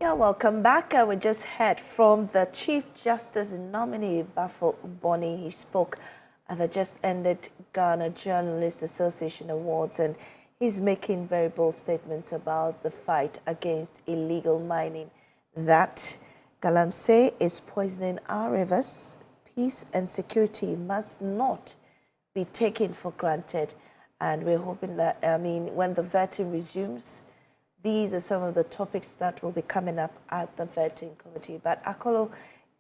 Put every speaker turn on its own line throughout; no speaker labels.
Yeah, welcome back. We just heard from the Chief Justice nominee, Baffoe-Bonnie. He spoke at the just ended Ghana Journalists Association Awards, and he's making very bold statements about the fight against illegal mining. That galamsey is poisoning our rivers. Peace and security must not be taken for granted. And we're hoping that, when the vetting resumes, these are some of the topics that will be coming up at the vetting committee. But Akolo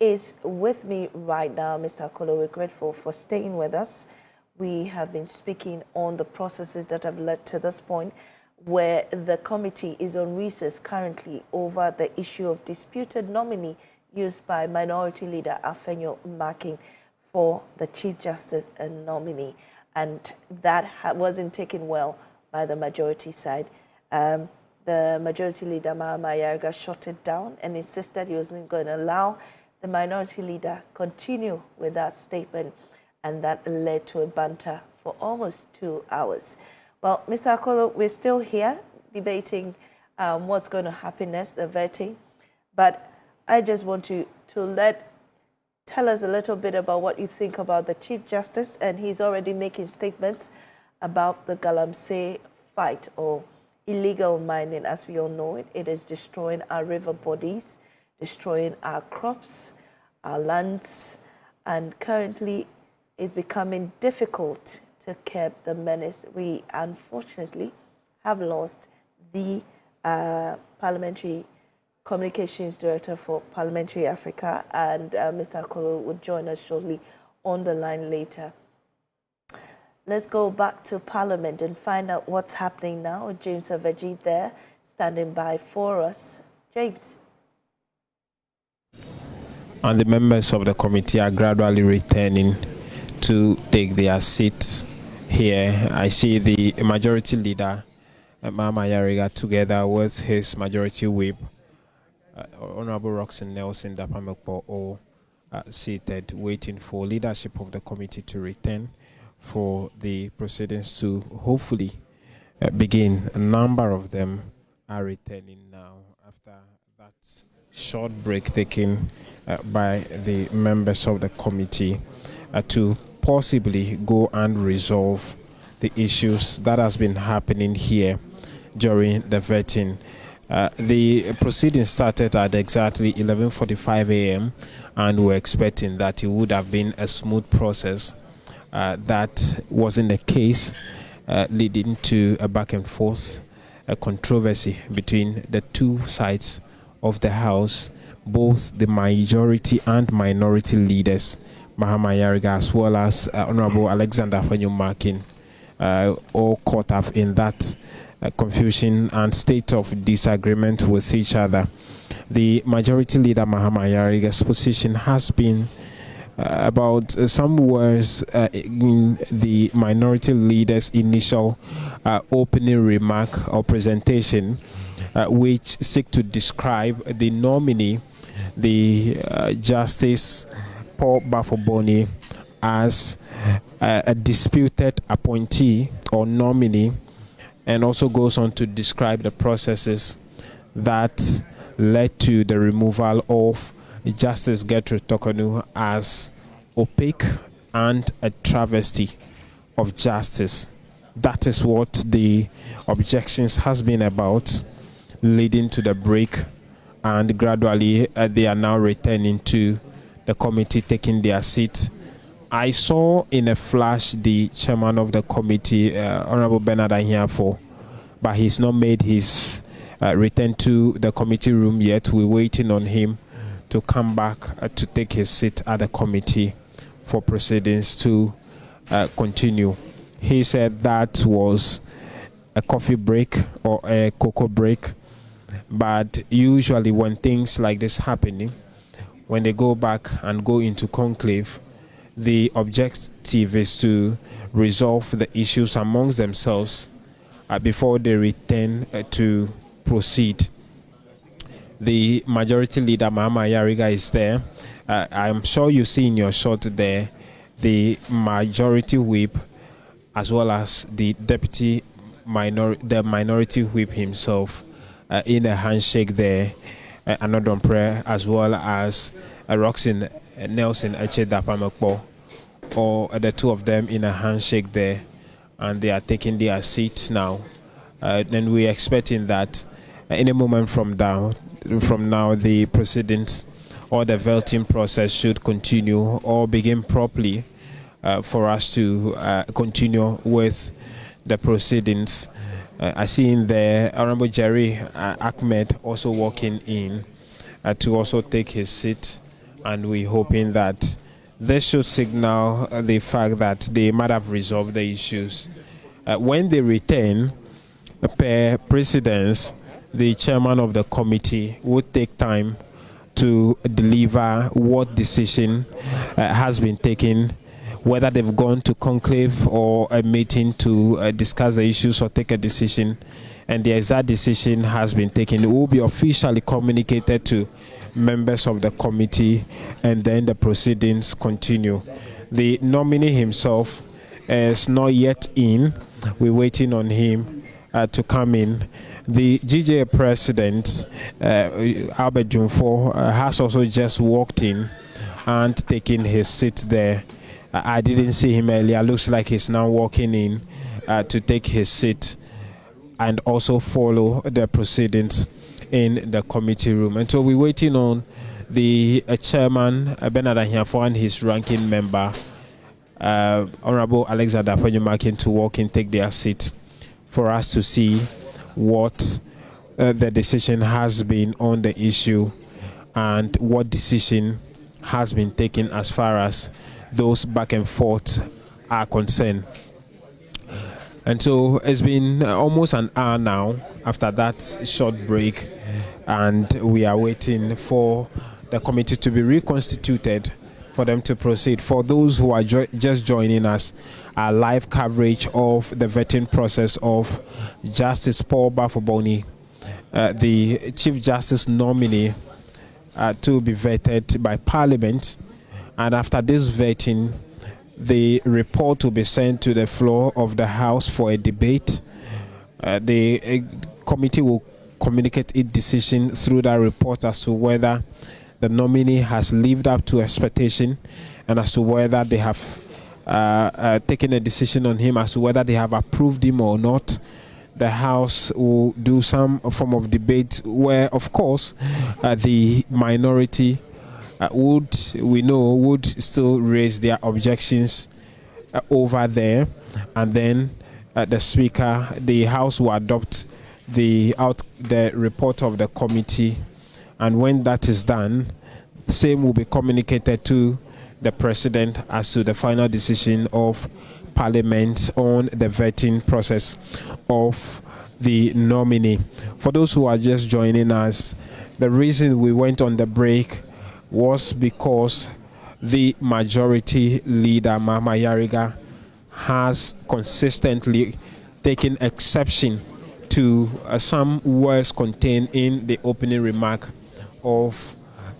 is with me right now. Mr. Akolo, we're grateful for staying with us. We have been speaking on the processes that have led to this point, where the committee is on recess currently over the issue of disputed nominee used by Minority Leader Afenyo Marking for the Chief Justice and nominee. And that wasn't taken well by the majority side. The Majority Leader, Mahama Ayariga, shut it down and insisted he wasn't going to allow the Minority Leader continue with that statement, and that led to a banter for almost 2 hours. Well, Mr. Akolo, we're still here debating what's going to happen next, the vetting, but I just want you to tell us a little bit about what you think about the Chief Justice, and he's already making statements about the galamsey fight or illegal mining. As we all know it, it is destroying our river bodies, destroying our crops, our lands, and currently is becoming difficult to curb the menace. We unfortunately have lost the Parliamentary Communications Director for Parliamentary Africa, and Mr. Akolo would join us shortly on the line later. Let's go back to Parliament and find out what's happening now. James Aveji there, standing by for us. James.
And the members of the committee are gradually returning to take their seats here. I see the Majority Leader, Mahama Ayariga, together with his Majority Whip, Honorable Roxanne Nelson Dapamekpo, all seated, waiting for leadership of the committee to return for the proceedings to hopefully begin. A number of them are returning now after that short break taken by the members of the committee to possibly go and resolve the issues that has been happening here during the vetting. The proceedings started at exactly 11:45 a.m. and we're expecting that it would have been a smooth process. That wasn't the case, leading to a back and forth, a controversy between the two sides of the House, both the majority and minority leaders, Mahama Ayariga as well as Honorable Alexander Afenyo Marking, all caught up in that confusion and state of disagreement with each other. The Majority Leader Mahama Ayariga's position has been about some words in the Minority Leader's initial opening remark or presentation, which seek to describe the nominee, the Justice Paul Baffoe-Bonnie, as a disputed appointee or nominee, and also goes on to describe the processes that led to the removal of Justice Gertrude Tokonu as opaque and a travesty of justice. That is what the objections has been about, leading to the break, and gradually they are now returning to the committee, taking their seat. I saw in a flash the chairman of the committee, Honorable Bernard Ahiafo, but he's not made his return to the committee room yet. We're waiting on him to come back to take his seat at the committee for proceedings to continue. He said that was a coffee break or a cocoa break, but usually when things like this happening, when they go back and go into conclave, the objective is to resolve the issues amongst themselves before they return to proceed. The Majority Leader Mahama Ayariga is there. I'm sure you see in your shot there the Majority Whip as well as the Minority Whip himself in a handshake there. Anodon Prayer, as well as Roxin Nelson Echedapamekpo, or the two of them in a handshake there, and they are taking their seats now. Then we're expecting that any moment from now, the proceedings or the voting process should continue or begin properly for us to continue with the proceedings. I see in there Honorable Jerry Ahmed also walking in to also take his seat, and we're hoping that this should signal the fact that they might have resolved the issues. When they return, per precedence, the chairman of the committee would take time to deliver what decision has been taken, whether they've gone to conclave or a meeting to discuss the issues or take a decision, and the exact decision has been taken. It will be officially communicated to members of the committee, and then the proceedings continue. The nominee himself is not yet in. We're waiting on him to come in. The GJA president, Albert Jumfo, has also just walked in and taken his seat there. I didn't see him earlier. Looks like he's now walking in to take his seat and also follow the proceedings in the committee room. And so we're waiting on the chairman, Bernard Ahiafo, and his ranking member, Honorable Alexander Penyumakin, to walk in, take their seat for us to see what the decision has been on the issue and what decision has been taken as far as those back and forth are concerned. And so it's been almost an hour now after that short break, and we are waiting for the committee to be reconstituted for them to proceed. For those who are just joining us, our live coverage of the vetting process of Justice Paul Baffoe-Bonnie, the Chief Justice nominee, to be vetted by Parliament. And after this vetting, the report will be sent to the floor of the House for a debate. The committee will communicate its decision through that report as to whether the nominee has lived up to expectation, and as to whether they have taken a decision on him, as to whether they have approved him or not. The House will do some form of debate where, of course, the minority would still raise their objections over there, and then the Speaker, the House will adopt the report of the committee, and when that is done, the same will be communicated to the President as to the final decision of Parliament on the vetting process of the nominee. For those who are just joining us, the reason we went on the break was because the majority leader, Mama Yariga, has consistently taken exception to some words contained in the opening remark of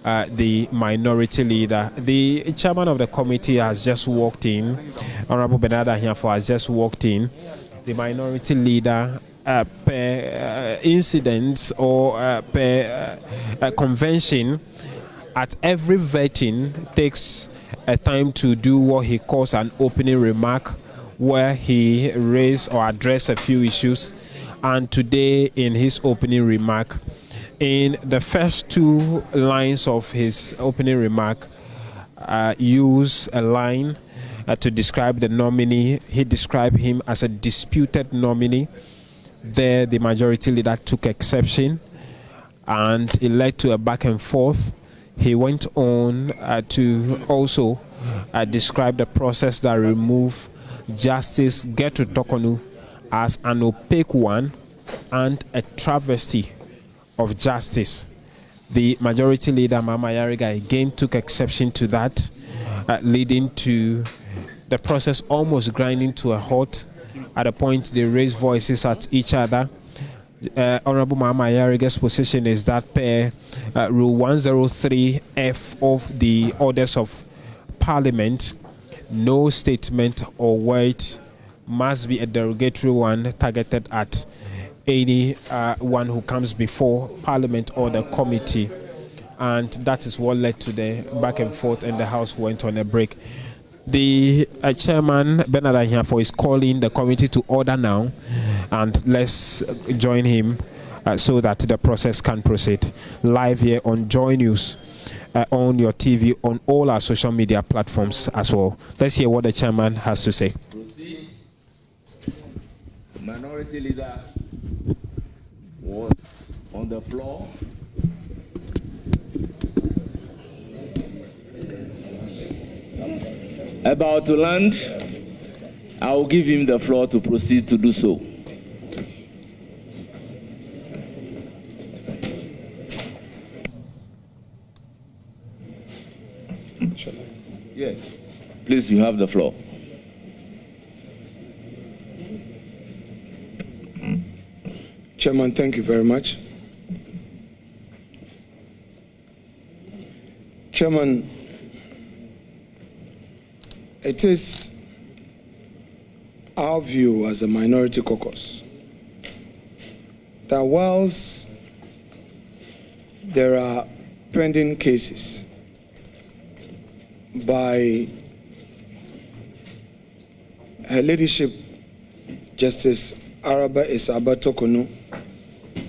the minority leader. The chairman of the committee has just walked in. Honorable Bernard Ahiafo has just walked in. The minority leader, per incidents or per convention, at every vetting takes a time to do what he calls an opening remark, where he raised or addressed a few issues. And today, in his opening remark, in the first two lines of his opening remark, use a line to describe the nominee. He described him as a disputed nominee. There, the majority leader took exception, and it led to a back and forth. He went on to also describe the process that removed Justice Gertrude Tokonu as an opaque one and a travesty of justice. The majority leader, Mama Yariga, again took exception to that, leading to the process almost grinding to a halt. At a point, they raised voices at each other. Honorable Mama Yariga's position is that per Rule 103F of the Orders of Parliament, no statement or word must be a derogatory one targeted at anyone who comes before Parliament or the committee. And that is what led to the back and forth, and the House went on a break. The chairman, Bernard Ahiafo, is calling the committee to order now, and let's join him so that the process can proceed. Live here on Joy News, on your TV, on all our social media platforms as well. Let's hear what the chairman has to say.
Minority Leader was on the floor. About to land, I will give him the floor to proceed to do so. Yes. Please, you have the floor.
Chairman, thank you very much. Chairman, it is our view as a minority caucus that whilst there are pending cases by Her Ladyship Justice Araba Isaba Tokonu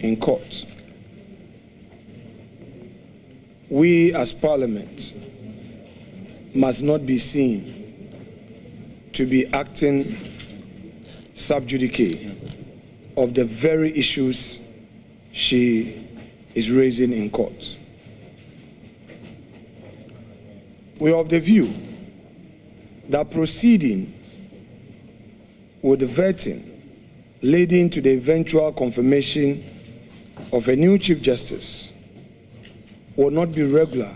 in court, we as Parliament must not be seen to be acting sub judice of the very issues she is raising in court. We are of the view that proceeding with the vetting leading to the eventual confirmation of a new Chief Justice will not be regular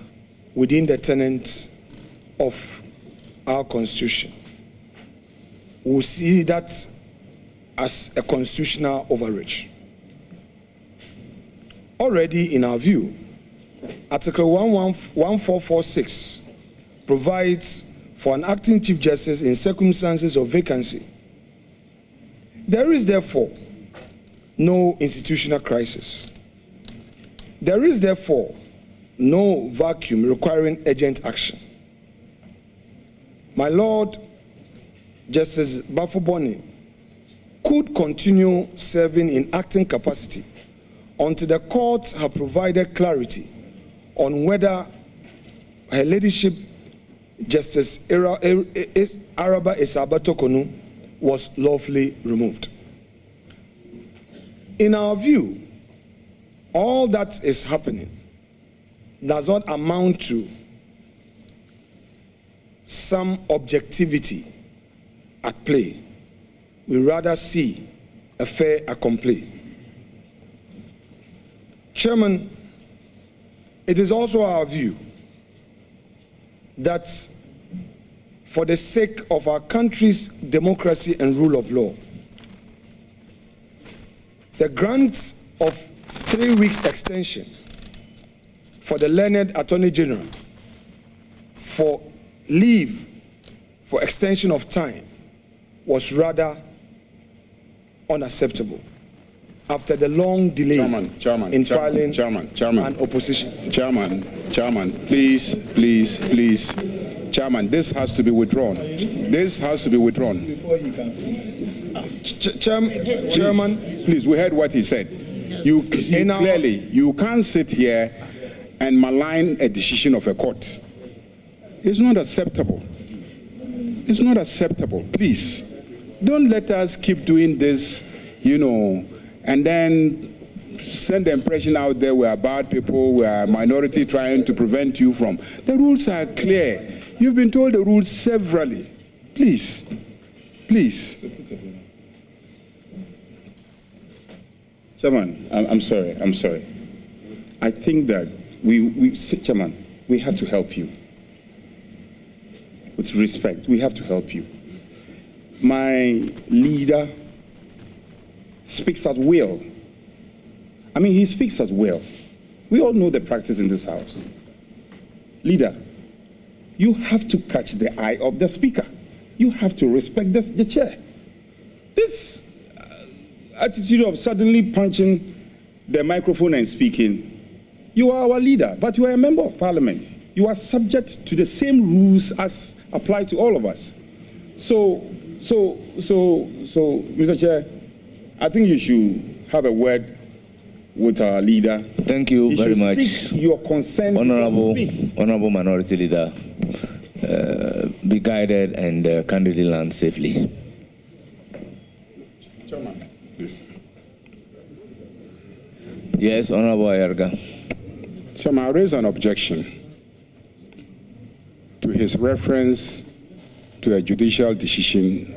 within the tenets of our Constitution. We see that as a constitutional overreach. Already in our view, Article 1446 provides for an acting Chief Justice in circumstances of vacancy. There is therefore no institutional crisis. There is therefore no vacuum requiring urgent action. My Lord Justice Baffoe-Bonnie could continue serving in acting capacity until the courts have provided clarity on whether Her Ladyship Justice Araba Isaba Tokonu was lawfully removed. In our view, all that is happening does not amount to some objectivity at play. We rather see a fait accompli. Chairman, it is also our view that for the sake of our country's democracy and rule of law, the grant of 3 weeks extension for the learned Attorney General for leave for extension of time was rather unacceptable after the long delay in filing an opposition.
Chairman, please. Chairman, this has to be withdrawn. This has to be withdrawn.
Chairman,
please, we heard what he said. You can't sit here and malign a decision of a court. It's not acceptable. It's not acceptable. Please, don't let us keep doing this, and then send the impression out there we are bad people, we are a minority trying to prevent you from. The rules are clear. You've been told the rules severally. Please.
Chairman, I'm sorry. I think that Chairman, we have to help you. With respect, we have to help you. My leader speaks at will. He speaks at will. We all know the practice in this house. Leader, you have to catch the eye of the speaker. You have to respect the chair. This attitude of suddenly punching the microphone and speaking. You are our leader, but you are a member of parliament. You are subject to the same rules as apply to all of us. So, Mr. Chair, I think you should have a word with our leader.
Thank you very much.
Seek your consent.
Honorable Minority Leader, be guided and candidly land safely.
Chairman, please.
Yes, Honorable Ayarga.
Chairman, I raise an objection to his reference to a judicial decision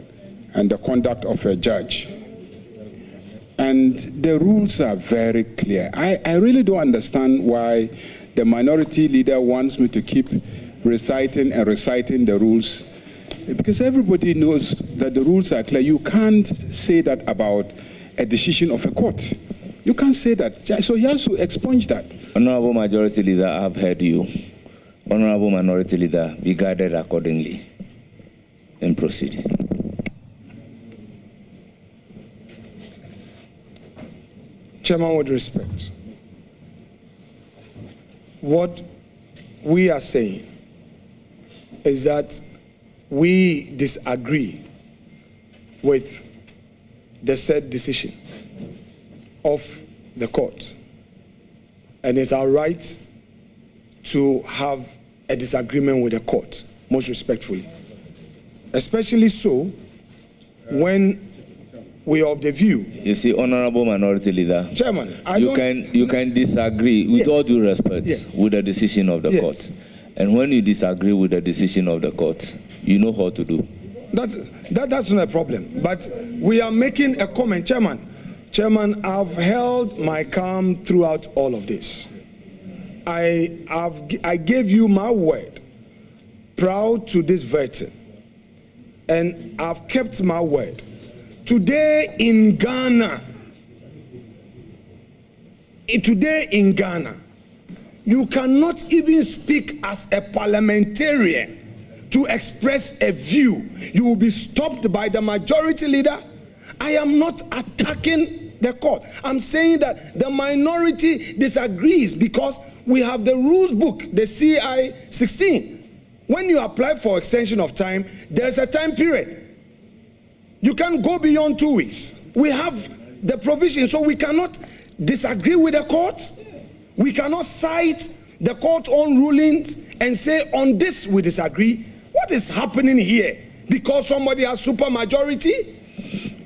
and the conduct of a judge. And the rules are very clear. I really don't understand why the minority leader wants me to keep reciting the rules, because everybody knows that the rules are clear. You can't say that about a decision of a court. You can't say that. So he has to expunge that.
Honorable Majority Leader, I have heard you. Honorable Minority Leader, be guided accordingly and proceed.
Chairman, with respect, what we are saying is that we disagree with the said decision of the court, and it's our right to have a disagreement with the court, most respectfully. Especially so when we are of the view.
You see, Honorable Minority Leader,
Chairman,
you can disagree with all due respect with the decision of the court. And when you disagree with the decision of the court, you know how to do.
That's not a problem. But we are making a comment, Chairman, I've held my calm throughout all of this. I gave you my word, proud to this verdict, and I've kept my word. Today in Ghana, you cannot even speak as a parliamentarian to express a view. You will be stopped by the majority leader. I am not attacking the court. I'm saying that the minority disagrees because we have the rules book, the CI 16. When you apply for extension of time, there's a time period. You can't go beyond 2 weeks. We have the provision, so we cannot disagree with the court. We cannot cite the court's own rulings and say, on this we disagree. What is happening here? Because somebody has super majority?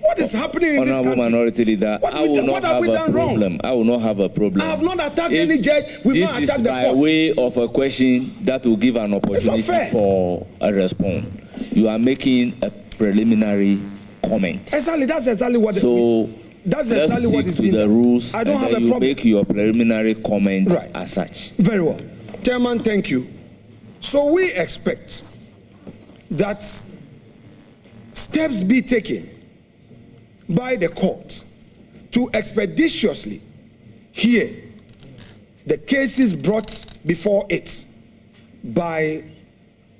What is happening in this country?
Honorable Minority Leader, I will not have a problem. I will not have a problem.
I have not attacked any judge. We've not attacked the court.
This is by way of a question that will give an opportunity for a response. You are making a preliminary comment.
Exactly, that's exactly what. That's
exactly what is to the rules.
I don't have a problem.
You make your preliminary comment as such.
Very well, Chairman. Thank you. So we expect that steps be taken by the court to expeditiously hear the cases brought before it by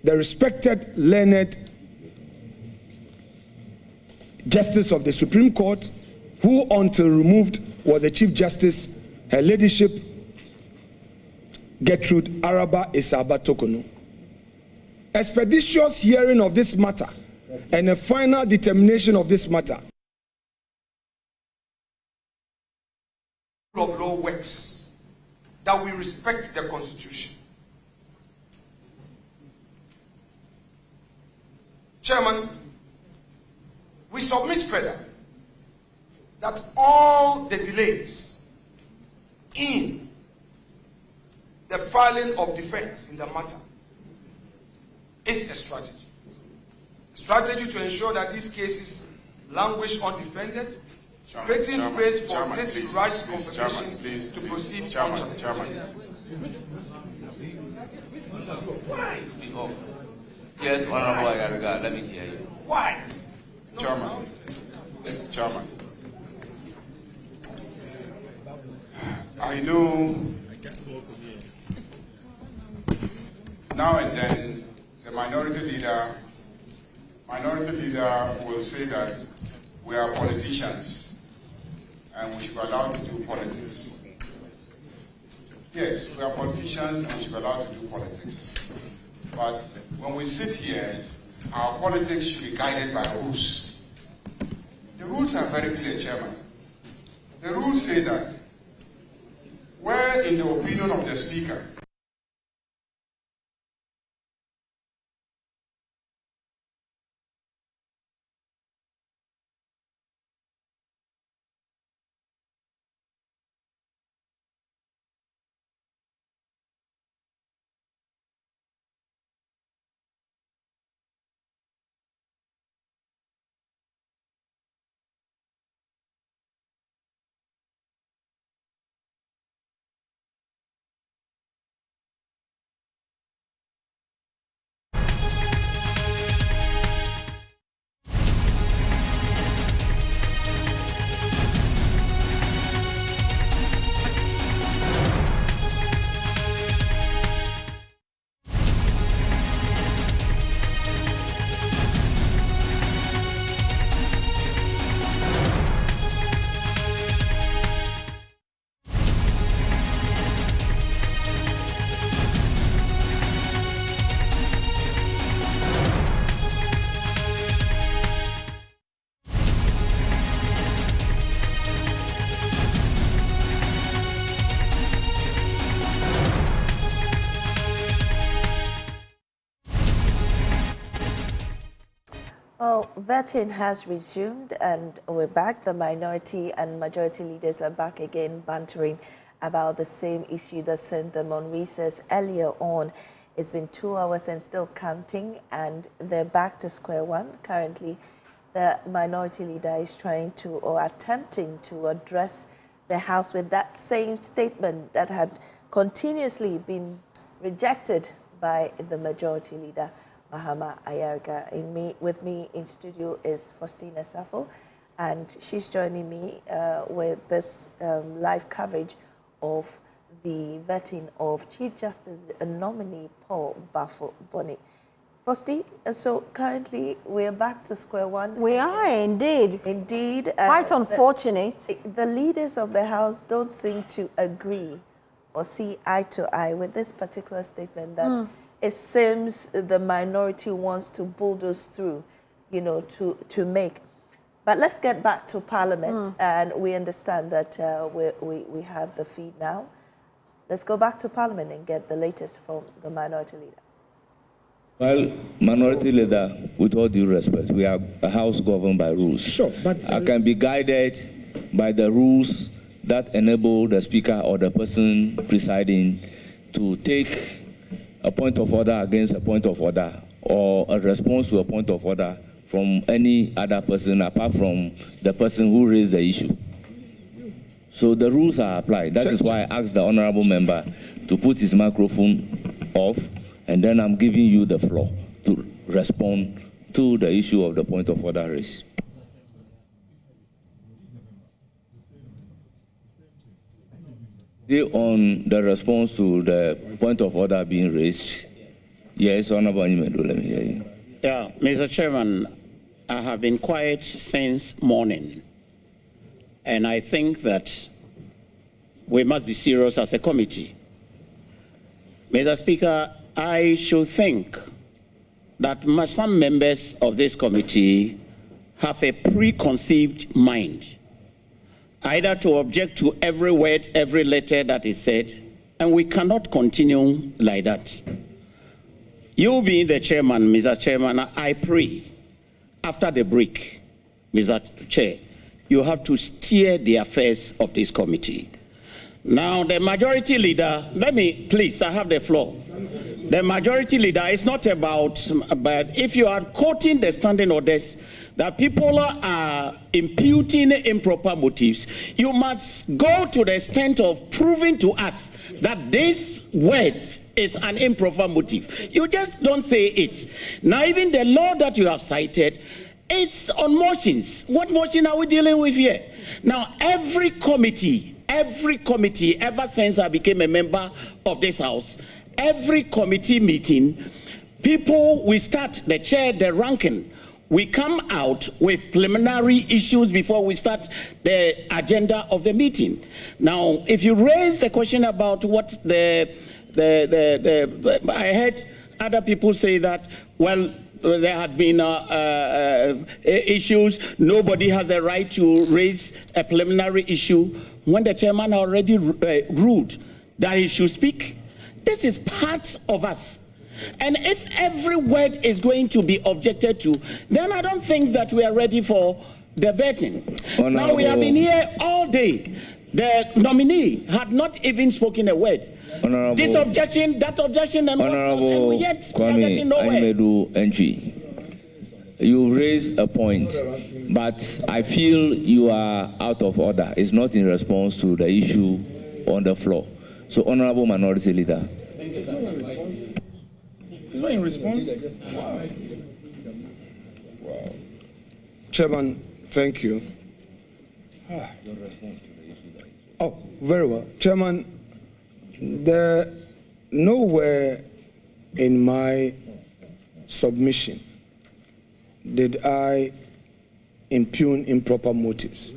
the respected learned Justice of the Supreme Court, who until removed was the Chief Justice, Her Ladyship Gertrude Araba Isaba Tokono. Expeditious hearing of this matter and a final determination of this matter. Of law works, that we respect the Constitution. Chairman, we submit further that all the delays in the filing of defense in the matter is a strategy. A strategy to ensure that these cases languish undefended, creating space for this right competition to proceed. Chairman.
Why? Yes, Honorable Ayarga, let me hear you.
Why?
Chairman. I know now and then the minority leader will say that we are politicians and we should be allowed to do politics. Yes, we are politicians and we should be allowed to do politics. But when we sit here, our politics should be guided by rules. The rules are very clear, Chairman. The rules say that where, in the opinion of the Speaker,
Well, vetting has resumed and we're back. The minority and majority leaders are back again bantering about the same issue that sent them on recess earlier on. It's been 2 hours and still counting, and they're back to square one. Currently, the minority leader is trying to, or attempting to, address the House with that same statement that had continuously been rejected by the majority leader, Mahama Ayariga. With me in studio is Faustina Safo, and she's joining me with this live coverage of the vetting of Chief Justice nominee Paul Baffoe-Bonnie. Fausti, so currently we're back to square one.
We are indeed.
Indeed.
Quite unfortunate.
The leaders of the House don't seem to agree or see eye to eye with this particular statement that it seems the minority wants to bulldoze through, you know, to make. But let's get back to Parliament, and we understand that we have the feed now. Let's go back to Parliament and get the latest from the minority leader.
Well, minority leader, with all due respect, we are a house governed by rules.
Sure, but
I can be guided by the rules that enable the speaker or the person presiding to take a point of order against a point of order or a response to a point of order from any other person apart from the person who raised the issue. So the rules are applied. That is why I asked the honorable member to put his microphone off, and then I'm giving you the floor to respond to the issue of the point of order raised. On the response to the point of order being raised, yes, Honorable Nimedo, let me hear you.
Yeah, Mr. Chairman, I have been quiet since morning, and I think that we must be serious as a committee. Mr. Speaker, I should think that some members of this committee have a preconceived mind, either to object to every word, every letter that is said, and we cannot continue like that. You being the chairman, Mr. Chairman, I pray, after the break, Mr. Chair, you have to steer the affairs of this committee. Now, the majority leader, let me, please, I have the floor. The majority leader is not about, but if you are quoting the standing orders, that people are imputing improper motives, you must go to the extent of proving to us that this word is an improper motive. You just don't say it. Now, even the law that you have cited, it's on motions. What motion are we dealing with here? Now, every committee, ever since I became a member of this House, every committee meeting, people, we start, the chair, the ranking, we come out with preliminary issues before we start the agenda of the meeting. Now, if you raise a question about what I heard other people say that, well, there had been issues, nobody has the right to raise a preliminary issue when the chairman already ruled that he should speak. This is part of us. And if every word is going to be objected to, then I don't think that we are ready for the vetting. Now, we have been here all day. The nominee had not even spoken a word. This objection, that objection, and
Honorable
yet we are getting nowhere.
Amedu Entry, you raised a point, but I feel you are out of order. It's not in response to the issue on the floor. So, Honorable Minority Leader.
Thank you, sir. It's not in response. Wow. Chairman, thank you. Oh, very well. Chairman, nowhere in my submission did I impugn improper motives,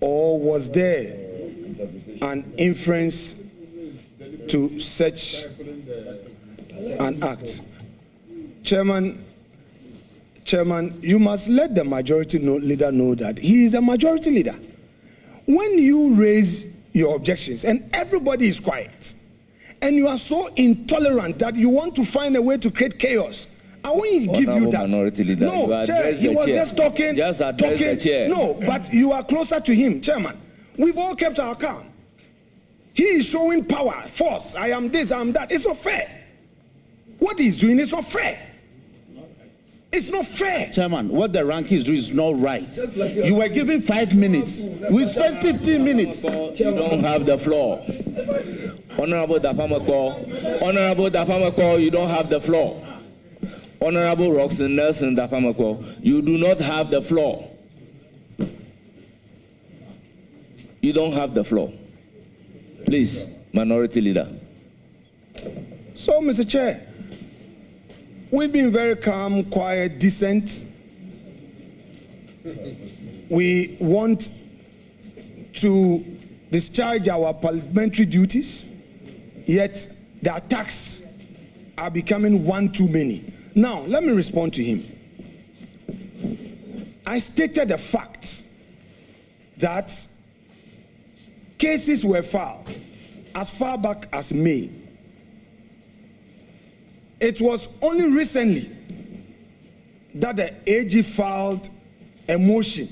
or was there an inference to such an act? Chairman, you must let the majority leader know that he is a majority leader. When you raise your objections and everybody is quiet, and you are so intolerant that you want to find a way to create chaos, I want to give you that.
Leader,
no, Chair, he was just talking.
Just address the chair.
No, but you are closer to him, Chairman. We've all kept our calm. He is showing power, force. I am this, I am that. It's not fair. What he's doing is not fair. It's not fair.
Chairman, what the rankings do is not right. You were given 5 minutes. We spent 15 minutes.
You don't have the floor. Honorable Dafamako, you don't have the floor. Honorable Roxanne Nelson Dafamako, you do not have the floor. You don't have the floor. Please, Minority Leader.
So, Mr. Chair, we've been very calm, quiet, decent. We want to discharge our parliamentary duties, yet the attacks are becoming one too many. Now, let me respond to him. I stated the fact that cases were filed as far back as May. It was only recently that the AG filed a motion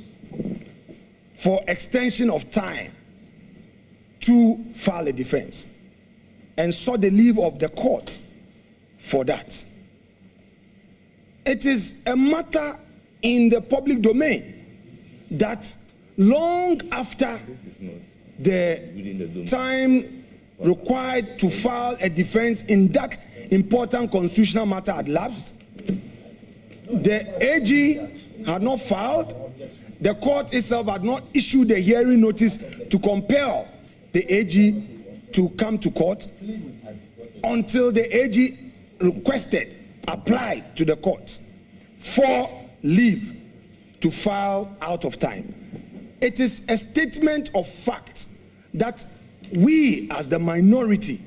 for extension of time to file a defense and sought the leave of the court for that. It is a matter in the public domain that long after the time required to file a defense in that important constitutional matter had lapsed, the AG had not filed, the court itself had not issued a hearing notice to compel the AG to come to court until the AG applied to the court for leave to file out of time. It is a statement of fact that we as the minority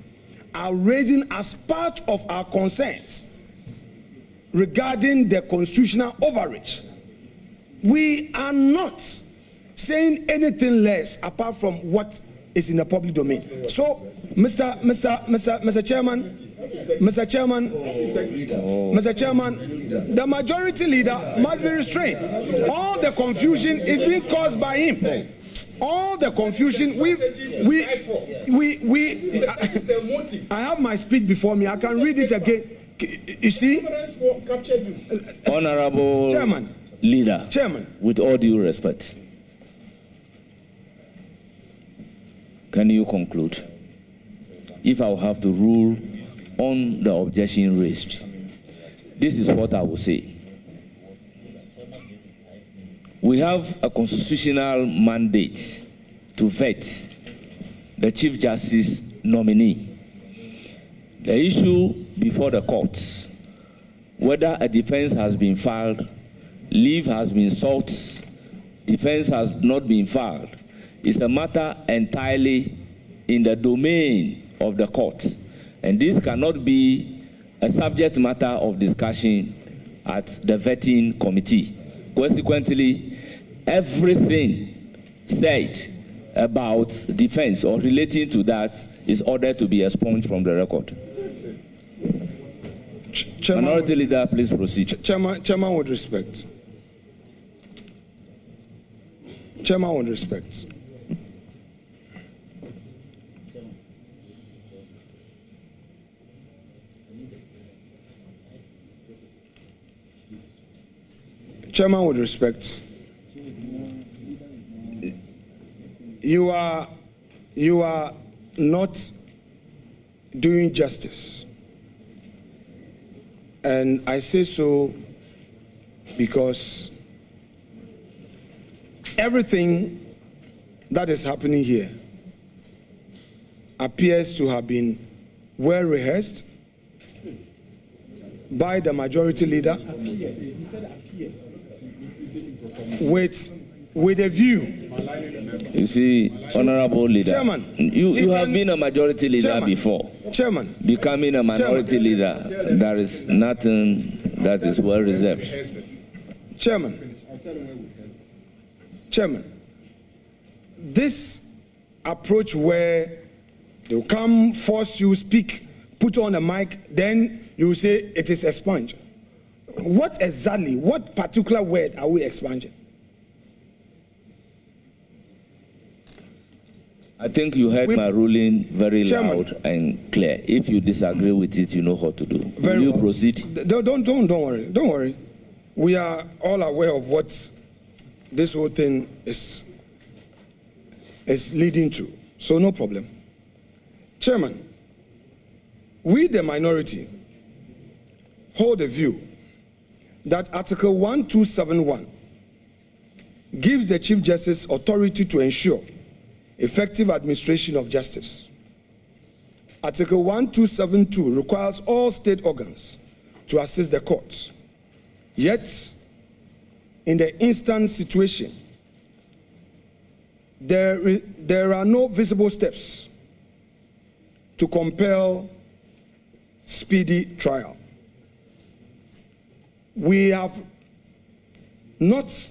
are raising as part of our concerns regarding the constitutional overreach. We are not saying anything less apart from what is in the public domain. So, Mr. Chairman, the majority leader must be restrained. All the confusion is being caused by him. All the confusion, I have my speech before me. I can read it again. You see?
Honorable
Chairman.
Leader.
Chairman.
With all due respect, can you conclude? If I will have to rule on the objection raised, this is what I will say. We have a constitutional mandate to vet the Chief Justice nominee. The issue before the courts whether a defense has been filed, leave has been sought, defense has not been filed, is a matter entirely in the domain of the court. And this cannot be a subject matter of discussion at the vetting committee. Consequently, everything said about defense or relating to that is ordered to be expunged from the record.
Chairman,
Minority Leader, please proceed.
Chairman, with respect. Chairman, with respect. Chairman, with respect. You are not doing justice. And I say so because everything that is happening here appears to have been well rehearsed by the majority leader with a view.
You see, Honorable Leader,
Chairman,
you have been a majority leader
Chairman,
before.
Chairman.
Becoming a minority leader, there is nothing that is well reserved.
Chairman, this approach where they'll come, force you, speak, put on a mic, then you say it is expunged. What exactly, what particular word are we expunging?
I think you heard my ruling very
Chairman,
loud and clear. If you disagree with it, you know what to do. Will you proceed?
Don't worry. We are all aware of what this whole thing is leading to. So no problem. Chairman, we the minority hold a view that Article 1271 gives the Chief Justice authority to ensure effective administration of justice. Article 1272 requires all state organs to assist the courts. Yet, in the instant situation, there are no visible steps to compel speedy trial. We have not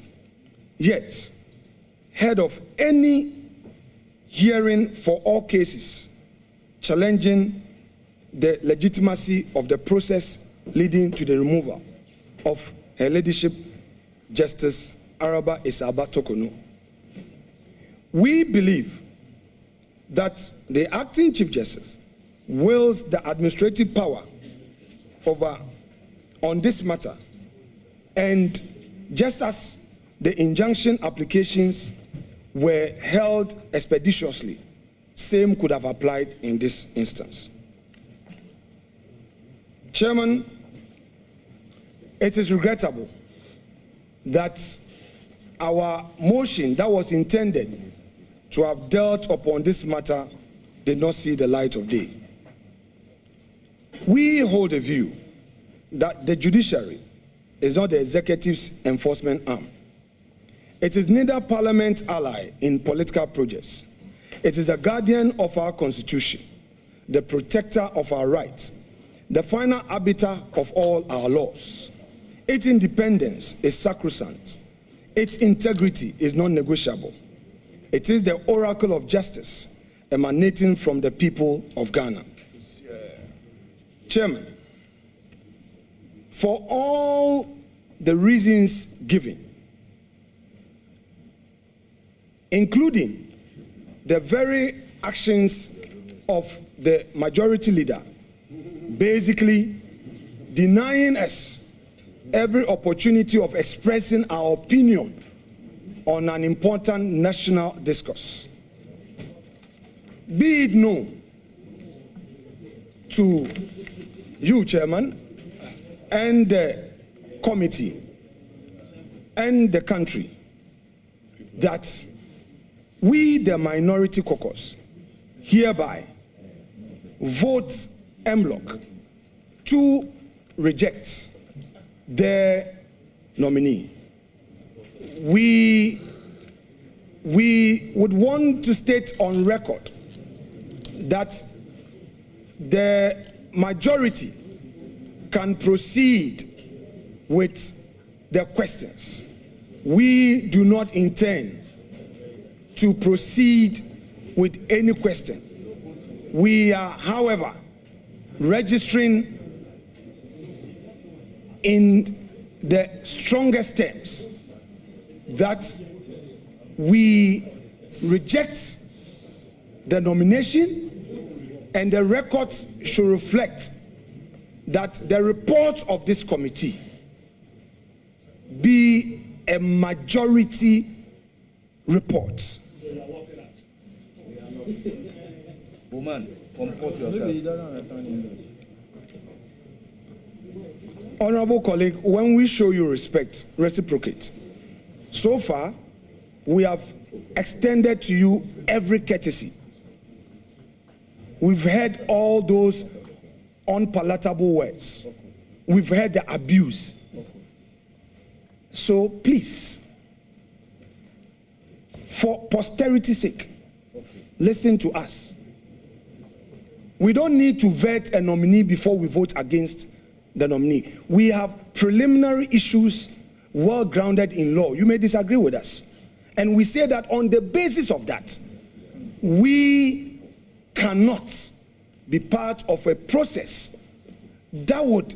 yet heard of any hearing for all cases challenging the legitimacy of the process leading to the removal of Her Ladyship Justice Araba Isaba Tokono. We believe that the acting Chief Justice wields the administrative power on this matter, and just as the injunction applications were held expeditiously, same could have applied in this instance. Chairman, it is regrettable that our motion that was intended to have dealt upon this matter did not see the light of day. We hold a view that the judiciary is not the executive's enforcement arm. It is neither Parliament's ally in political projects. It is a guardian of our Constitution, the protector of our rights, the final arbiter of all our laws. Its independence is sacrosanct. Its integrity is non-negotiable. It is the oracle of justice emanating from the people of Ghana. Chairman, for all the reasons given, including the very actions of the majority leader, basically denying us every opportunity of expressing our opinion on an important national discourse. Be it known to you, Chairman, and the committee, and the country, that we, the minority caucus, hereby vote en bloc to reject the nominee. We would want to state on record that the majority can proceed with the questions. We do not intend to proceed with any question. We are, however, registering in the strongest terms that we reject the nomination, and the records should reflect that the report of this committee be a majority report.
Woman, compose yourself.
Honorable colleague, when we show you respect, reciprocate. So far, we have extended to you every courtesy. We've heard all those unpalatable words. We've heard the abuse. So please, for posterity's sake, listen to us. We don't need to vet a nominee before we vote against the nominee. We have preliminary issues well grounded in law. You may disagree with us. And we say that on the basis of that, we cannot be part of a process that would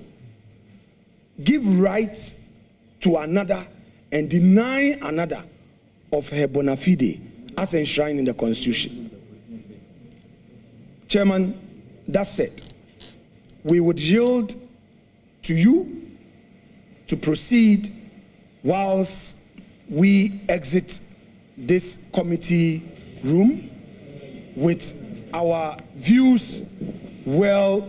give rights to another and deny another of her bona fide as enshrined in the Constitution. Chairman, that said, we would yield to you to proceed whilst we exit this committee room with our views well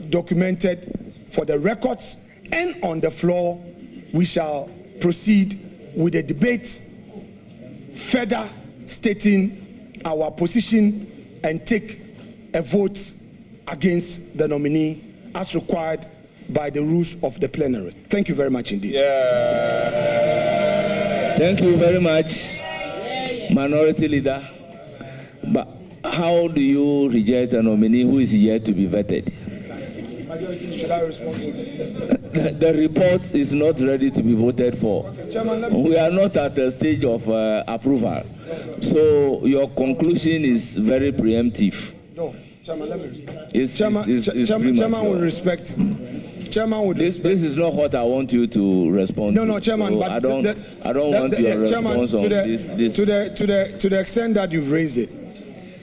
documented for the records, and on the floor we shall proceed with a debate further stating our position and take a vote against the nominee as required by the rules of the plenary. Thank you very much indeed.
Yeah. Thank you very much, Minority Leader. But how do you reject a nominee who is yet to be vetted?
Should I respond?
The report is not ready to be voted for. We are not at the stage of approval. So your conclusion is very preemptive.
No, Chairman, let me
respond.
Chairman will respect. Chairman would
this is not what I want you to respond to.
No, Chairman,
so
but
I don't want your response
Chairman,
on this.
To the extent that you've raised it,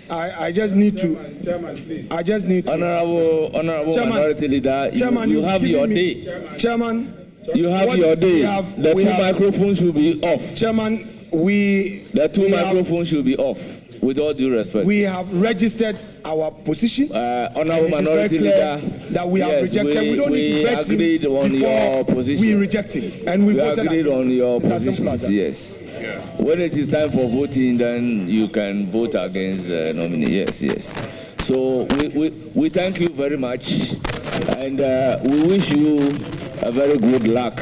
I just need to.
Chairman, please.
I just need to.
Honorable
Chairman,
Minority Leader, you have your day.
Chairman,
you have your day. The two microphones should be off.
Chairman,
the two microphones should be off. With all due respect,
we have registered our position.
Honorable Minority Leader,
that we have rejected. We don't need to vet
agreed on your position.
We reject it, and we voted
agreed on your position.
Yes.
Yeah. When it is time for voting, then you can vote against the nominee. Yes. So we thank you very much, and we wish you a very good luck.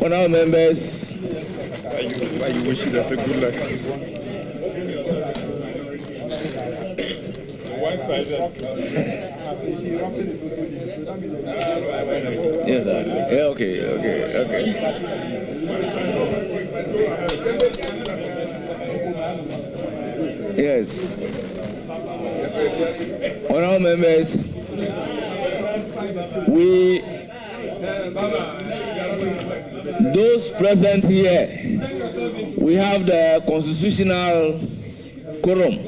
Honorable members.
Why you wish us a good luck?
Yes, sir. Yeah, okay. Yes. Honorable members, those present here, we have the constitutional quorum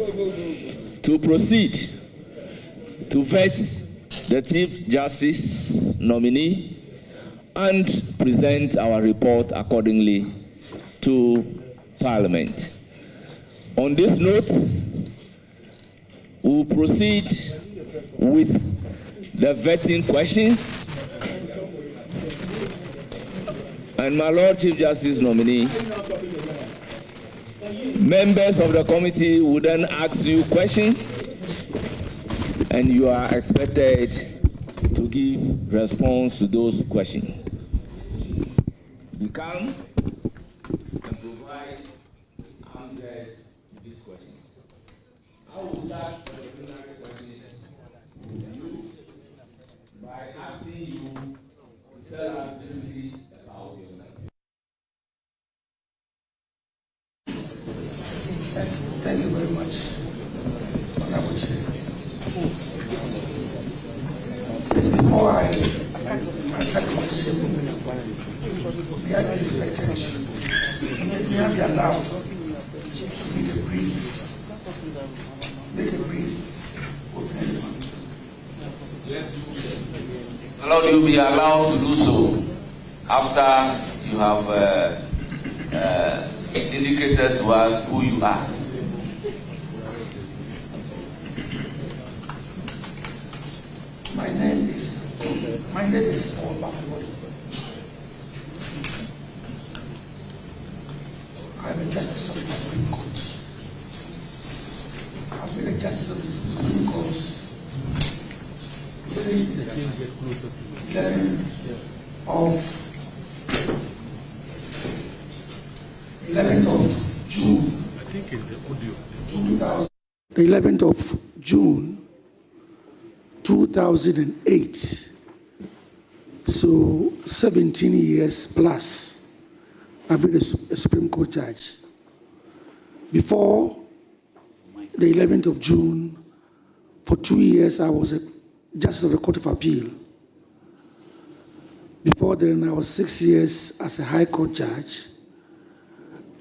to proceed to vet the Chief Justice nominee and present our report accordingly to Parliament. On this note, we will proceed with the vetting questions, and my Lord Chief Justice nominee, members of the committee will then ask you questions, and you are expected to give response to those questions. come and provide answers to these questions. I will start with the preliminary questions by asking you to tell us briefly about yourself.
Thank you very much. Before I start my statement, the actually expectation, may I be allowed to make a brief opening.
Allowed you be allowed to do so after you have indicated to us who you are.
My name is Paul Baffoe-Bonnie. I'm a justice of the Supreme Court. I've been a justice of the Supreme Court since 11th of June. I think in the audio. The 11th of June 2008. So 17 years plus I've been a Supreme Court judge. Before the 11th of June, for 2 years I was a Justice of the Court of Appeal. Before then I was 6 years as a High Court judge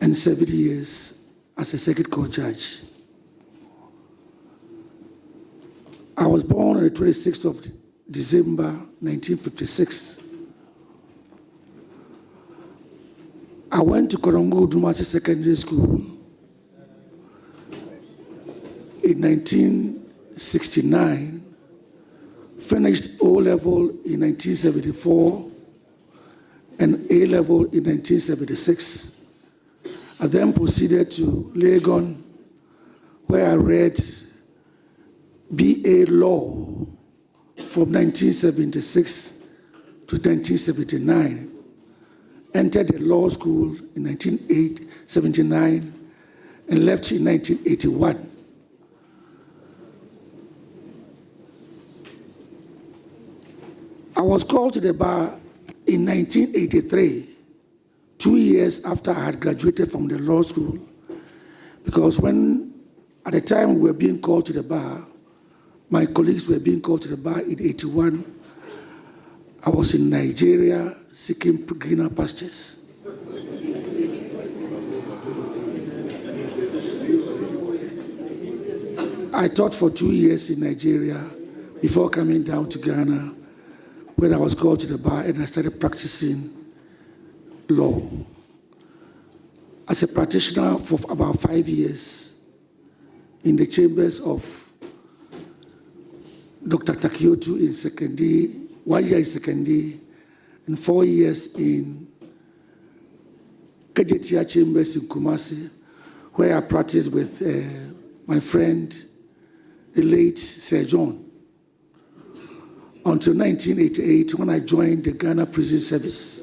and 7 years as a Circuit Court judge. I was born on the 26th of December 1956. I went to Korongo Dumasi Secondary School in 1969, finished O-level in 1974 and A-level in 1976. I then proceeded to Legon, where I read BA Law from 1976 to 1979, entered the law school in 1979 and left in 1981. I was called to the bar in 1983, 2 years after I had graduated from the law school, because at the time we were being called to the bar, my colleagues were being called to the bar in 81. I was in Nigeria seeking greener pastures. I taught for 2 years in Nigeria before coming down to Ghana, when I was called to the bar and I started practicing law. As a practitioner for about 5 years in the chambers of Dr. Takiotu in Sekondi, 1 year in Sekondi, and 4 years in Kajetia Chambers in Kumasi, where I practiced with my friend, the late Sir John, until 1988, when I joined the Ghana Prison Service.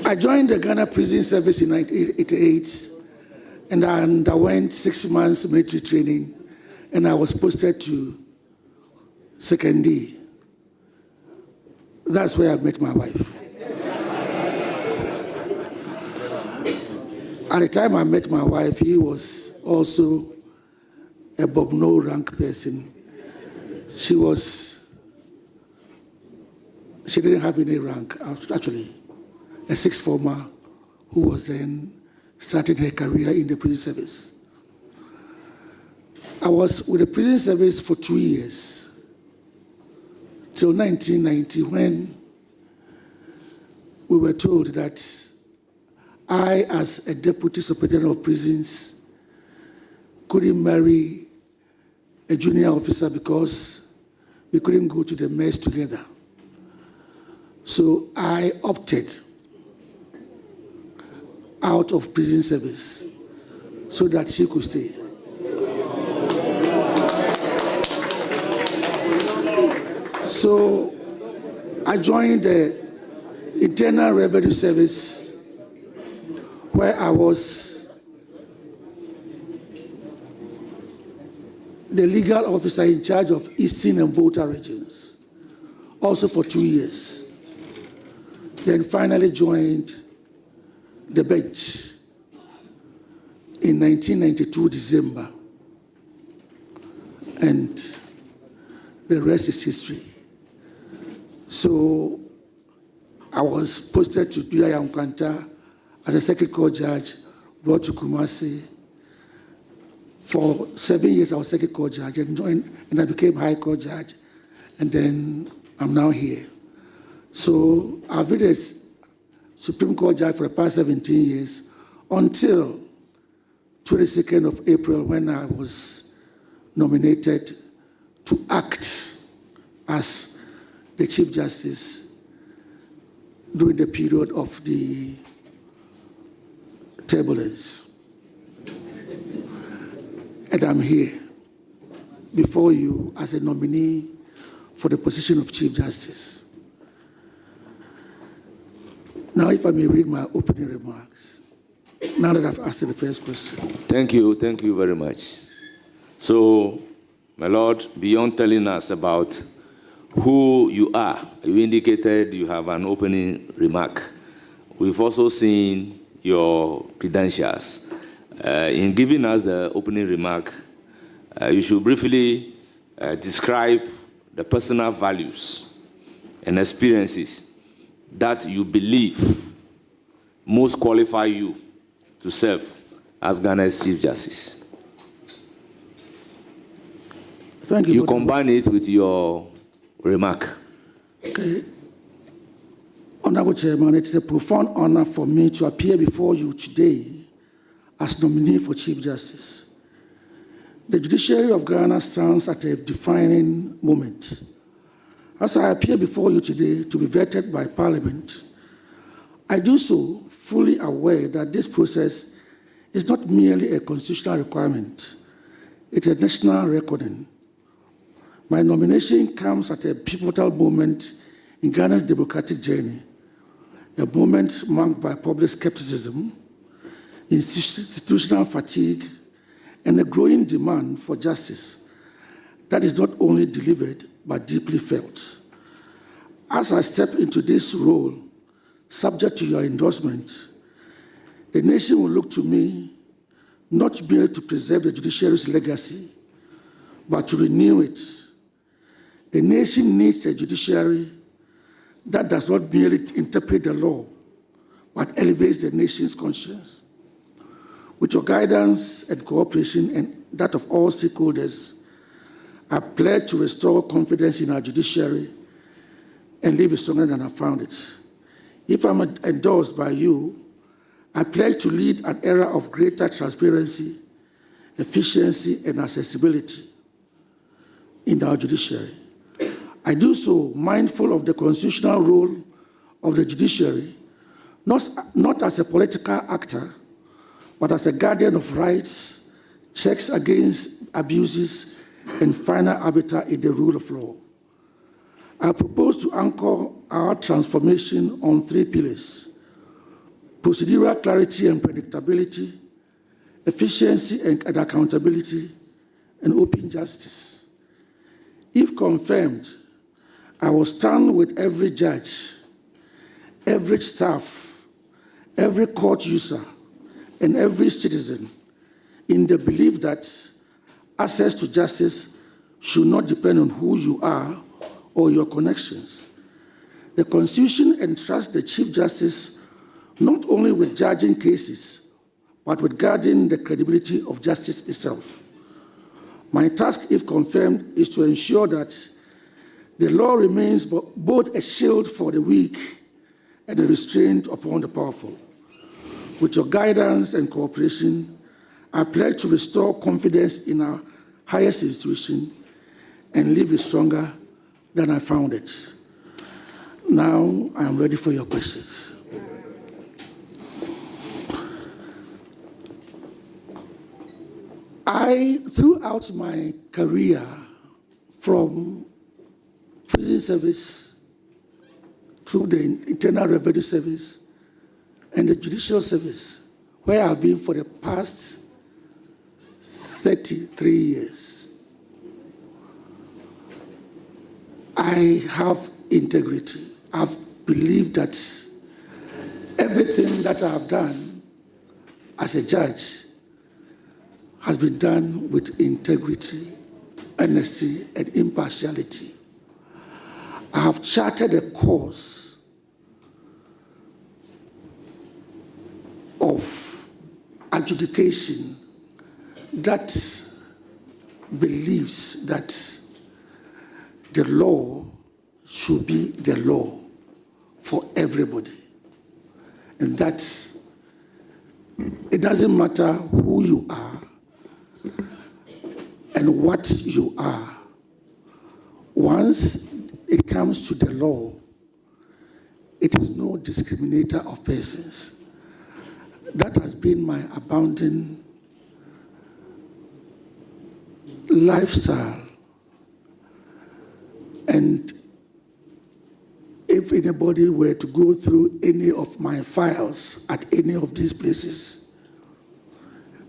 I joined the Ghana Prison Service in 1988, and I underwent 6 months military training, and I was posted to Sekondi. That's where I met my wife. At the time I met my wife, he was also a Bob No rank person. She didn't have any rank, actually. A sixth former who was then starting her career in the prison service. I was with the prison service for 2 years, till 1990, when we were told that I, as a deputy superintendent of prisons, couldn't marry a junior officer because we couldn't go to the mess together. So I opted out of prison service so that she could stay. So I joined the Internal Revenue Service, where I was the legal officer in charge of Eastern and Volta regions, also for 2 years. Then finally joined the bench in 1992 December. And the rest is history. So I was posted to Duyaya Nkwanta as a circuit court judge, brought to Kumasi. For 7 years, I was circuit court judge and I became high court judge. And then I'm now here. So I've been a Supreme Court judge for the past 17 years until 22nd of April when I was nominated to act as the Chief Justice during the period of the turbulence. And I'm here before you as a nominee for the position of Chief Justice. Now, if I may read my opening remarks, now that I've asked the first question.
Thank you very much. So, my Lord, beyond telling us about who you are, you indicated you have an opening remark. We've also seen your credentials. In giving us the opening remark, you should briefly describe the personal values and experiences that you believe most qualify you to serve as Ghana's Chief Justice.
Thank you.
You combine it with your remark.
Okay. Honorable Chairman, it is a profound honor for me to appear before you today as nominee for Chief Justice. The judiciary of Ghana stands at a defining moment. As I appear before you today to be vetted by Parliament, I do so fully aware that this process is not merely a constitutional requirement, it's a national reckoning. My nomination comes at a pivotal moment in Ghana's democratic journey, a moment marked by public skepticism, institutional fatigue, and a growing demand for justice that is not only delivered, but deeply felt. As I step into this role, subject to your endorsement, the nation will look to me not merely to preserve the judiciary's legacy, but to renew it. The nation needs a judiciary that does not merely interpret the law, but elevates the nation's conscience. With your guidance and cooperation and that of all stakeholders, I pledge to restore confidence in our judiciary and leave it stronger than I found it. If I'm endorsed by you, I pledge to lead an era of greater transparency, efficiency, and accessibility in our judiciary. I do so mindful of the constitutional role of the judiciary, not as a political actor, but as a guardian of rights, checks against abuses, and final arbiter in the rule of law. I propose to anchor our transformation on 3 pillars: procedural clarity and predictability, efficiency and accountability, and open justice. If confirmed, I will stand with every judge, every staff, every court user, and every citizen in the belief that access to justice should not depend on who you are or your connections. The Constitution entrusts the Chief Justice not only with judging cases, but with guarding the credibility of justice itself. My task, if confirmed, is to ensure that the law remains both a shield for the weak and a restraint upon the powerful. With your guidance and cooperation, I pledge to restore confidence in our highest institution and leave it stronger than I found it. Now, I am ready for your questions. Throughout my career, from prison service, through the Internal Revenue Service, and the Judicial Service, where I've been for the past 33 years. I have integrity. I've believed that everything that I have done as a judge has been done with integrity, honesty, and impartiality. I have charted a course of adjudication that believes that the law should be the law for everybody. And that it doesn't matter who you are and what you are. Once it comes to the law, it is no discriminator of persons. That has been my abounding lifestyle. And if anybody were to go through any of my files at any of these places,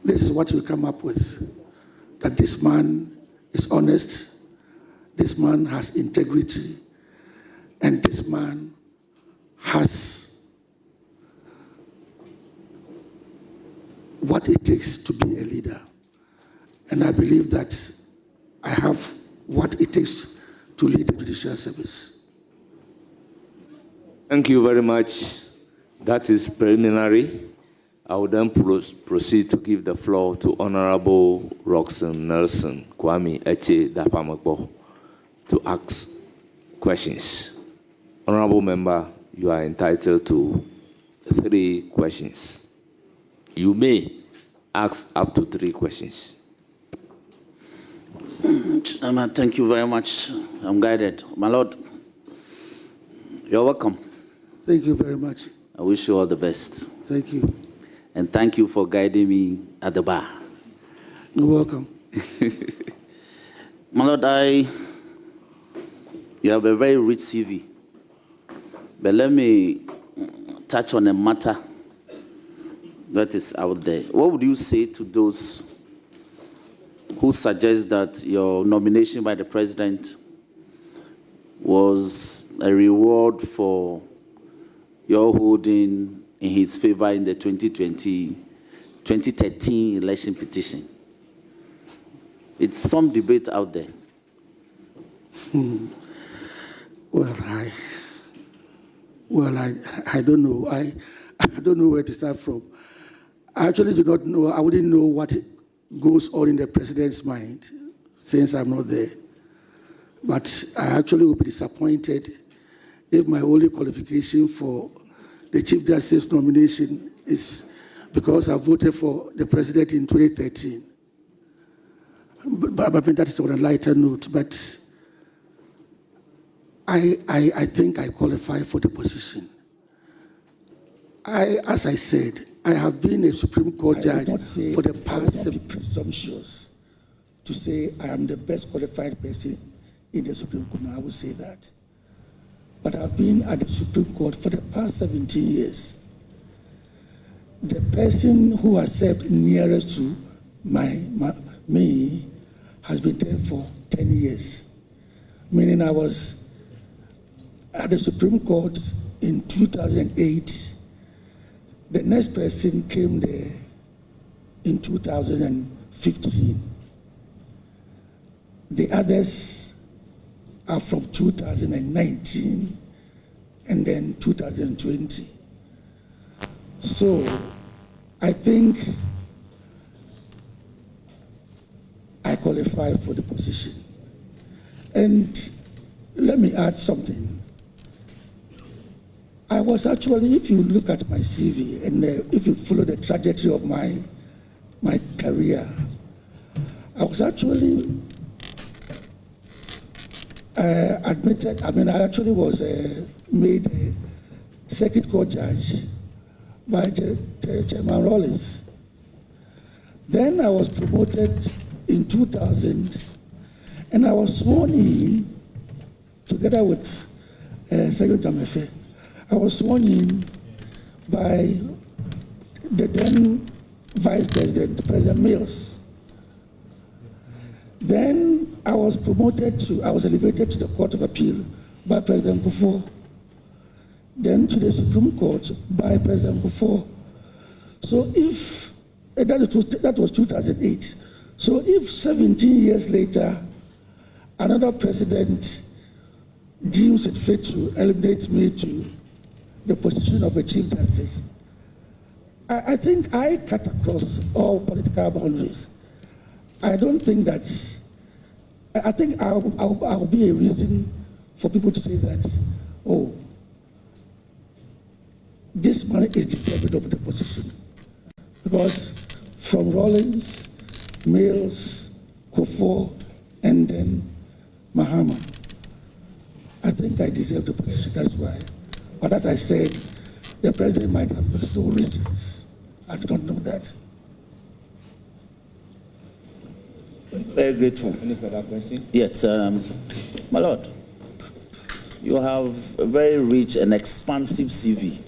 this is what you come up with, that this man is honest, this man has integrity, and this man has what it takes to be a leader. And I believe that I have what it takes to lead the judicial service.
Thank you very much. That is preliminary. I will then proceed to give the floor to Honorable Roxanne Nelson Kwame Eche Dapamekbo to ask questions. Honorable Member, you are entitled to 3 questions. You may ask up to 3 questions.
Chairman, thank you very much. I'm guided. My Lord, you're welcome.
Thank you very much.
I wish you all the best.
Thank you.
And thank you for guiding me at the bar.
You're welcome.
My Lord, you have a very rich CV. But let me touch on a matter that is out there. What would you say to those who suggest that your nomination by the president was a reward for your holding in his favor in the 2013 election petition? It's some debate out there.
Well, I don't know. I don't know where to start from. I actually do not know. I wouldn't know what goes on in the president's mind since I'm not there. But I actually would be disappointed if my only qualification for the Chief Justice nomination is because I voted for the president in 2013. But I mean, that is on a lighter note. But I think I qualify for the position. As I said, I have been a Supreme Court judge for the past 7 years. Presumptuous to say I am the best qualified person in the Supreme Court. No, I would say that. But I've been at the Supreme Court for the past 17 years. The person who has served nearest to me has been there for 10 years, meaning I was at the Supreme Court in 2008. The next person came there in 2015. The others are from 2019 and then 2020. So I think I qualify for the position. And let me add something. I was actually, if you look at my CV and if you follow the trajectory of my career, I was actually admitted, I actually was made a circuit court judge by Chairman Rollins. Then I was promoted in 2000 and I was sworn in together with Secretary Jamefe, I was sworn in by the then Vice President, President Mills. Then I was elevated to the Court of Appeal by President Baffoe. Then to the Supreme Court by President Baffoe. So if, that was 2008. So if 17 years later, another president deems it fit to elevate me to the position of a Chief Justice, I think I cut across all political boundaries. I don't think that, I think I'll be a reason for people to say that, oh, this man is deserving of the position. Because from Rawlings, Mills, Kufuor, and then Mahama, I think I deserve the position, that's why. But as I said, the president might have personal reasons. I don't know that.
Very grateful.
Any further questions?
Yes, my lord, you have a very rich and expansive CV.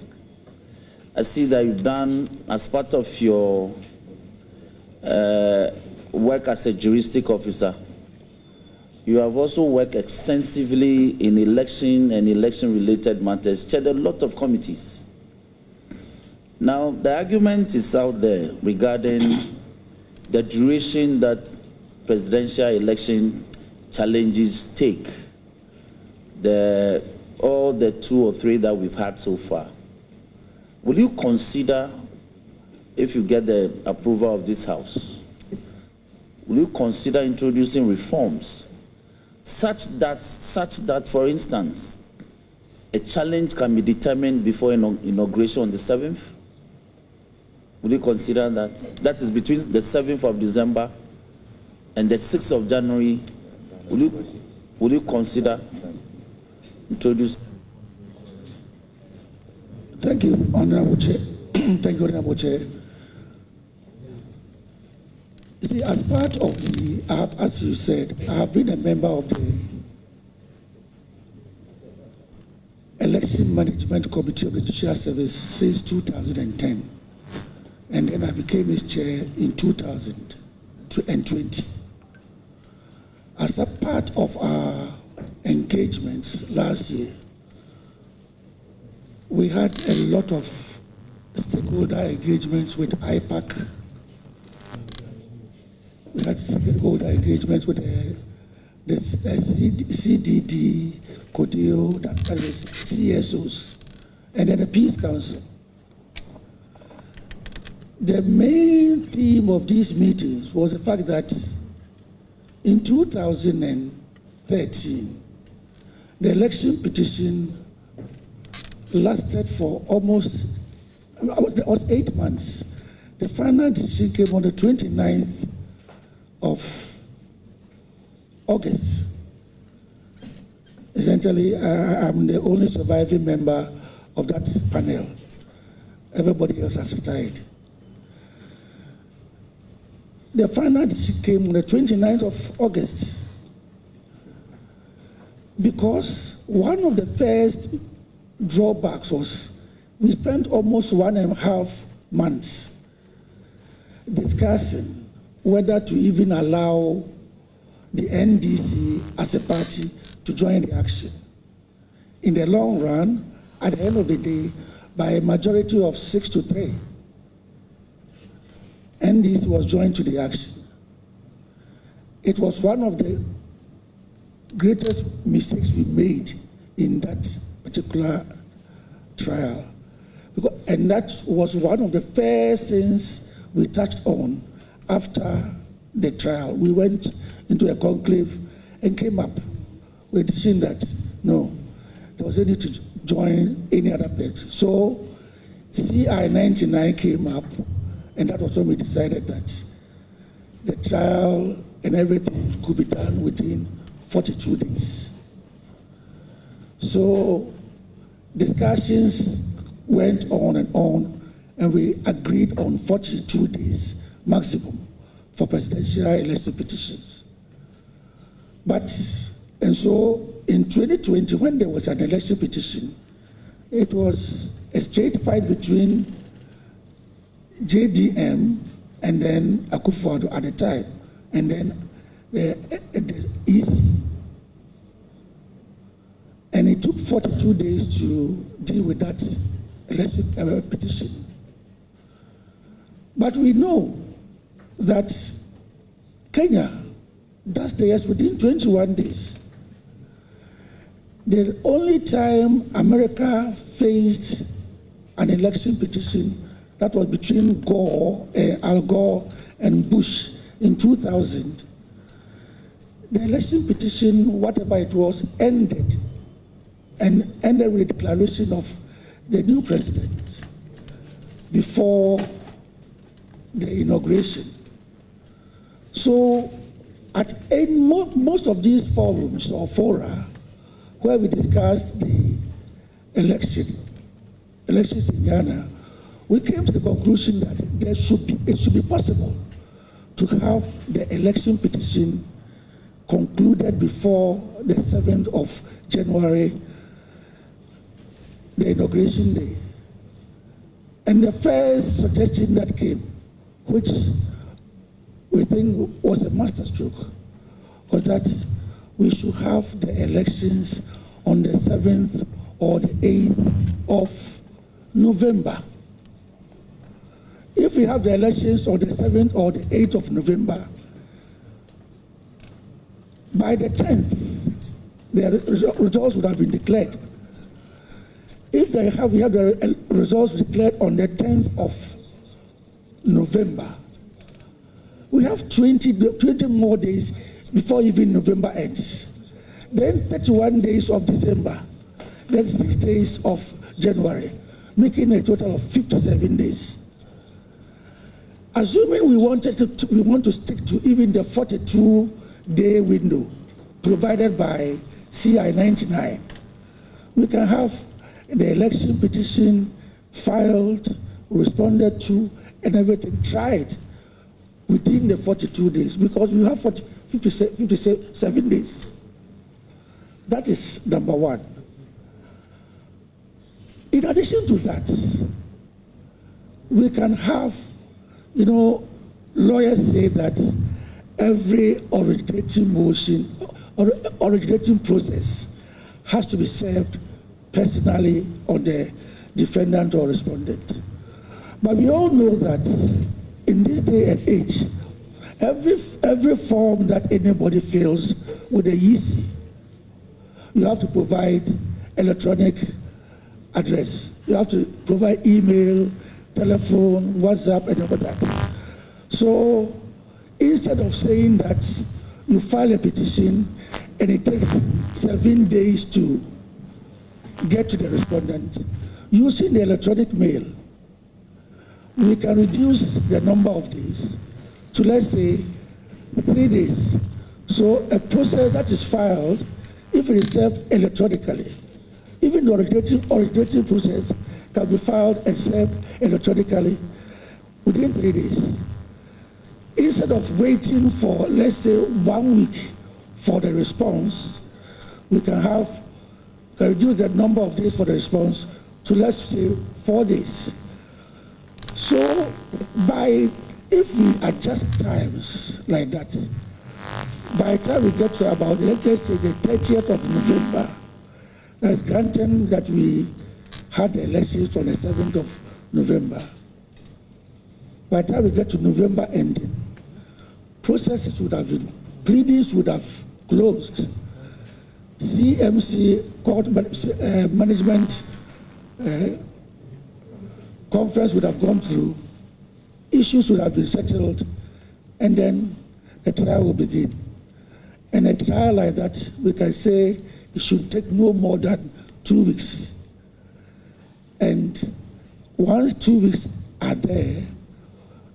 I see that you've done, as part of your work as a juristic officer, you have also worked extensively in election and election-related matters, chaired a lot of committees. Now, the argument is out there regarding the duration that presidential election challenges take, all the 2 or 3 that we've had so far. Will you consider, if you get the approval of this House, will you consider introducing reforms such that, for instance, a challenge can be determined before inauguration on the 7th? Will you consider that? That is between the 7th of December and the 6th of January. Will you consider introducing?
Thank you, Honorable Chair. Thank you, Honorable Chair. You see, as part of the, as you said, I have been a member of the Election Management Committee of the Judicial Service since 2010. And then I became its chair in 2020. As a part of our engagements last year, we had a lot of stakeholder engagements with IPAC. We had stakeholder engagements with the CDD, CODEO, that is CSOs, and then the Peace Council. The main theme of these meetings was the fact that in 2013, the election petition lasted for almost 8 months. The final decision came on the 29th of August. Essentially, I'm the only surviving member of that panel. Everybody else has retired. The final decision came on the 29th of August because one of the first drawbacks was we spent almost 1.5 months discussing whether to even allow the NDC as a party to join the action. In the long run, at the end of the day, by a majority of 6-3, NDC was joined to the action. It was one of the greatest mistakes we made in that particular trial. And that was one of the first things we touched on after the trial. We went into a conclave and came up with the decision that, no, there was no need to join any other party. So CI 99 came up, and that was when we decided that the trial and everything could be done within 42 days. So discussions went on, and we agreed on 42 days maximum for presidential election petitions. And so in 2020, when there was an election petition, it was a straight fight between JDM and then Akufo-Addo at the time, and then the East. And it took 42 days to deal with that election petition. But we know that Kenya does theirs within 21 days. The only time America faced an election petition, that was between Al Gore and Bush in 2000. The election petition, whatever it was, ended with the declaration of the new president before the inauguration. So at most of these forums or fora where we discussed the elections in Ghana, we came to the conclusion that it should be possible to have the election petition concluded before the 7th of January, the inauguration day. And the first suggestion that came, which we think was a masterstroke, was that we should have the elections on the 7th or the 8th of November. If we have the elections on the 7th or the 8th of November, by the 10th, the results would have been declared. If we have the results declared on the 10th of November, we have 20 more days before even November ends. Then 31 days of December, then 6 days of January, making a total of 57 days. Assuming we want to stick to even the 42-day window provided by CI 99, we can have the election petition filed, responded to, and everything tried within the 42 days, because we have 57 days. That is number one. In addition to that, we can have, lawyers say that every originating motion or originating process has to be served personally on the defendant or respondent. But we all know that in this day and age, every form that anybody fills with the EC, you have to provide electronic address. You have to provide email, telephone, WhatsApp, and all that. So instead of saying that you file a petition and it takes 7 days to get to the respondent, using the electronic mail, we can reduce the number of days to, let's say, 3 days. So a process that is filed, if it is served electronically, even the originating process can be filed and served electronically within 3 days. Instead of waiting for, let's say, 1 week for the response, we can reduce the number of days for the response to, let's say, 4 days. So if we adjust times like that, by the time we get to about, let's say, the 30th of November, that's granted that we had the elections on the 7th of November. By the time we get to November ending, processes would have been, pleadings would have closed. CMC, court management conference would have gone through, issues would have been settled, and then a trial will begin. And a trial like that, we can say it should take no more than 2 weeks. And once 2 weeks are there,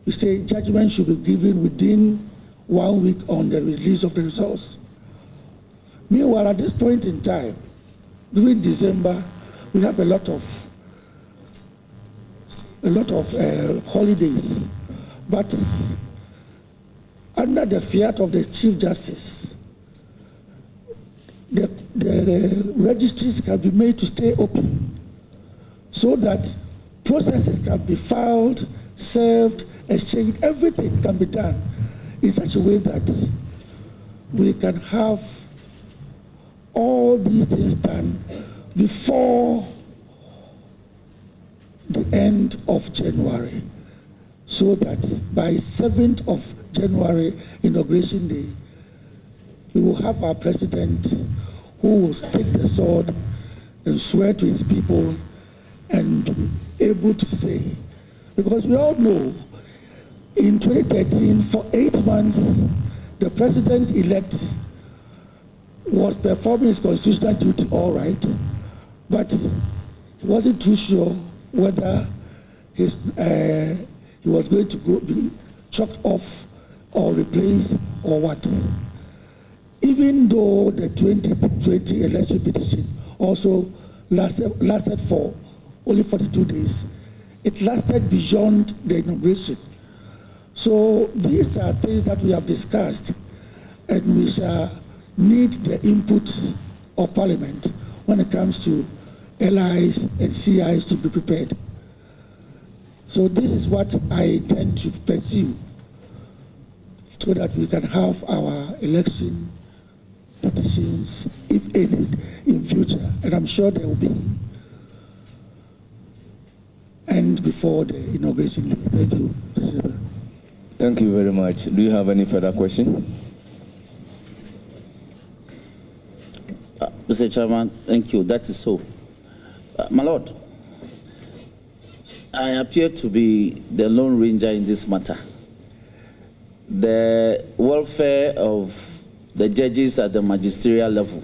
we say judgment should be given within 1 week on the release of the results. Meanwhile, at this point in time, during December, we have a lot of holidays. But under the fiat of the Chief Justice, the the registries can be made to stay open so that processes can be filed, served, exchanged, everything can be done in such a way that we can have all these things done before the end of January, so that by 7th of January, Inauguration Day, we will have our president who will take the sword and swear to his people and be able to say, because we all know in 2013, for 8 months, the president-elect was performing his constitutional duty all right, but he wasn't too sure whether he was going to be chopped off or replaced or what. Even though the 2020 election petition also lasted for only 42 days, it lasted beyond the inauguration. So these are things that we have discussed, and we shall need the input of Parliament when it comes to LIs and CIs to be prepared. So this is what I intend to pursue so that we can have our election petitions, if any, in future, and I'm sure there will be, and before the inauguration. Thank you.
Thank you very much. Do you have any further question?
Mr. Chairman, thank you. That is so. My Lord, I appear to be the lone ranger in this matter. The welfare of the judges at the magisterial level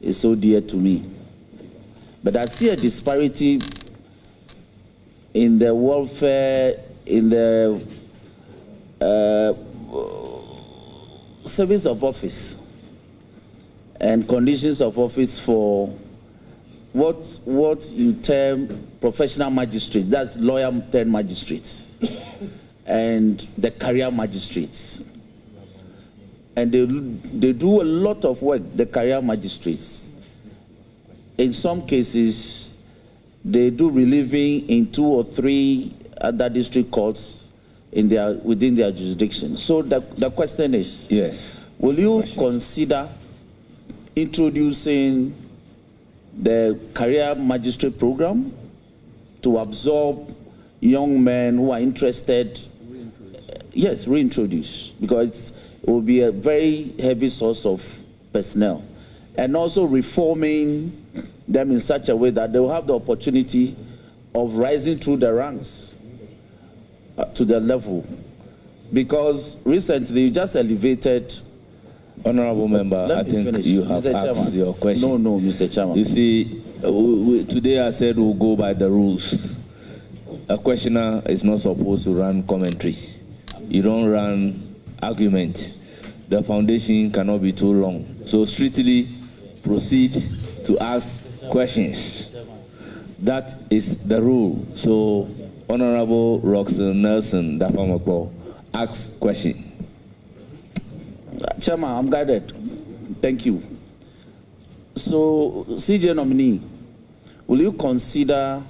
is so dear to me. But I see a disparity in the welfare, in the service of office and conditions of office for what you term professional magistrates, that's lawyer turned magistrates, and the career magistrates. And they do a lot of work, the career magistrates. In some cases, they do relieving in 2 or 3 other district courts within their jurisdiction. So the question is,
yes,
will you consider introducing the career magistrate program to absorb young men who are interested? Yes, reintroduce, because it will be a very heavy source of personnel. And also reforming them in such a way that they will have the opportunity of rising through the ranks to the level. Because recently you just elevated.
Honorable member, I think
finish.
you have
Mr.
asked
Chairman.
your question.
No, Mr. Chairman.
You see, today I said we'll go by the rules. A questioner is not supposed to run commentary. You don't run argument. The foundation cannot be too long. So strictly proceed to ask questions. That is the rule. So Honorable Roxanne Nelson Dafamako, ask question.
Chairman, I'm guided. Thank you. So, CJ nominee, will you consider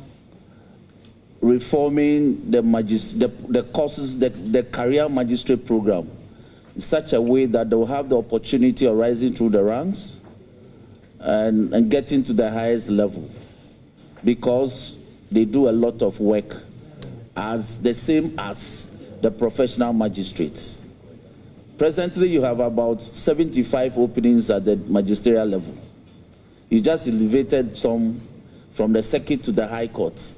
reforming the courses, the career magistrate program in such a way that they will have the opportunity of rising through the ranks and getting to the highest level? Because they do a lot of work as the same as the professional magistrates. Presently, you have about 75 openings at the magisterial level. You just elevated some from the circuit to the high court.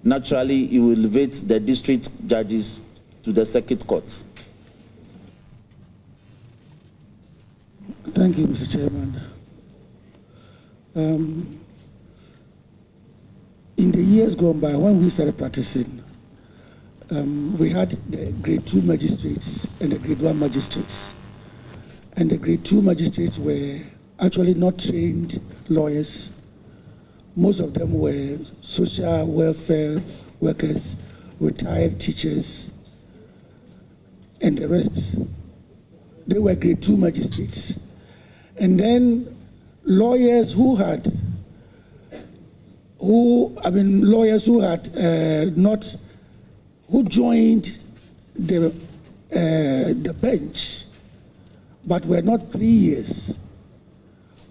Naturally, you will elevate the district judges to the circuit court.
Thank you, Mr. Chairman. In the years gone by, when we started practicing, we had the grade 2 magistrates and the grade 1 magistrates. And the grade 2 magistrates were actually not trained lawyers. Most of them were social welfare workers, retired teachers, and the rest. They were grade 2 magistrates. And then lawyers who had who joined the bench but were not 3 years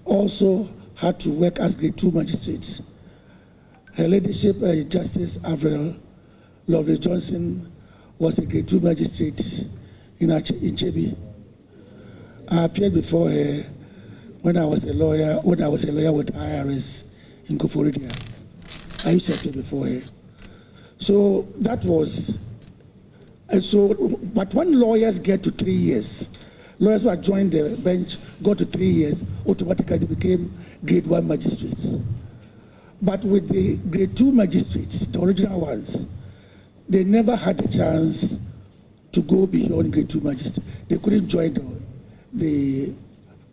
also had to work as grade 2 magistrates. Her Ladyship, Justice Avril Lovely Johnson, was a grade 2 magistrate in Chebi. I appeared before her when I was a lawyer with IRS in Koforidia. I used to appear before her. So that was, and so, but when lawyers get to 3 years, lawyers who had joined the bench got to 3 years, automatically they became grade 1 magistrates. But with the grade 2 magistrates, the original ones, they never had a chance to go beyond grade 2 magistrates. They couldn't join the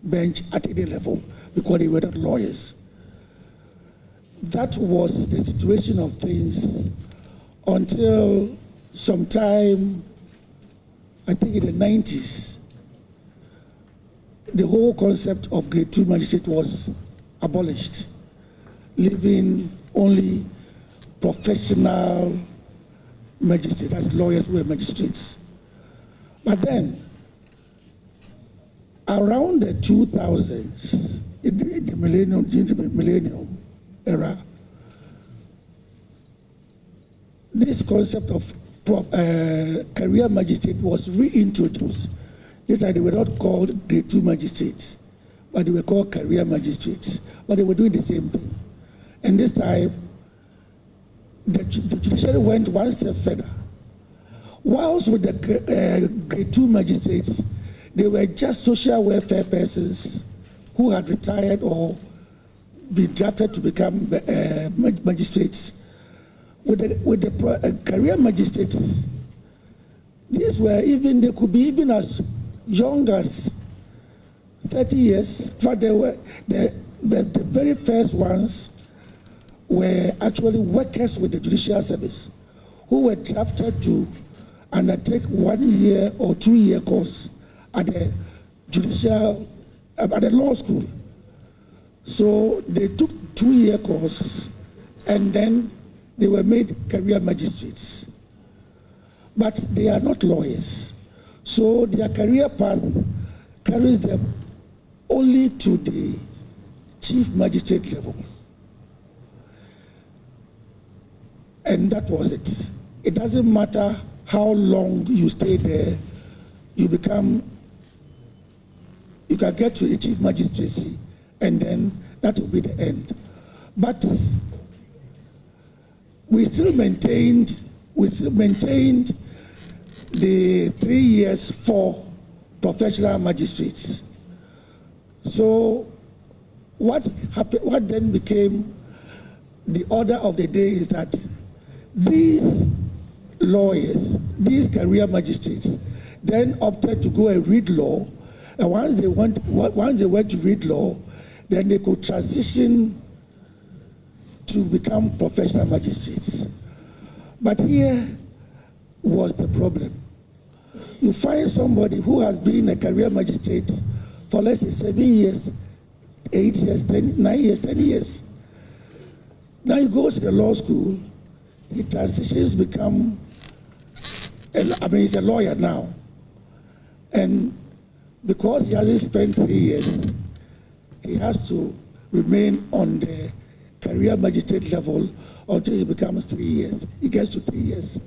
bench at any level because they were not lawyers. That was the situation of things until sometime, I think in the 90s, the whole concept of grade 2 magistrate was abolished, leaving only professional magistrates, as lawyers who were magistrates. But then, around the 2000s, in the millennium era, this concept of career magistrate was reintroduced. This time they were not called grade 2 magistrates, but they were called career magistrates, but they were doing the same thing. And this time, the judiciary went one step further. Whilst with the grade 2 magistrates, they were just social welfare persons who had retired or been drafted to become magistrates. With the career magistrates, these were even, they could be even as young as 30 years. In fact, they were the very first ones were actually workers with the judicial service who were drafted to undertake 1 year or 2 year course at the law school. So they took 2 year courses and then they were made career magistrates. But they are not lawyers. So their career path carries them only to the chief magistrate level. And that was it. It doesn't matter how long you stay there, you can get to a chief magistracy, and then that will be the end. But we still maintained the 3 years for professional magistrates. So what then became the order of the day is that these lawyers, these career magistrates, then opted to go and read law, and once they went to read law, then they could transition to become professional magistrates. But here was the problem. You find somebody who has been a career magistrate for, let's say, 7 years, 8 years, 9 years, 10 years. Now he goes to the law school, he transitions, he's a lawyer now. And because he hasn't spent 3 years, he has to remain on the career magistrate level until he becomes 3 years. He gets to 3 years.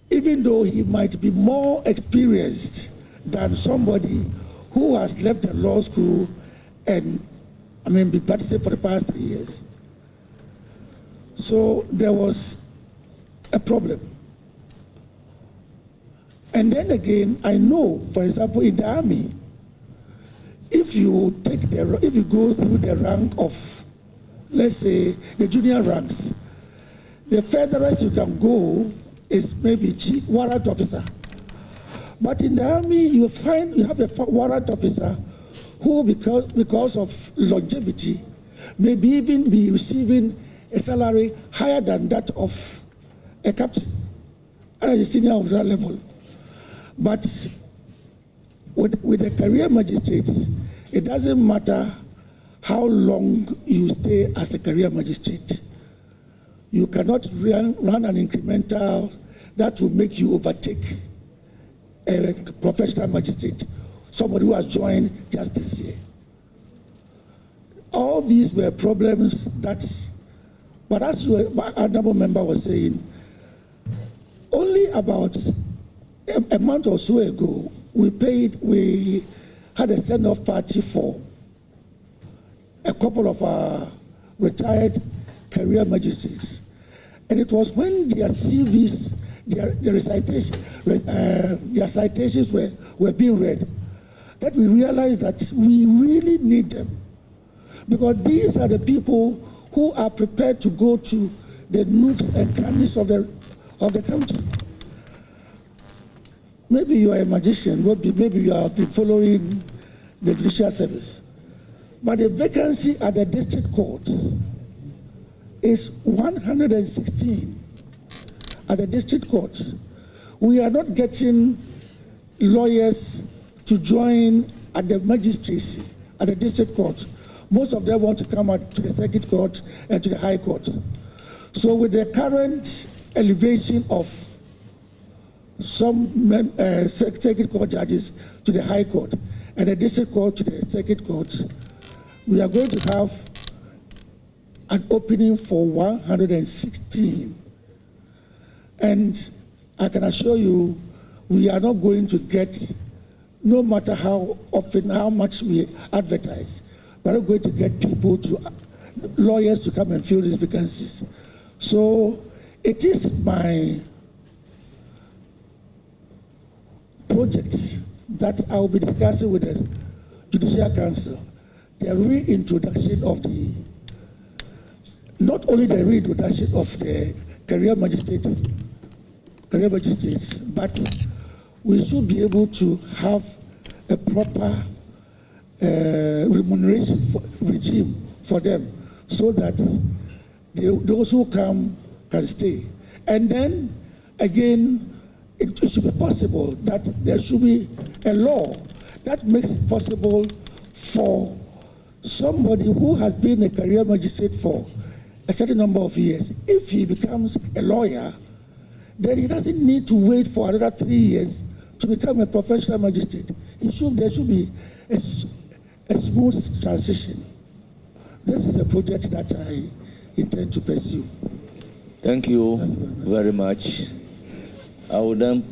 Even though he might be more experienced than somebody who has left the law school and, been practicing for the past 3 years. So there was a problem. And then again, I know, for example, in the army, if you go through the rank of, let's say, the junior ranks, the furthest you can go is maybe chief warrant officer. But in the army, you have a warrant officer who, because of longevity, maybe even be receiving a salary higher than that of a captain at a senior officer level. But with the career magistrates, it doesn't matter how long you stay as a career magistrate. You cannot run an incremental that will make you overtake a professional magistrate, somebody who has joined just this year. All these were problems that, but as our number member was saying, only about a month or so ago, we had a send-off party for a couple of our retired career magistrates. And it was when their CVs, their citations were being read that we realized that we really need them. Because these are the people who are prepared to go to the nooks and crannies of the country. Maybe you are a magician, maybe you have been following the judicial service. But the vacancy at the district court is 116 at the district court. We are not getting lawyers to join at the magistracy, at the district court. Most of them want to come to the circuit court and to the high court. So with the current elevation of some circuit court judges to the high court and the district court to the circuit court, we are going to have an opening for 116. And I can assure you, we are not going to get, no matter how often, how much we advertise, we're not going to get lawyers to come and fill these vacancies. So it is my project that I will be discussing with the Judicial Council, the reintroduction of not only the reintroduction of the career magistrates, but we should be able to have a proper remuneration regime for them so that those who come can stay. And then, again, it should be possible that there should be a law that makes it possible for somebody who has been a career magistrate for a certain number of years, if he becomes a lawyer, then he doesn't need to wait for another 3 years to become a professional magistrate. There should be a smooth transition. This is a project that I intend to pursue.
Thank you very much. I will then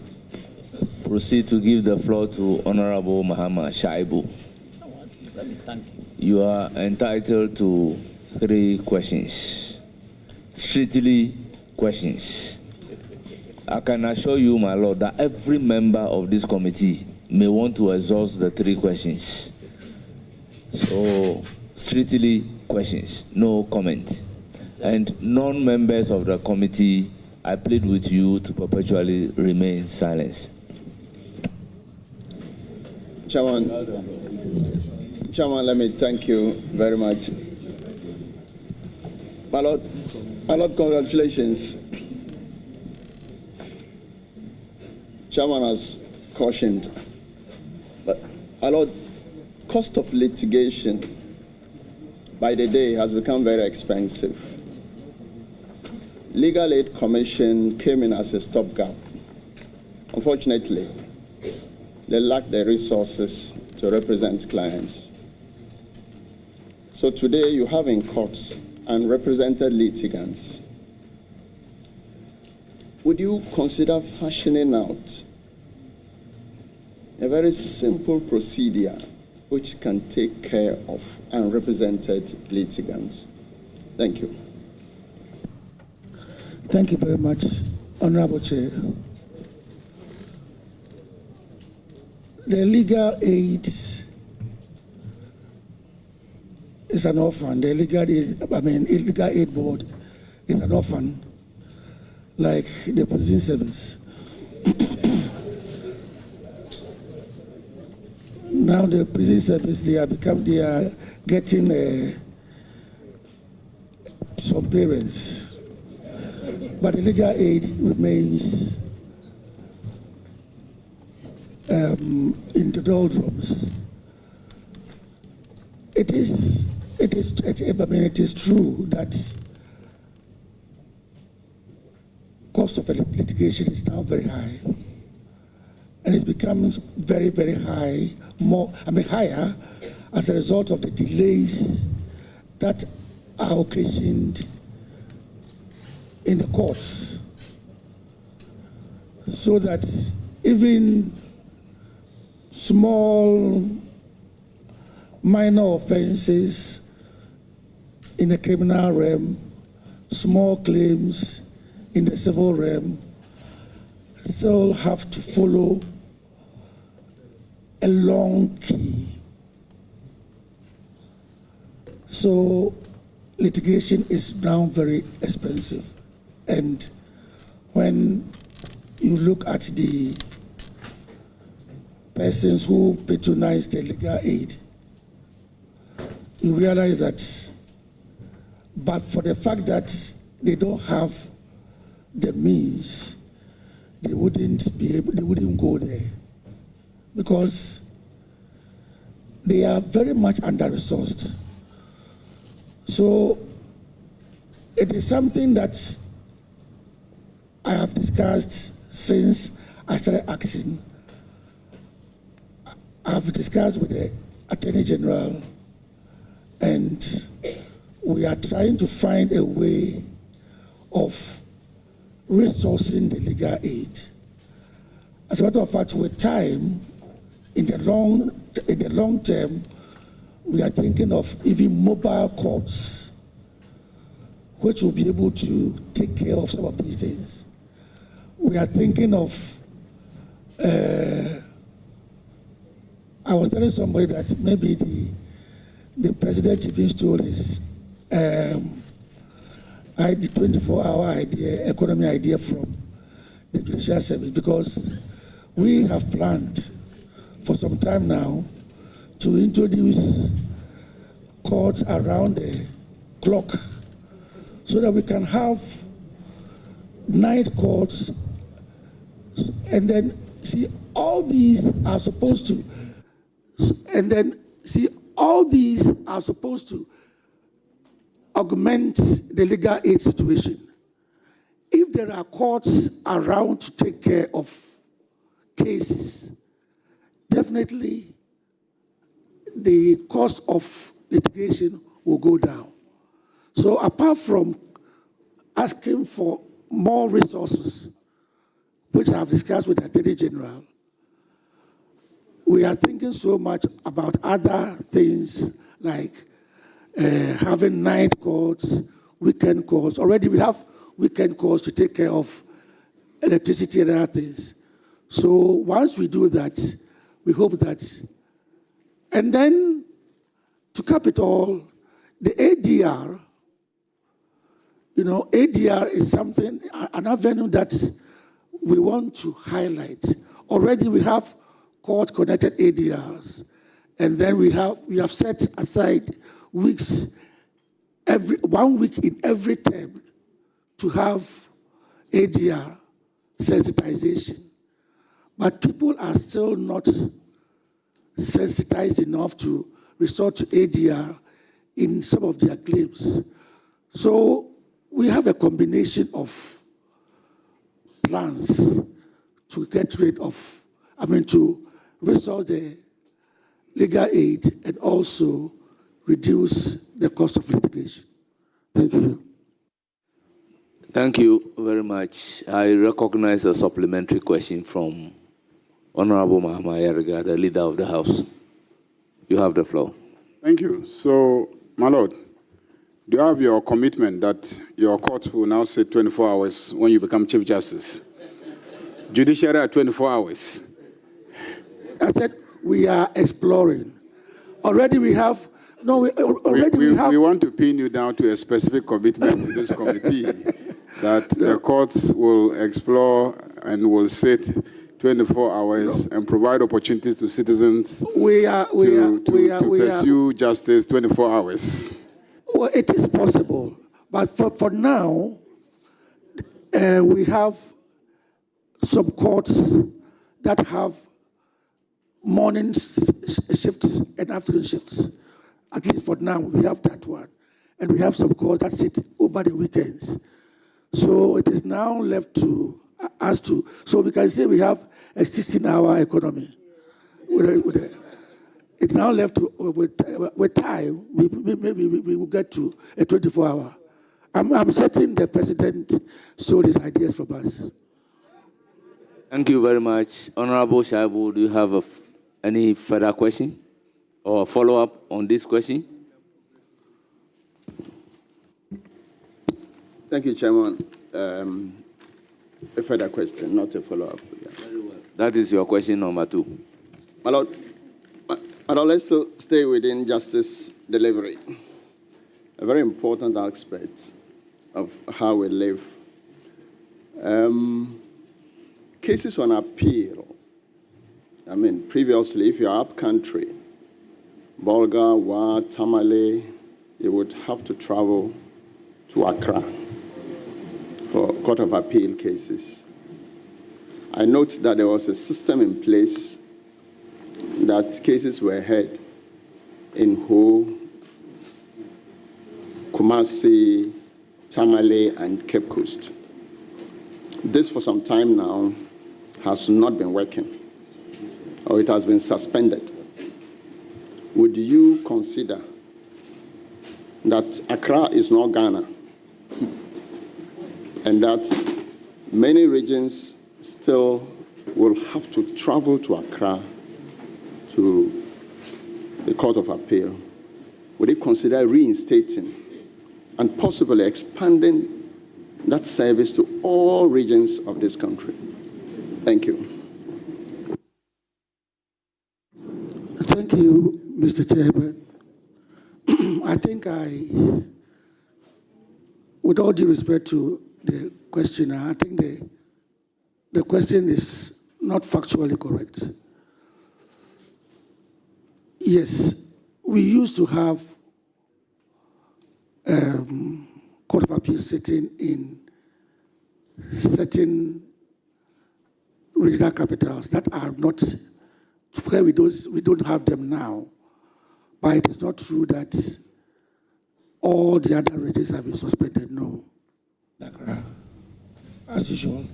proceed to give the floor to Honorable Muhammad Shaibu.
Thank you.
You are entitled to 3 questions, strictly questions. I can assure you, my Lord, that every member of this committee may want to exhaust the 3 questions. So, strictly questions, no comment. And non-members of the committee, I plead with you to perpetually remain silent.
Chairman, let me thank you very much. My Lord, congratulations. Chairman has cautioned. But, my Lord, cost of litigation by the day has become very expensive. Legal Aid Commission came in as a stopgap. Unfortunately, they lack the resources to represent clients. So today you have in courts unrepresented litigants. Would you consider fashioning out a very simple procedure which can take care of unrepresented litigants? Thank you.
Thank you very much, Honorable Chair. The legal aid is an orphan. The illegal aid board is an orphan, like the prison service. Now the prison service, they are getting some parents, but the legal aid remains in the doldrums. It is it is true that cost of litigation is now very high, and it's becoming very, very high, higher as a result of the delays that are occasioned in the courts, so that even small, minor offenses in the criminal realm, small claims in the civil realm, still have to follow a long queue. So litigation is now very expensive. And when you look at the persons who patronize the legal aid, you realize that, but for the fact that they don't have the means, they wouldn't go there, because they are very much under-resourced. So it is something that I have discussed since I started acting. I have discussed with the Attorney General, and we are trying to find a way of resourcing the legal aid. As a matter of fact, with time, in the long term, we are thinking of even mobile courts, which will be able to take care of some of these things. We are thinking of, I was telling somebody that maybe the president even stole his the 24-hour idea, economy idea from the Judicial Service, because we have planned for some time now to introduce courts around the clock so that we can have night courts, and then see all these are supposed to augment the legal aid situation. If there are courts around to take care of cases, definitely the cost of litigation will go down. So apart from asking for more resources, which I have discussed with the Attorney General, we are thinking so much about other things like having night courts, weekend courts. Already we have weekend courts to take care of electricity and other things. So once we do that, we hope that, and then to cap it all, the ADR, ADR is something, an avenue that we want to highlight. Already we have court-connected ADRs, and then we have set aside weeks, 1 week in every term, to have ADR sensitization. But people are still not sensitized enough to resort to ADR in some of their claims. So we have a combination of plans to get rid of, to resolve the legal aid and also reduce the cost of litigation. Thank you.
Thank you very much. I recognize a supplementary question from Honorable Mahama Yariga, the leader of the House. You have the floor.
Thank you. So, my Lord, do you have your commitment that your court will now sit 24 hours when you become Chief Justice? Judiciary at 24 hours.
I said we are exploring. Already we have, no, we
want to pin you down to a specific commitment to this committee that the courts will explore and will sit 24 hours and provide opportunities to citizens to pursue justice 24 hours.
Well, it is possible, but for now, we have some courts that have morning shifts and afternoon shifts. At least for now, we have that one. And we have some courts that sit over the weekends. So it is now left to us to, so we can say we have a 16-hour economy. It's now left to, with time, maybe we will get to a 24-hour. I'm certain the president stole his ideas from us.
Thank you very much. Honorable Shaibu, do you have any further question or follow-up on this question?
Thank you, Chairman. A further question, not a follow-up. Yeah.
Very well. That is your question number 2.
My Lord, let's still stay within justice delivery. A very important aspect of how we live. Cases on appeal. I mean, previously, if you're up country, Bolga, Wa, Tamale, you would have to travel to Accra for Court of Appeal cases. I note that there was a system in place that cases were heard in Ho, Kumasi, Tamale, and Cape Coast. This, for some time now, has not been working, or it has been suspended. Would you consider that Accra is not Ghana, and that many regions still will have to travel to Accra to the Court of Appeal? Would you consider reinstating and possibly expanding that service to all regions of this country? Thank you.
Thank you, Mr. Chairman. I think with all due respect to the questioner, I think the question is not factually correct. Yes, we used to have Court of Appeal sitting in certain regional capitals that are not where we don't have them now. But it is not true that all the other regions have been suspended. No. As usual,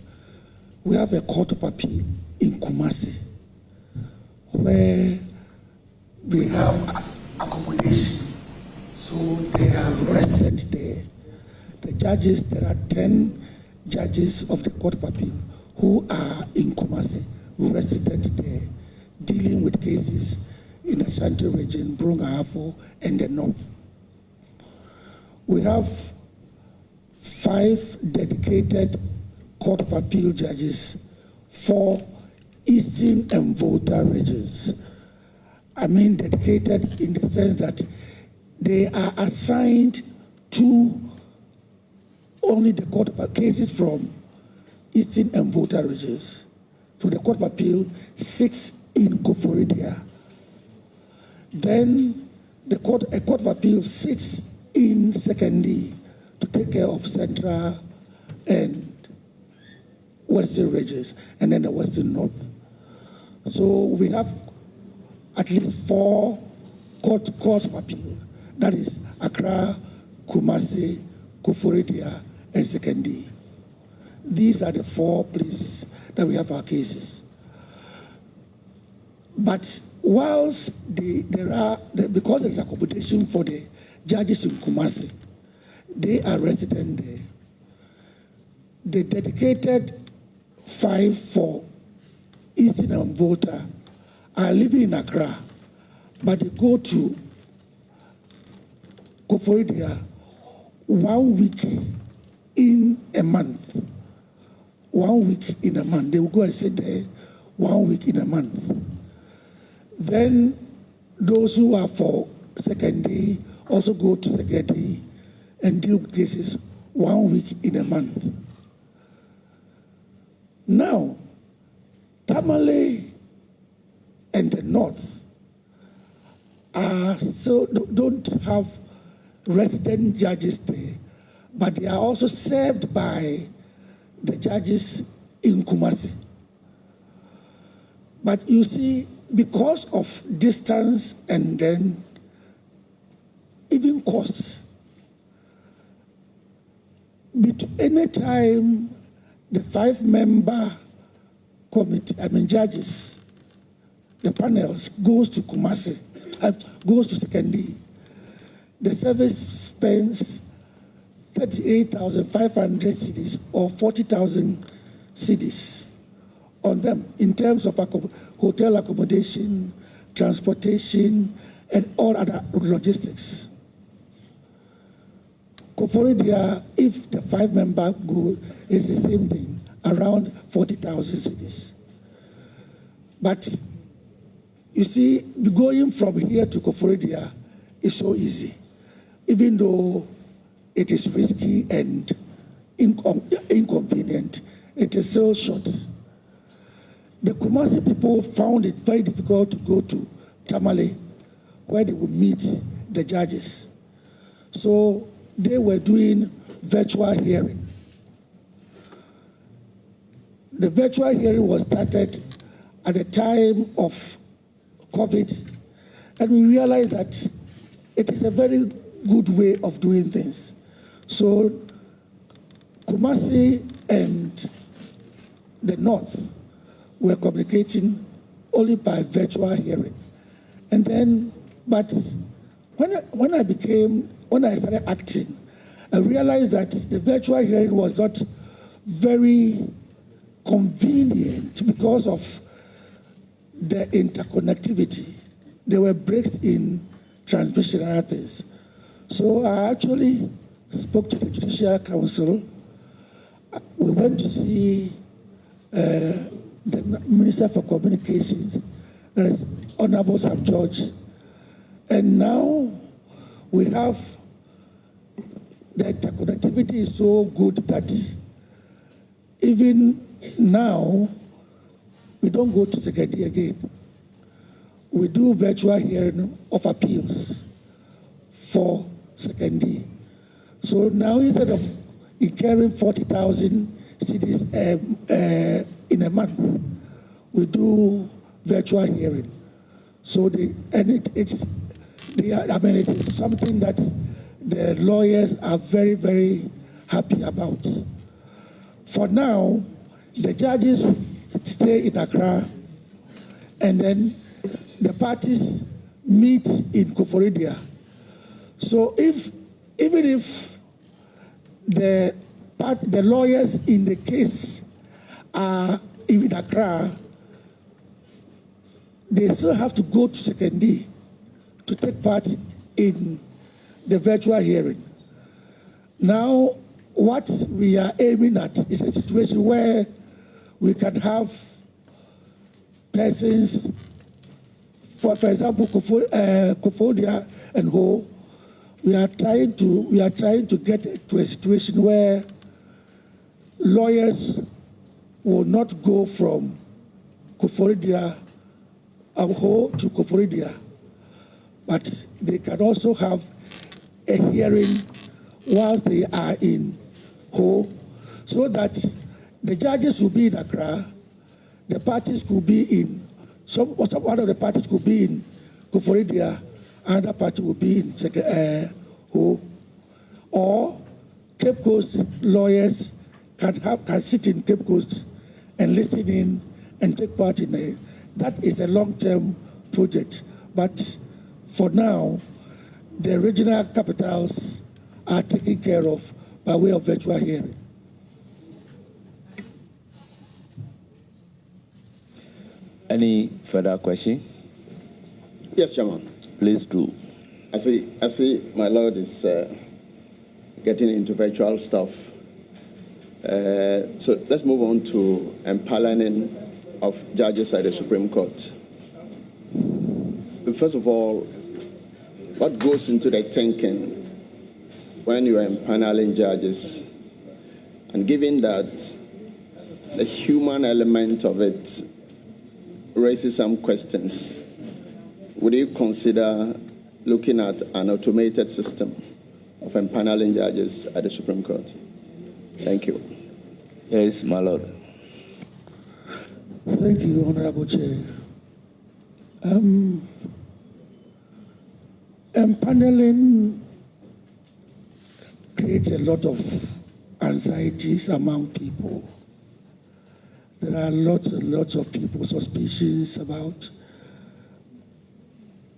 we have a Court of Appeal in Kumasi where we have accommodation. So they are resident there. The judges, there are 10 judges of the Court of Appeal who are in Kumasi, resident there, dealing with cases in the Ashanti region, Brong-Ahafo, and the north. We have 5 dedicated Court of Appeal judges for Eastern and Volta regions. I mean dedicated in the sense that they are assigned to only the Court of cases from Eastern and Volta regions. So the Court of Appeal sits in Koforidia. Then a Court of Appeal sits in Sekondi to take care of Central and Western regions, and then the Western North. So we have at least 4 courts of appeal. That is Accra, Kumasi, Koforidia, and Sekondi. These are the 4 places that we have our cases. But whilst because there is accommodation for the judges in Kumasi, they are resident there. The dedicated 5 for Eastern and Volta are living in Accra, but they go to Koforidia 1 week in a month. 1 week in a month. They will go and sit there 1 week in a month. Then those who are for Sekondi also go to Sekondi and deal with cases 1 week in a month. Now, Tamale and the North don't have resident judges there, but they are also served by the judges in Kumasi. But you see, because of distance and then even costs. Any time the 5-member committee, judges, the panels goes to Kumasi, goes to Sekendi, the service spends 38,500 cedis or 40,000 cedis on them in terms of hotel accommodation, transportation, and all other logistics. Koforidua, if the 5-member go, is the same thing, around 40,000 cedis. But you see, going from here to Koforidua is so easy, even though it is risky and inconvenient. It is so short. The Kumasi people found it very difficult to go to Tamale, where they would meet the judges. So they were doing virtual hearing. The virtual hearing was started at the time of COVID, and we realized that it is a very good way of doing things. So Kumasi and the North were communicating only by virtual hearing. And then, but when I started acting, I realized that the virtual hearing was not very convenient because of the interconnectivity. There were breaks in transmission and other things. So I actually spoke to the Judicial Council. We went to see the Minister for Communications, that is Honorable Sam George. And now we have the interconnectivity is so good that even now we don't go to Sekendi again. We do virtual hearing of appeals for Sekendi. So now instead of incurring 40,000 cedis in a month, we do virtual hearing. So it is something that the lawyers are very, very happy about. For now, the judges stay in Accra, and then the parties meet in Koforidua. So even if the lawyers in the case are in Accra, they still have to go to Sekendi to take part in the virtual hearing. Now, what we are aiming at is a situation where we can have persons, for example, Koforidua and Ho. We are trying to get to a situation where lawyers will not go from Koforidua and Ho to Koforidua, but they can also have a hearing whilst they are in Ho, so that the judges will be in Accra, the parties could be in, one of the parties could be in Koforidua, another party will be in Ho, or Cape Coast lawyers can sit in Cape Coast and listen in and take part in it. That is a long-term project, but for now, the regional capitals are taken care of by way of virtual hearing.
Any further question?
Yes, Chairman.
Please do.
I see my Lord is getting into virtual stuff. So let's move on to empaneling of judges at the Supreme Court. First of all, what goes into the thinking when you are empaneling judges? And given that the human element of it raises some questions, would you consider looking at an automated system of empaneling judges at the Supreme Court? Thank you.
Yes, my Lord.
Thank you, Honorable Chair. Empaneling creates a lot of anxieties among people. There are lots and lots of people suspicious about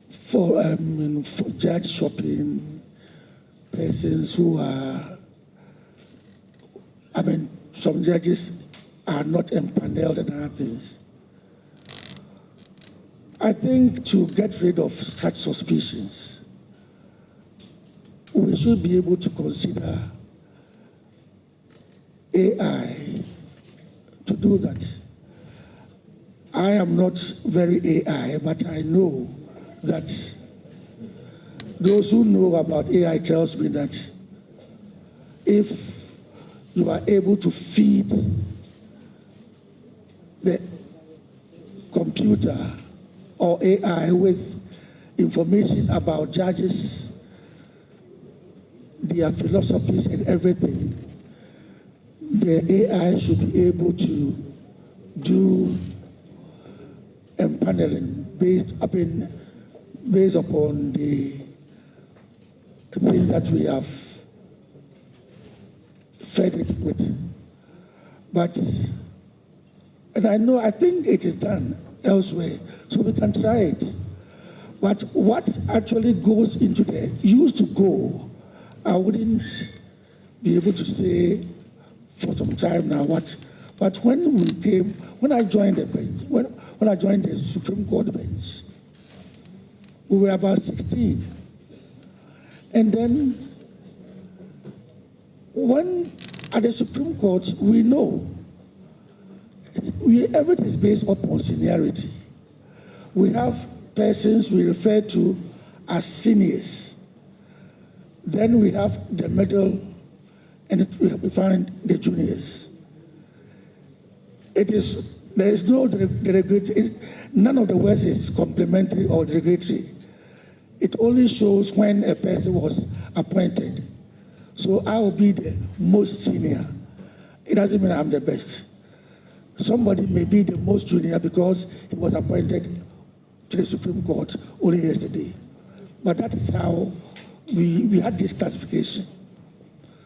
for judge shopping, persons who are, some judges are not empaneled and other things. I think to get rid of such suspicions, we should be able to consider AI to do that. I am not very AI, but I know that those who know about AI tells me that if you are able to feed the computer or AI with information about judges, their philosophies and everything, the AI should be able to do empaneling based upon the thing that we have fed it with. But, and I think it is done elsewhere, so we can try it. But what actually goes into the used to go, I wouldn't be able to say for some time now what. But when I joined the bench, when I joined the Supreme Court bench, we were about 16. And then when at the Supreme Court, we know everything is based upon seniority. We have persons we refer to as seniors. Then we have the middle, and we find the juniors. There is no derogatory, none of the words is complimentary or derogatory. It only shows when a person was appointed. So I will be the most senior. It doesn't mean I'm the best. Somebody may be the most junior because he was appointed to the Supreme Court only yesterday. But that is how we had this classification.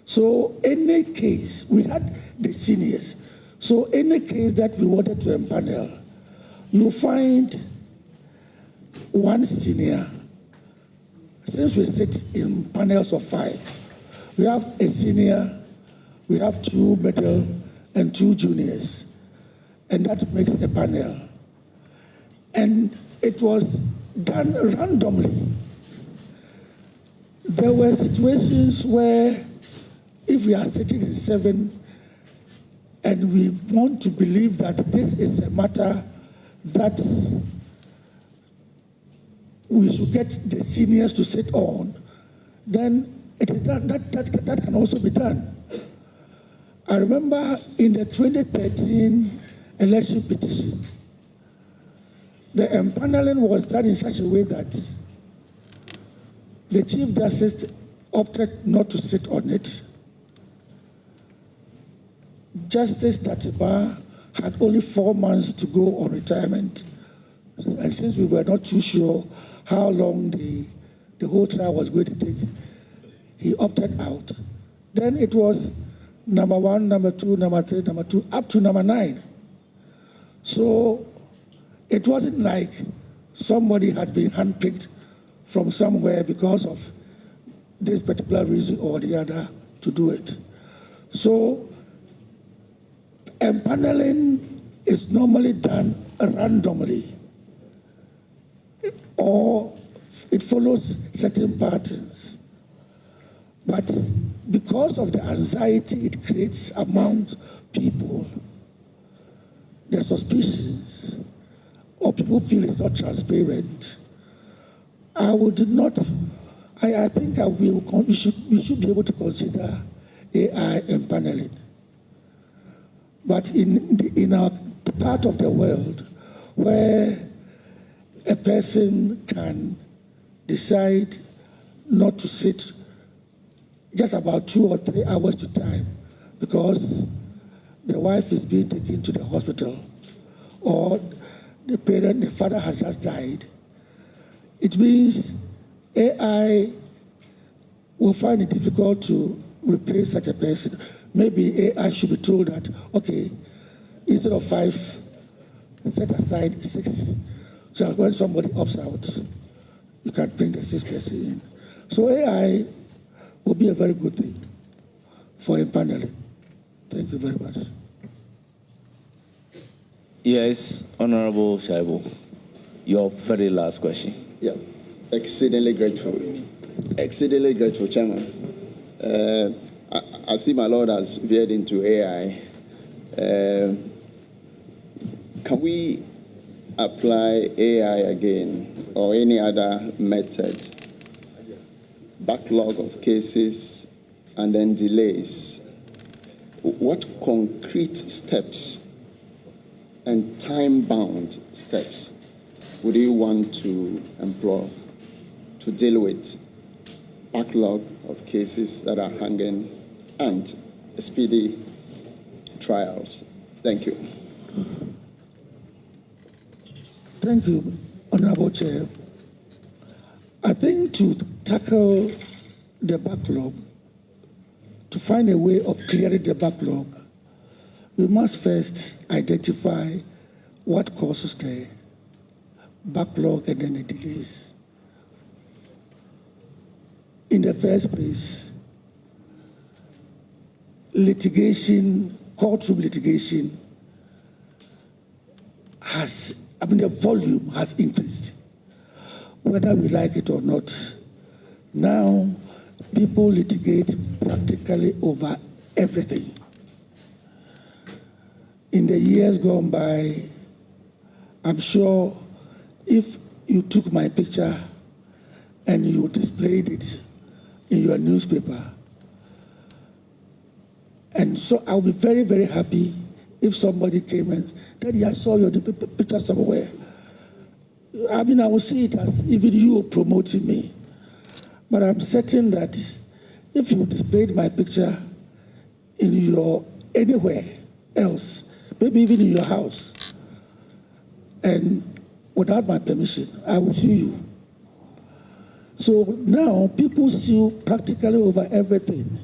So any case, we had the seniors. So any case that we wanted to empanel, you find one senior. Since we sit in panels of 5, we have a senior, we have 2 middle, and 2 juniors. And that makes a panel. And it was done randomly. There were situations where if we are sitting in 7 and we want to believe that this is a matter that we should get the seniors to sit on, then it is that can also be done. I remember in the 2013 election petition, the empaneling was done in such a way that the Chief Justice opted not to sit on it. Justice Tatiba had only 4 months to go on retirement. And since we were not too sure how long the whole trial was going to take, he opted out. Then it was number 1, number 2, number 3, number 2, up to number 9. So it wasn't like somebody had been handpicked from somewhere because of this particular reason or the other to do it. So empaneling is normally done randomly, or it follows certain patterns. But because of the anxiety it creates among people, their suspicions, or people feel it's not transparent, I think we should be able to consider AI empaneling. But in our part of the world where a person can decide not to sit just about 2 or 3 hours at a time because the wife is being taken to the hospital or the father has just died, it means AI will find it difficult to replace such a person. Maybe AI should be told that, okay, instead of 5, set aside 6. So when somebody opts out, you can bring the 6th person in. So AI will be a very good thing for empaneling. Thank you very much.
Yes, Honorable Shaibu, your very last question.
Yeah, exceedingly grateful. Exceedingly grateful, Chairman. I see my Lord has veered into AI. Can we apply AI again or any other method? Backlog of cases and then delays. What concrete steps and time-bound steps would you want to employ to deal with backlog of cases that are hanging and speedy trials? Thank you.
Thank you, Honorable Chair. I think to tackle the backlog, to find a way of clearing the backlog, we must first identify what causes the backlog and then the delays. In the first place, litigation, courtroom litigation the volume has increased, whether we like it or not. Now, people litigate practically over everything. In the years gone by, I'm sure if you took my picture and you displayed it in your newspaper, and so I'll be very, very happy if somebody came and said, I saw your picture somewhere. I mean, I will see it as even you promoting me. But I'm certain that if you displayed my picture in your anywhere else, maybe even in your house, and without my permission, I will sue you. So now people sue practically over everything.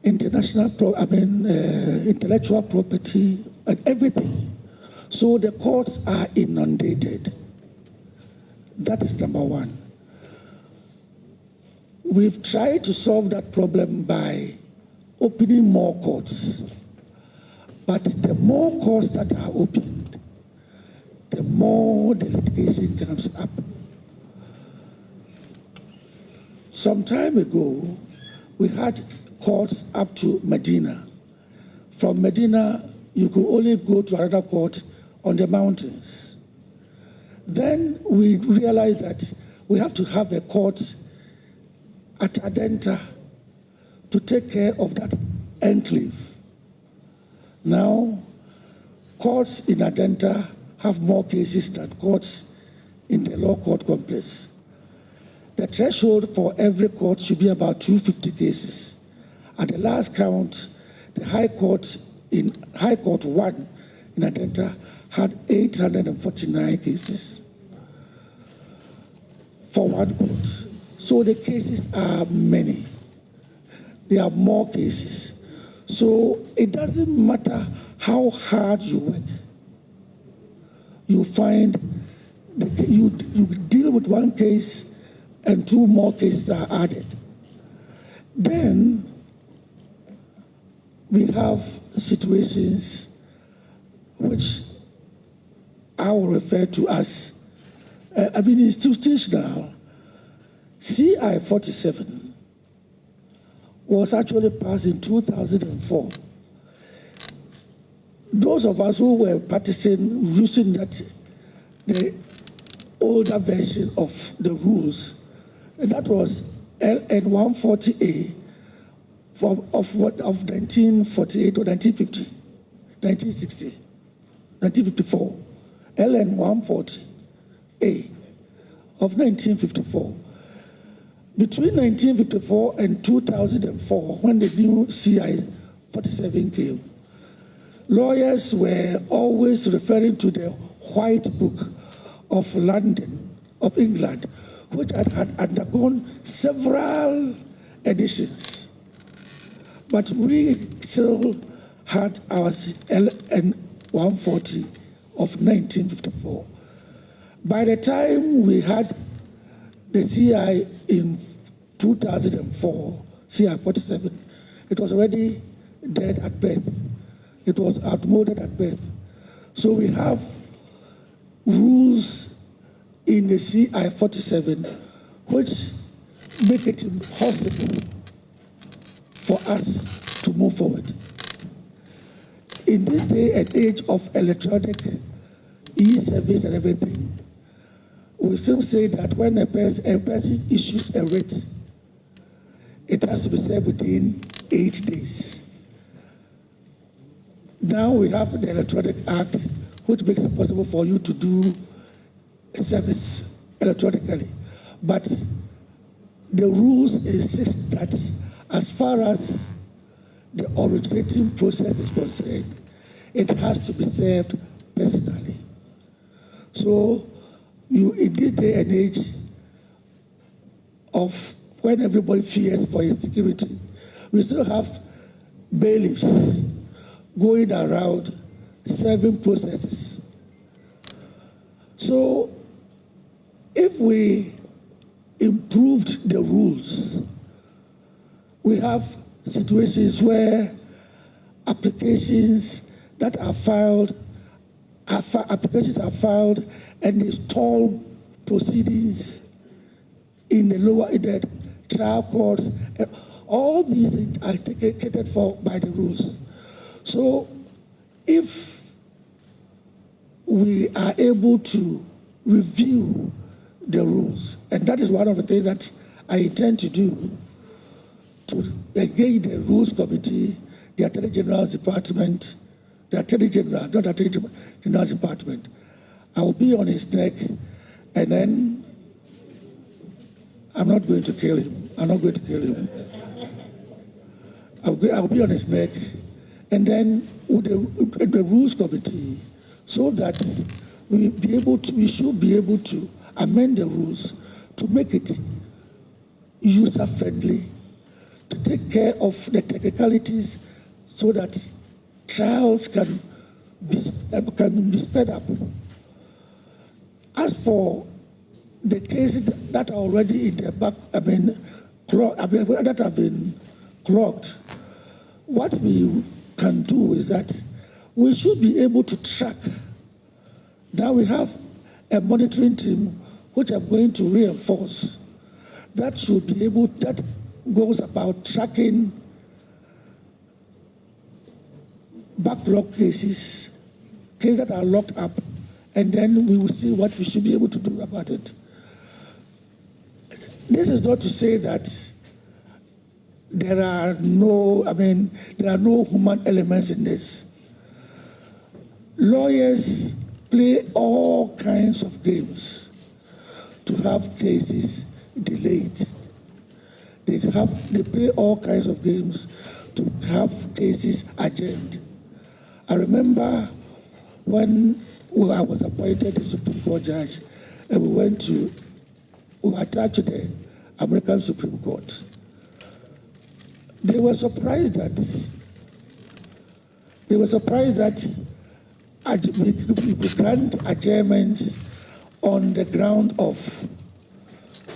Intellectual property and everything. So the courts are inundated. That is number one. We've tried to solve that problem by opening more courts. But the more courts that are opened, the more the litigation comes up. Some time ago, we had courts up to Medina. From Medina, you could only go to another court on the mountains. Then we realized that we have to have a court at Adenta to take care of that enclave. Now, courts in Adenta have more cases than courts in the law court complex. The threshold for every court should be about 250 cases. At the last count, the High Court 1 in Adenta had 849 cases for one court. So the cases are many. There are more cases. So it doesn't matter how hard you work. You find you deal with one case and 2 more cases are added. Then we have situations which I will refer to as, institutional. CI 47 was actually passed in 2004. Those of us who were practicing using the older version of the rules, and that was LN 140A of 1948 or 1950, 1960, 1954, LN 140A of 1954. Between 1954 and 2004, when the new CI 47 came, lawyers were always referring to the White Book of London of England, which had undergone several editions. But we still had our LN 140 of 1954. By the time we had the CI in 2004, CI 47, it was already dead at birth. It was outmoded at birth. So we have rules in the CI 47 which make it impossible for us to move forward. In this day and age of electronic e-service and everything, we still say that when a person issues a writ, it has to be served within 8 days. Now we have the Electronic Act, which makes it possible for you to do a service electronically. But the rules insist that as far as the originating process is concerned, it has to be served personally. So in this day and age of when everybody fears for its security, we still have bailiffs going around serving processes. So if we improved the rules, we have situations where applications that are filed, applications are filed and they stall proceedings in the trial courts. All these things are catered for by the rules. So if we are able to review the rules, and that is one of the things that I intend to do, to engage the Rules Committee, the Attorney General's Department, the Attorney General, not Attorney General's Department. I will be on his neck, and then I'm not going to kill him. I'm not going to kill him. I'll be on his neck, and then with the Rules Committee, so that we should be able to amend the rules to make it user-friendly, to take care of the technicalities so that trials can be sped up. As for the cases that are already in the back, that have been clogged, what we can do is that we should be able to track. Now we have a monitoring team which I'm going to reinforce that goes about tracking backlog cases that are locked up, and then we will see what we should be able to do about it. This is not to say that there are no human elements in this. Lawyers play all kinds of games to have cases delayed. They play all kinds of games to have cases adjourned. I remember when I was appointed as Supreme Court judge, and we were attached to the American Supreme Court. They were surprised that we could grant adjournments on the ground of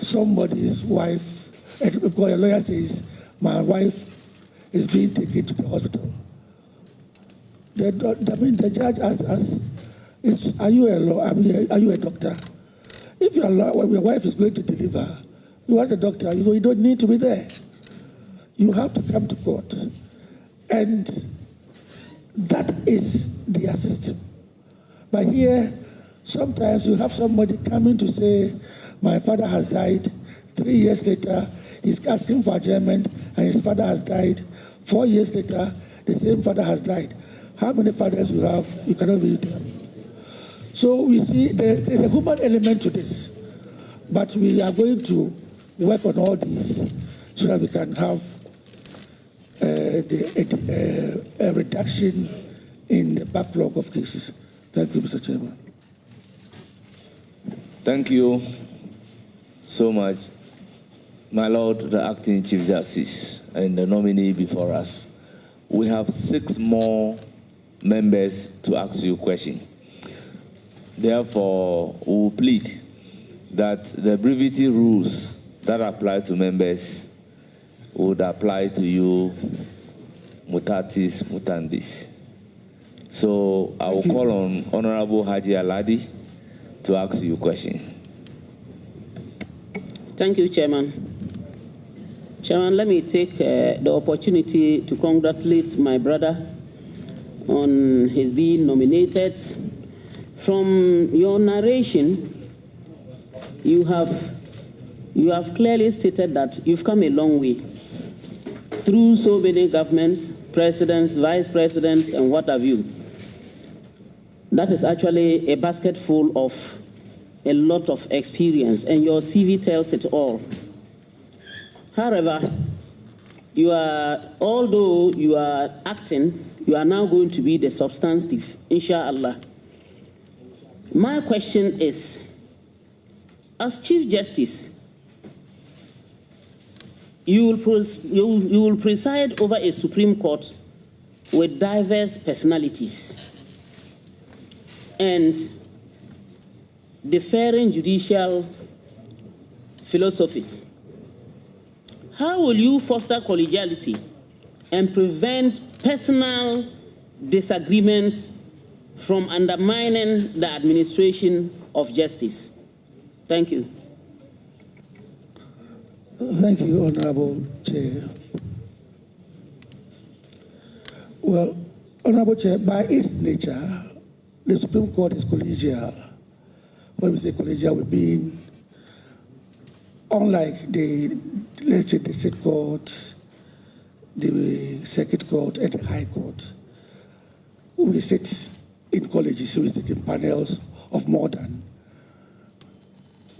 somebody's wife. And because a lawyer says, my wife is being taken to the hospital. The judge asks, are you a doctor? If your wife is going to deliver, you are the doctor, you don't need to be there. You have to come to court. And that is their system. But here, sometimes you have somebody coming to say, my father has died. 3 years later, he's asking for adjournment, and his father has died. 4 years later, the same father has died. How many fathers you have, you cannot really tell. So we see there's a human element to this. But we are going to work on all these so that we can have a reduction in the backlog of cases. Thank you, Mr. Chairman.
Thank you, so much. My Lord, the Acting Chief Justice and the nominee before us, we have 6 more members to ask you a question. Therefore, we will plead that the brevity rules that apply to members would apply to you, mutatis mutandis. So I will call on Honorable Haji Aladi to ask you a question.
Thank you, Chairman. Chairman, let me take the opportunity to congratulate my brother on his being nominated. From your narration, you have clearly stated that you've come a long way through so many governments, presidents, vice presidents, and what have you. That is actually a basket full of a lot of experience, and your CV tells it all. However, although you are acting, you are now going to be the substantive, inshallah. My question is, as Chief Justice, you will preside over a Supreme Court with diverse personalities and differing judicial philosophies. How will you foster collegiality and prevent personal disagreements from undermining the administration of justice? Thank you.
Thank you, Honorable Chair. Well, Honorable Chair, by its nature, the Supreme Court is collegial. When we say collegial, we mean unlike let's say the State Court, the Circuit Court, and the High Court, we sit in colleges, we sit in panels of more than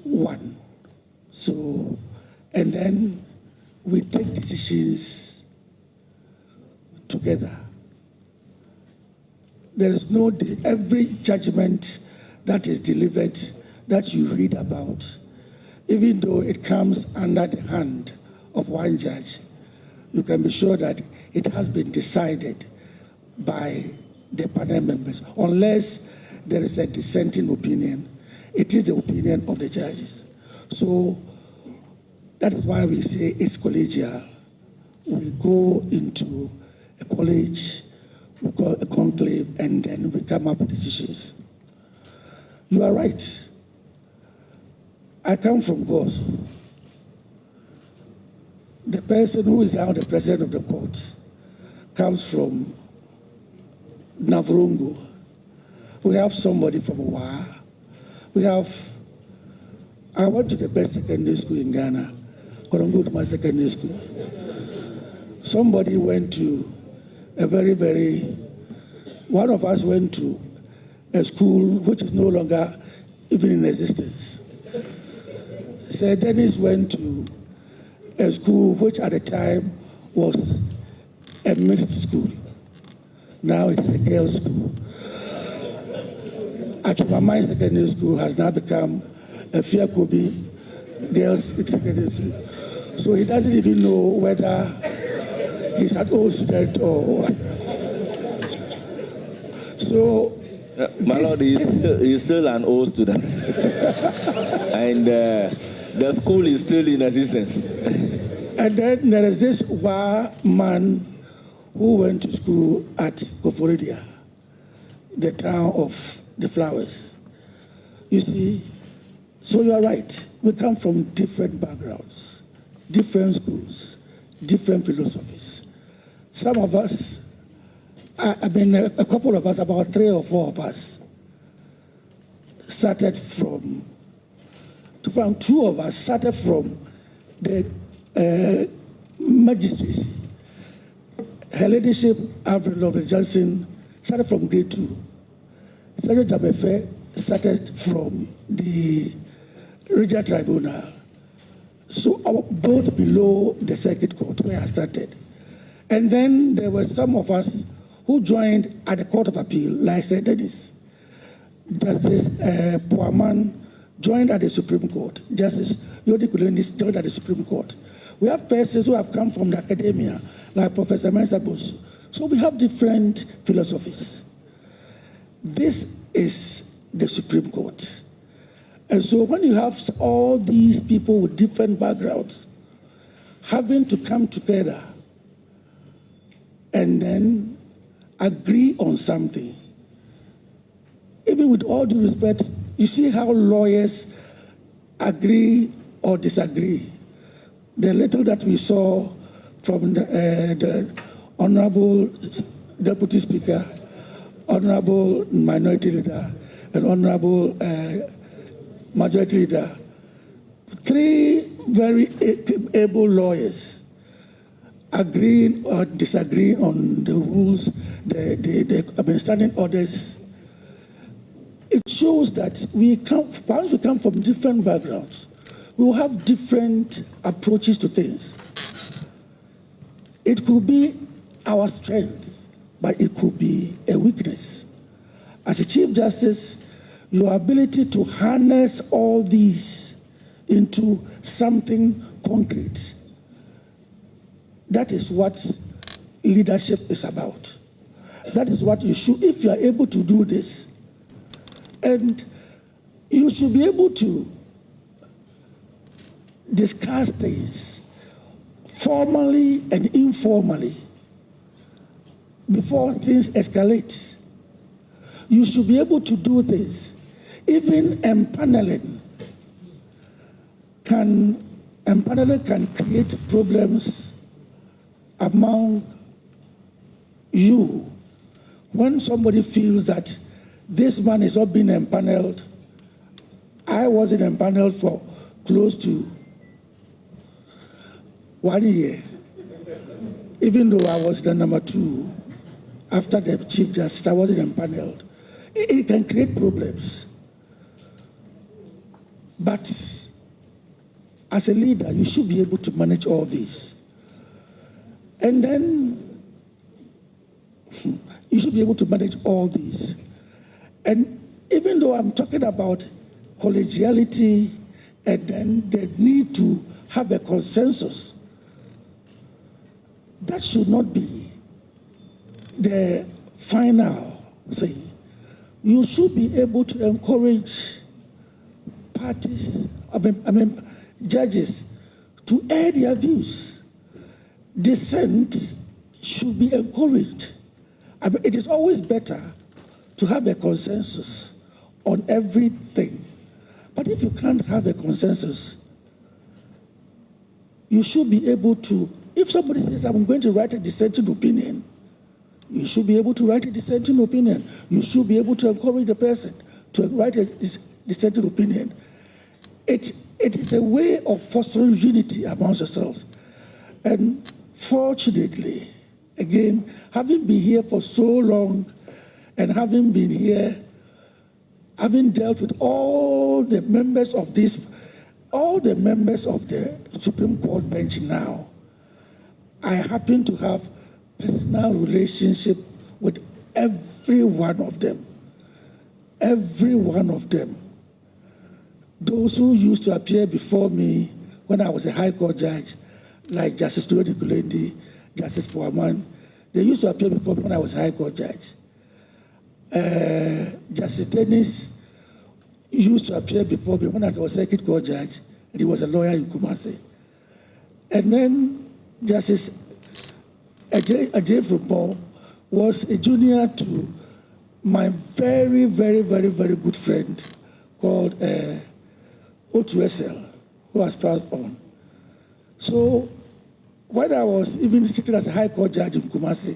one. So, and then we take decisions together. There is no, every judgment that is delivered that you read about, even though it comes under the hand of one judge, you can be sure that it has been decided by the panel members. Unless there is a dissenting opinion, it is the opinion of the judges. So that is why we say it's collegial. We go into a college, we call a conclave, and then we come up with decisions. You are right. I come from Gozo. The person who is now the president of the court comes from Navrongo. We have somebody from Owa. I went to the best secondary school in Ghana, Korongutma Secondary School. Somebody went to a one of us went to a school which is no longer even in existence. Sir Dennis went to a school which at the time was a mixed school. Now it's a girls' school. Achimamai Secondary School has now become a Fiakobi Girls' Secondary School. So he doesn't even know whether he's an old student or what. So,
my Lord, he's still an old student. And the school is still in existence.
And then there is this man who went to school at Koforidia, the town of the flowers. You see, so you are right. We come from different backgrounds, different schools, different philosophies. Some of us, a couple of us, about 3 or 4 of us, started from 2 of us started from the magistracy. Her Ladyship, Alfred Lovell Johnson, started from grade 2. Sergeant Jamefe started from the Regional Tribunal. So both below the Circuit Court where I started. And then there were some of us who joined at the Court of Appeal, like Sir Dennis. Justice Puaman, joined at the Supreme Court. Justice Yodi Kulendi joined at the Supreme Court. We have persons who have come from the academia, like Professor Mensah. So we have different philosophies. This is the Supreme Court. And so when you have all these people with different backgrounds having to come together and then agree on something, even with all due respect, you see how lawyers agree or disagree. The little that we saw from the Honorable Deputy Speaker, Honorable Minority Leader, and Honorable Majority Leader, three very able lawyers agreeing or disagreeing on the rules, the standing orders. It shows that once we come from different backgrounds, we will have different approaches to things. It could be our strength, but it could be a weakness. As a Chief Justice, your ability to harness all these into something concrete, that is what leadership is about. That is what you should, if you are able to do this, and you should be able to discuss things formally and informally before things escalate. You should be able to do this. Even empaneling can create problems among you when somebody feels that this man is not being empaneled. I wasn't empaneled for close to 1 year, even though I was the number 2 after the Chief Justice. I wasn't empaneled. It can create problems. But as a leader, you should be able to manage all this. And then you should be able to manage all these. And even though I'm talking about collegiality and then the need to have a consensus, that should not be the final thing. You should be able to encourage parties, judges, to air their views. Dissent should be encouraged. It is always better to have a consensus on everything. But if you can't have a consensus, you should be able to, if somebody says, I'm going to write a dissenting opinion, you should be able to write a dissenting opinion. You should be able to encourage the person to write a dissenting opinion. It is a way of fostering unity amongst yourselves. And fortunately, again, having been here for so long and having been here, having dealt with all the members of the Supreme Court bench now, I happen to have personal relationship with every one of them. Every one of them. Those who used to appear before me when I was a High Court judge, like Justice Yodi Kulendi, Justice Poaman, they used to appear before me when I was a High Court judge. Justice Dennis used to appear before me when I was a Circuit Court judge, and he was a lawyer in Kumasi. And then Justice Ajay Football was a junior to my very, very, very, very good friend called O2SL, who has passed on. So when I was even sitting as a High Court judge in Kumasi,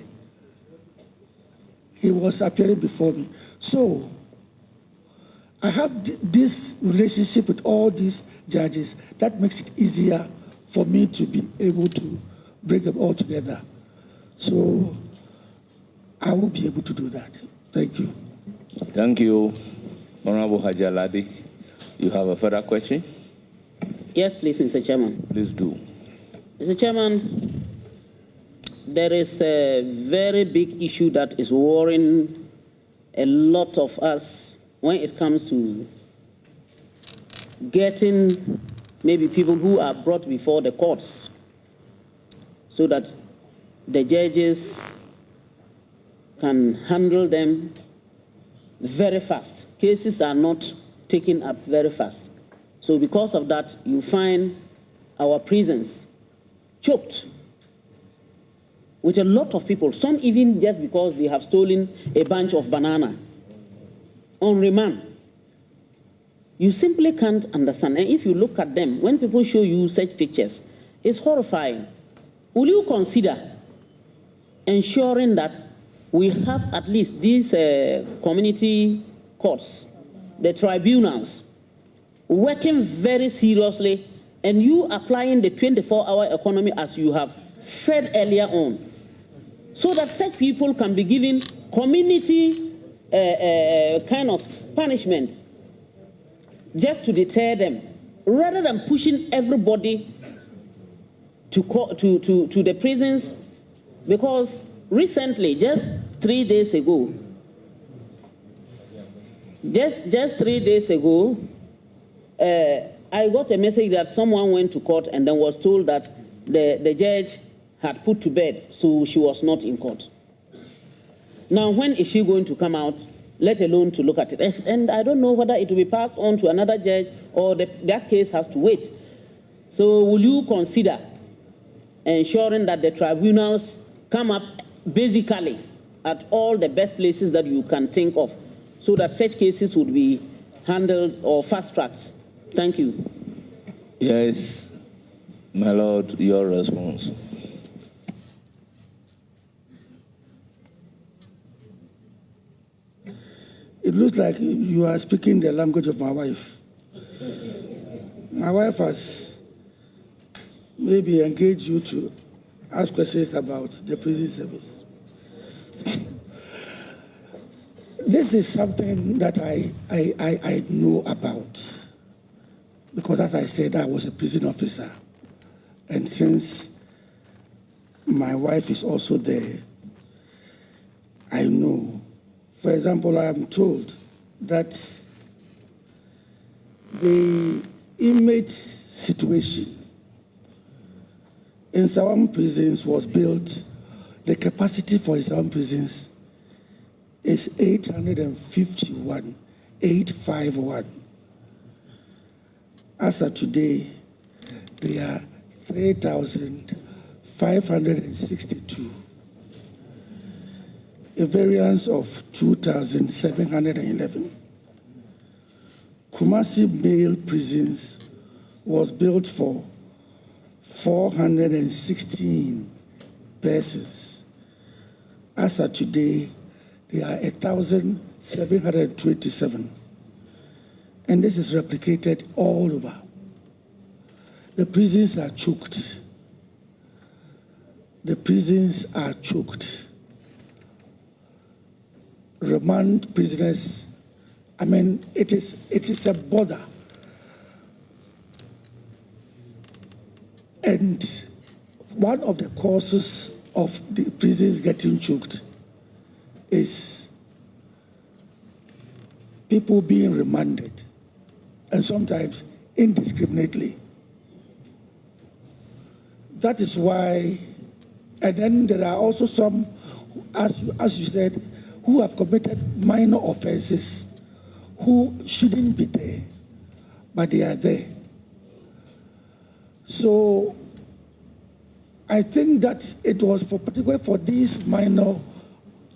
he was appearing before me. So I have this relationship with all these judges that makes it easier for me to be able to bring them all together. So I will be able to do that. Thank you.
Thank you, Honorable Hajaladi. You have a further question?
Yes, please, Mr. Chairman.
Please do.
Mr. Chairman, there is a very big issue that is worrying a lot of us when it comes to getting maybe people who are brought before the courts so that the judges can handle them very fast. Cases are not taken up very fast. So because of that, you find our prisons choked with a lot of people, some even just because they have stolen a bunch of banana on remand. You simply can't understand. And if you look at them, when people show you such pictures, it's horrifying. Will you consider ensuring that we have at least these community courts, the tribunals, working very seriously, and you applying the 24-hour economy as you have said earlier on, so that such people can be given community kind of punishment just to deter them, rather than pushing everybody to the prisons. Because recently, just 3 days ago, I got a message that someone went to court and then was told that the judge had put to bed, so she was not in court. Now, when is she going to come out, let alone to look at it? And I don't know whether it will be passed on to another judge or that case has to wait. So will you consider ensuring that the tribunals come up basically at all the best places that you can think of, so that such cases would be handled or fast-tracked? Thank you.
Yes, my Lord, your response.
It looks like you are speaking the language of my wife. My wife has maybe engaged you to ask questions about the prison service. This is something that I know about, because as I said, I was a prison officer. And since my wife is also there, I know. For example, I am told that the inmate situation in some prisons was built, the capacity for some prisons is 851. As of today, they are 3,562. A variance of 2,711. Kumasi male prisons was built for 416 persons. As of today, they are 1,727. And this is replicated all over. The prisons are choked. The prisons are choked. Remand prisoners, I mean, it is a border. And one of the causes of the prisons getting choked is people being remanded, and sometimes indiscriminately. That is why, and then there are also some, as you said, who have committed minor offenses, who shouldn't be there, but they are there. So I think that it was particularly for these minor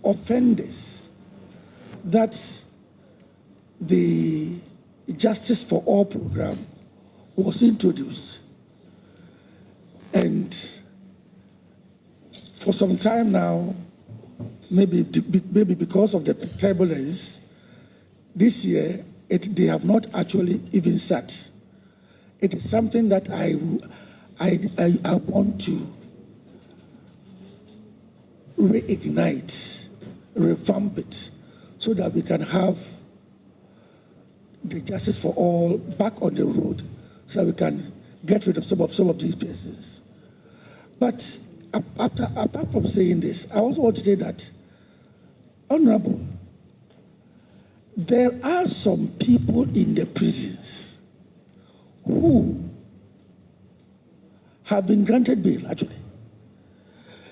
offenders that the Justice for All program was introduced. And for some time now, maybe because of the turbulence, this year, they have not actually even sat. It is something that I want to reignite, revamp it, so that we can have the Justice for All back on the road, so that we can get rid of some of these persons. But apart from saying this, I also want to say that, Honorable, there are some people in the prisons who have been granted bail, actually.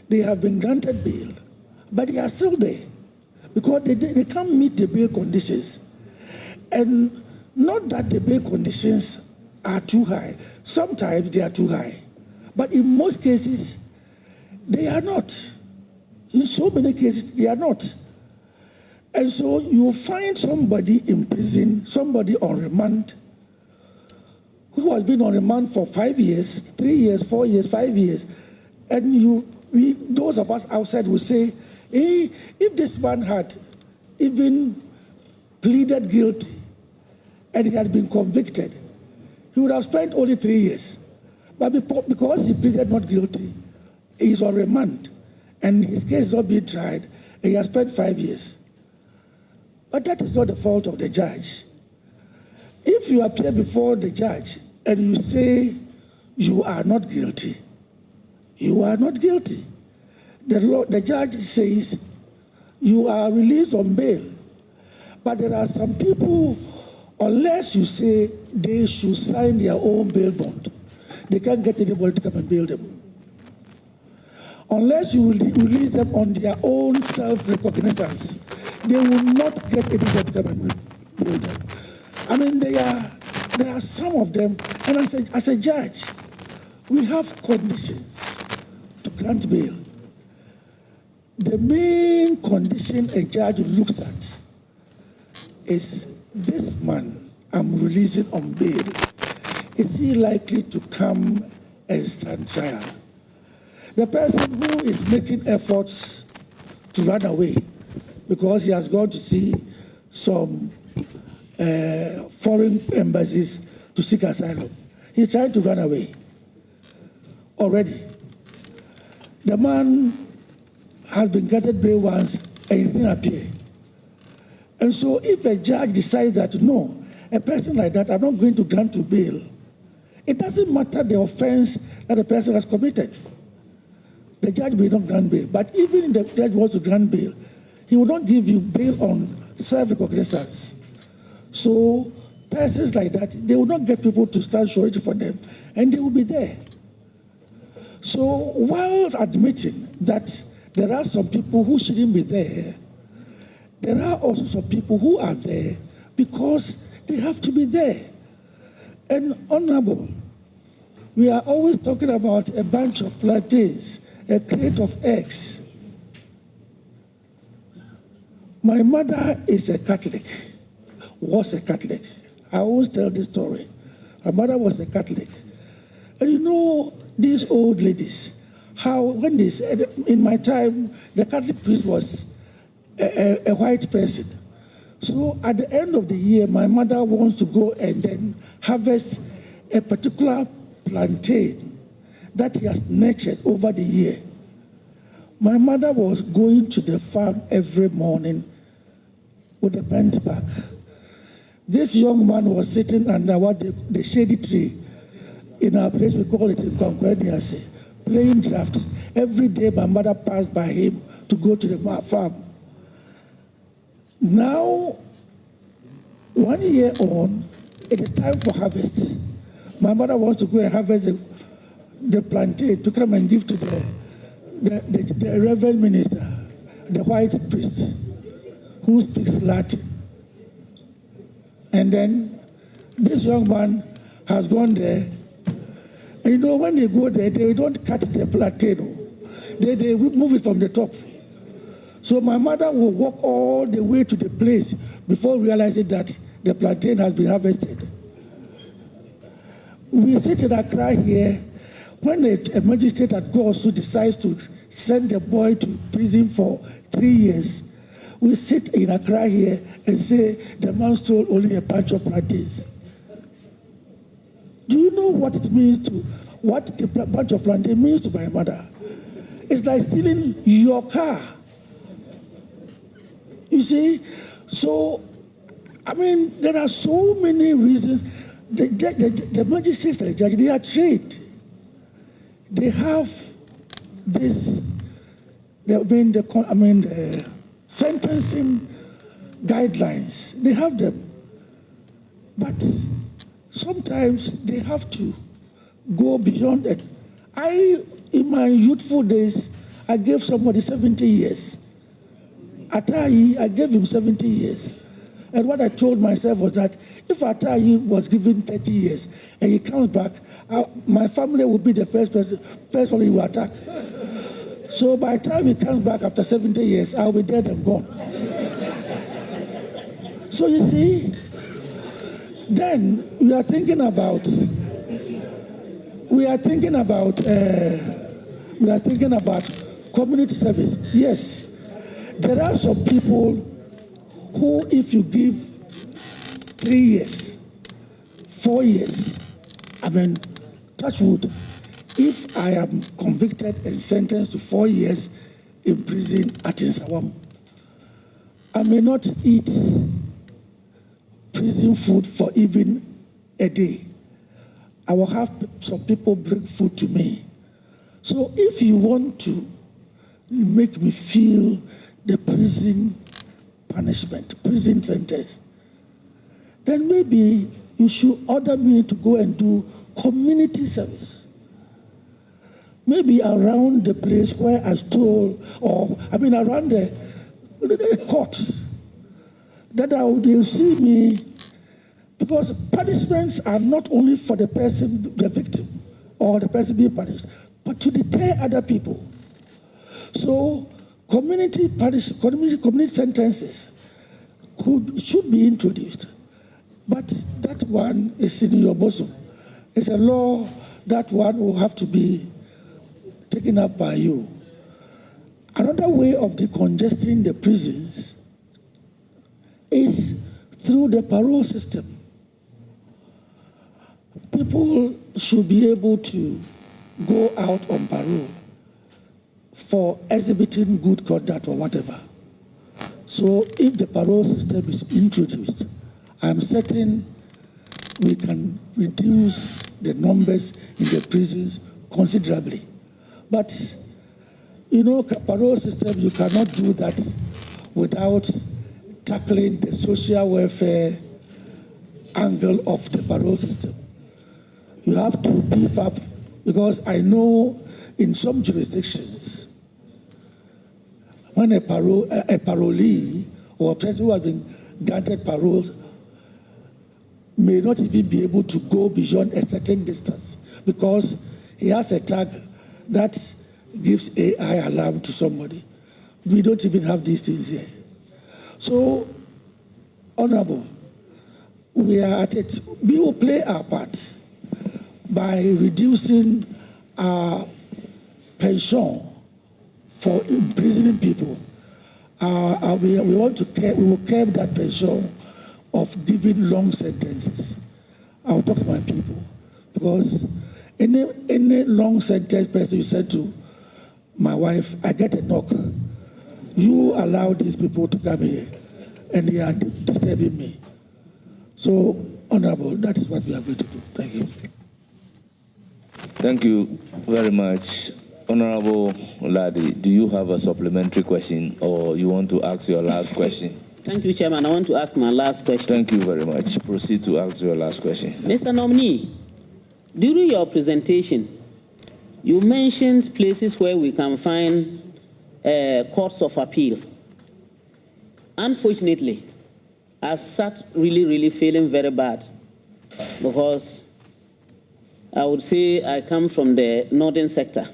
They have been granted bail, but they are still there because they can't meet the bail conditions. And not that the bail conditions are too high. Sometimes they are too high. But in most cases, they are not. In so many cases, they are not. And so you find somebody in prison, somebody on remand, who has been on remand for 5 years, 3 years, 4 years, 5 years, and those of us outside will say, hey, if this man had even pleaded guilty and he had been convicted, he would have spent only 3 years. But because he pleaded not guilty, he is on remand, and his case is not being tried, and he has spent 5 years. But that is not the fault of the judge. If you appear before the judge and you say you are not guilty, you are not guilty. The judge says you are released on bail. But there are some people, unless you say they should sign their own bail bond, they can't get anybody to come and bail them. Unless you release them on their own self-recognizance, they will not get anybody to come and bail them. I mean, there are some of them, and as a judge, we have conditions to grant bail. The main condition a judge looks at is this man I'm releasing on bail. Is he likely to come and stand trial? The person who is making efforts to run away because he has gone to see some foreign embassies to seek asylum, he's trying to run away already. The man has been granted bail once and he didn't appear. And so if a judge decides that, no, a person like that, I'm not going to grant you bail, it doesn't matter the offense that the person has committed. The judge may not grant bail. But even if the judge wants to grant bail, he will not give you bail on self-recognizance. So persons like that, they will not get people to stand surety for them, and they will be there. So while admitting that there are some people who shouldn't be there, there are also some people who are there because they have to be there. And honorable, we are always talking about a bunch of plantains, a crate of eggs. My mother is a Catholic, was a Catholic. I always tell this story. My mother was a Catholic. And you know, these old ladies, how when they said, in my time, the Catholic priest was a white person. So at the end of the year, my mother wants to go and then harvest a particular plantain that he has nurtured over the year. My mother was going to the farm every morning with a bent back. This young man was sitting under the shady tree. In our place, we call it in Conqueniasi, playing draft. Every day, my mother passed by him to go to the farm. Now, 1 year on, it is time for harvest. My mother wants to go and harvest the plantain to come and give to the reverend minister, the white priest, who speaks Latin. And then this young man has gone there. And you know, when they go there, they don't cut the plantain. They move it from the top. So my mother will walk all the way to the place before realizing that the plantain has been harvested. We sit in Accra here. When a magistrate at Gosu decides to send the boy to prison for 3 years, we sit in Accra here and say, the man stole only a bunch of plantains. Do you know what it means what a bunch of plantain means to my mother? It's like stealing your car. You see? So, I mean, there are so many reasons. The magistrates and the judge, they are trained. They have this, the sentencing guidelines. They have them. But sometimes they have to go beyond it. In my youthful days, I gave somebody 70 years. Atayi, I gave him 70 years. And what I told myself was that if Atayi was given 30 years and he comes back, my family will be the first one he will attack. So by the time he comes back after 70 years, I'll be dead and gone. So you see, then we are thinking about community service. Yes, there are some people who, if you give 3 years, 4 years, touch wood, if I am convicted and sentenced to 4 years in prison at Insawam, I may not eat prison food for even a day. I will have some people bring food to me. So if you want to make me feel the prison punishment, prison sentence, then maybe you should order me to go and do community service. Maybe around the place where I stole, or around the courts, that they'll see me, because punishments are not only for the person, the victim, or the person being punished, but to deter other people. So community sentences should be introduced. But that one is in your bosom. It's a law. That one will have to be taken up by you. Another way of decongesting the prisons is through the parole system. People should be able to go out on parole for exhibiting good conduct or whatever. So if the parole system is introduced, I'm certain we can reduce the numbers in the prisons considerably. But, parole system, you cannot do that without tackling the social welfare angle of the parole system. You have to beef up, because I know in some jurisdictions, when a parolee or a person who has been granted paroles may not even be able to go beyond a certain distance because he has a tag that gives AI alarm to somebody. We don't even have these things here. So, Honorable, we are at it. We will play our part by reducing our pension for imprisoning people. We will curb that pension of giving long sentences. I'll talk to my people, because any long sentence person you said to my wife, I get a knock. You allow these people to come here, and they are disturbing me. So, Honorable, that is what we are going to do. Thank you.
Thank you very much. Honorable Ladi, do you have a supplementary question, or you want to ask your last question?
Thank you, Chairman. I want to ask my last question.
Thank you very much. Proceed to ask your last question.
Mr. Nominee, during your presentation, you mentioned places where we can find courts of appeal. Unfortunately, I sat really feeling very bad, because I would say I come from the northern sector.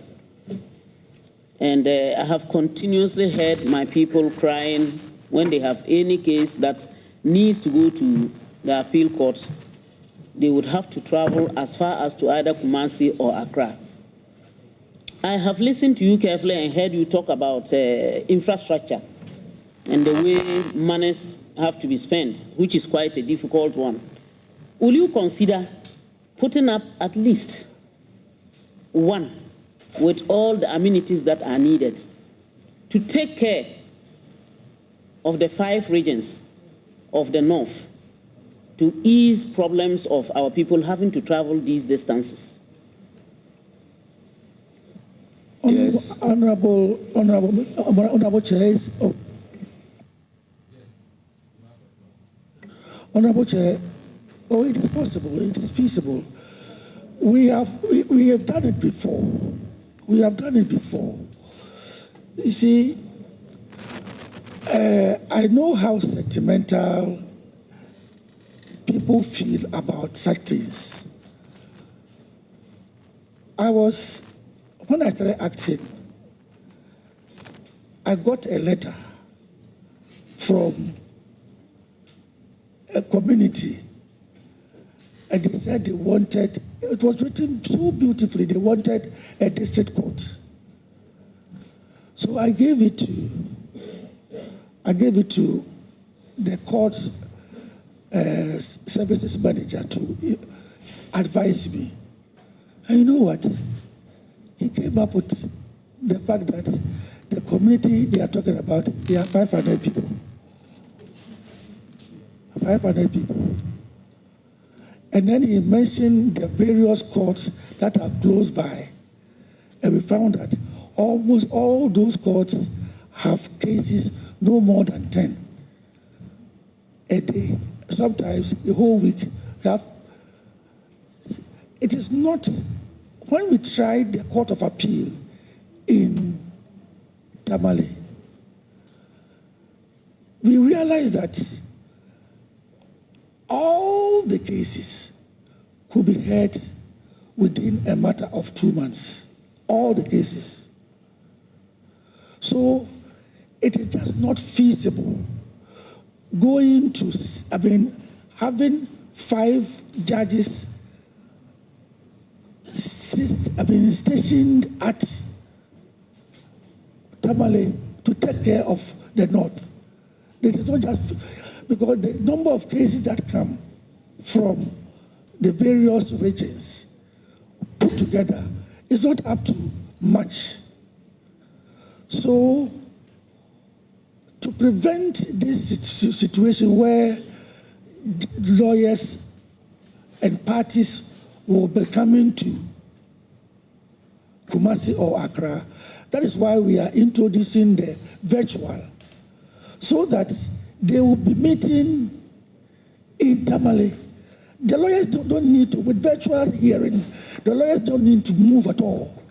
And I have continuously heard my people crying when they have any case that needs to go to the appeal court. They would have to travel as far as to either Kumasi or Accra. I have listened to you carefully and heard you talk about infrastructure and the way monies have to be spent, which is quite a difficult one. Will you consider putting up at least one with all the amenities that are needed to take care of the 5 regions of the north, to ease problems of our people having to travel these distances?
Yes.
Honorable Chair, Honorable Chair, Oh, it is possible. It is feasible. We have done it before. We have done it before. You see, I know how sentimental people feel about such things. When I started acting, I got a letter from a community, and they said they wanted, it was written so beautifully, they wanted a district court. So I gave it to the court's services manager to advise me. And you know what? He came up with the fact that the community they are talking about, they are 500 people. 500 people. And then he mentioned the various courts that are close by. And we found that almost all those courts have cases no more than 10 a day. Sometimes the whole week. It is not, when we tried the Court of Appeal in Tamale, we realized that all the cases could be heard within a matter of 2 months. All the cases. So it is just not feasible having 5 judges stationed at Tamale to take care of the North. It is not just because the number of cases that come from the various regions put together is not up to much. So, to prevent this situation where lawyers and parties will be coming to Kumasi or Accra, that is why we are introducing the virtual, so that they will be meeting in Tamale. The lawyers don't need to, with virtual hearing, the lawyers don't need to move at all.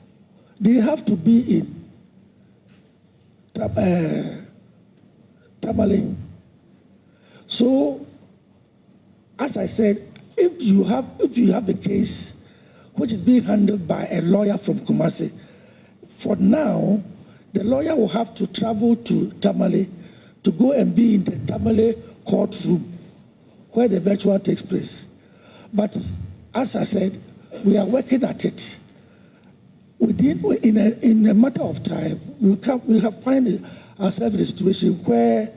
They have to be in Tamale. So, as I said, if you have a case which is being handled by a lawyer from Kumasi, for now, the lawyer will have to travel to Tamale to go and be in the Tamale courtroom where the virtual takes place. But as I said, we are working at it. In a matter of time, we have found ourselves in a situation where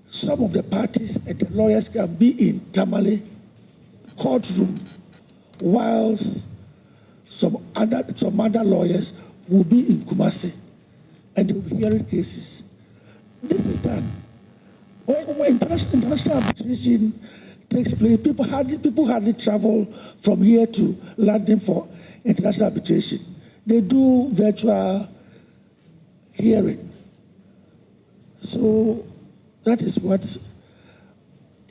some of the parties and the lawyers can be in Tamale courtroom, whilst some other lawyers will be in Kumasi and they will be hearing cases. This is done. When international arbitration takes place, people hardly travel from here to London for international arbitration. They do virtual hearing. So that is what,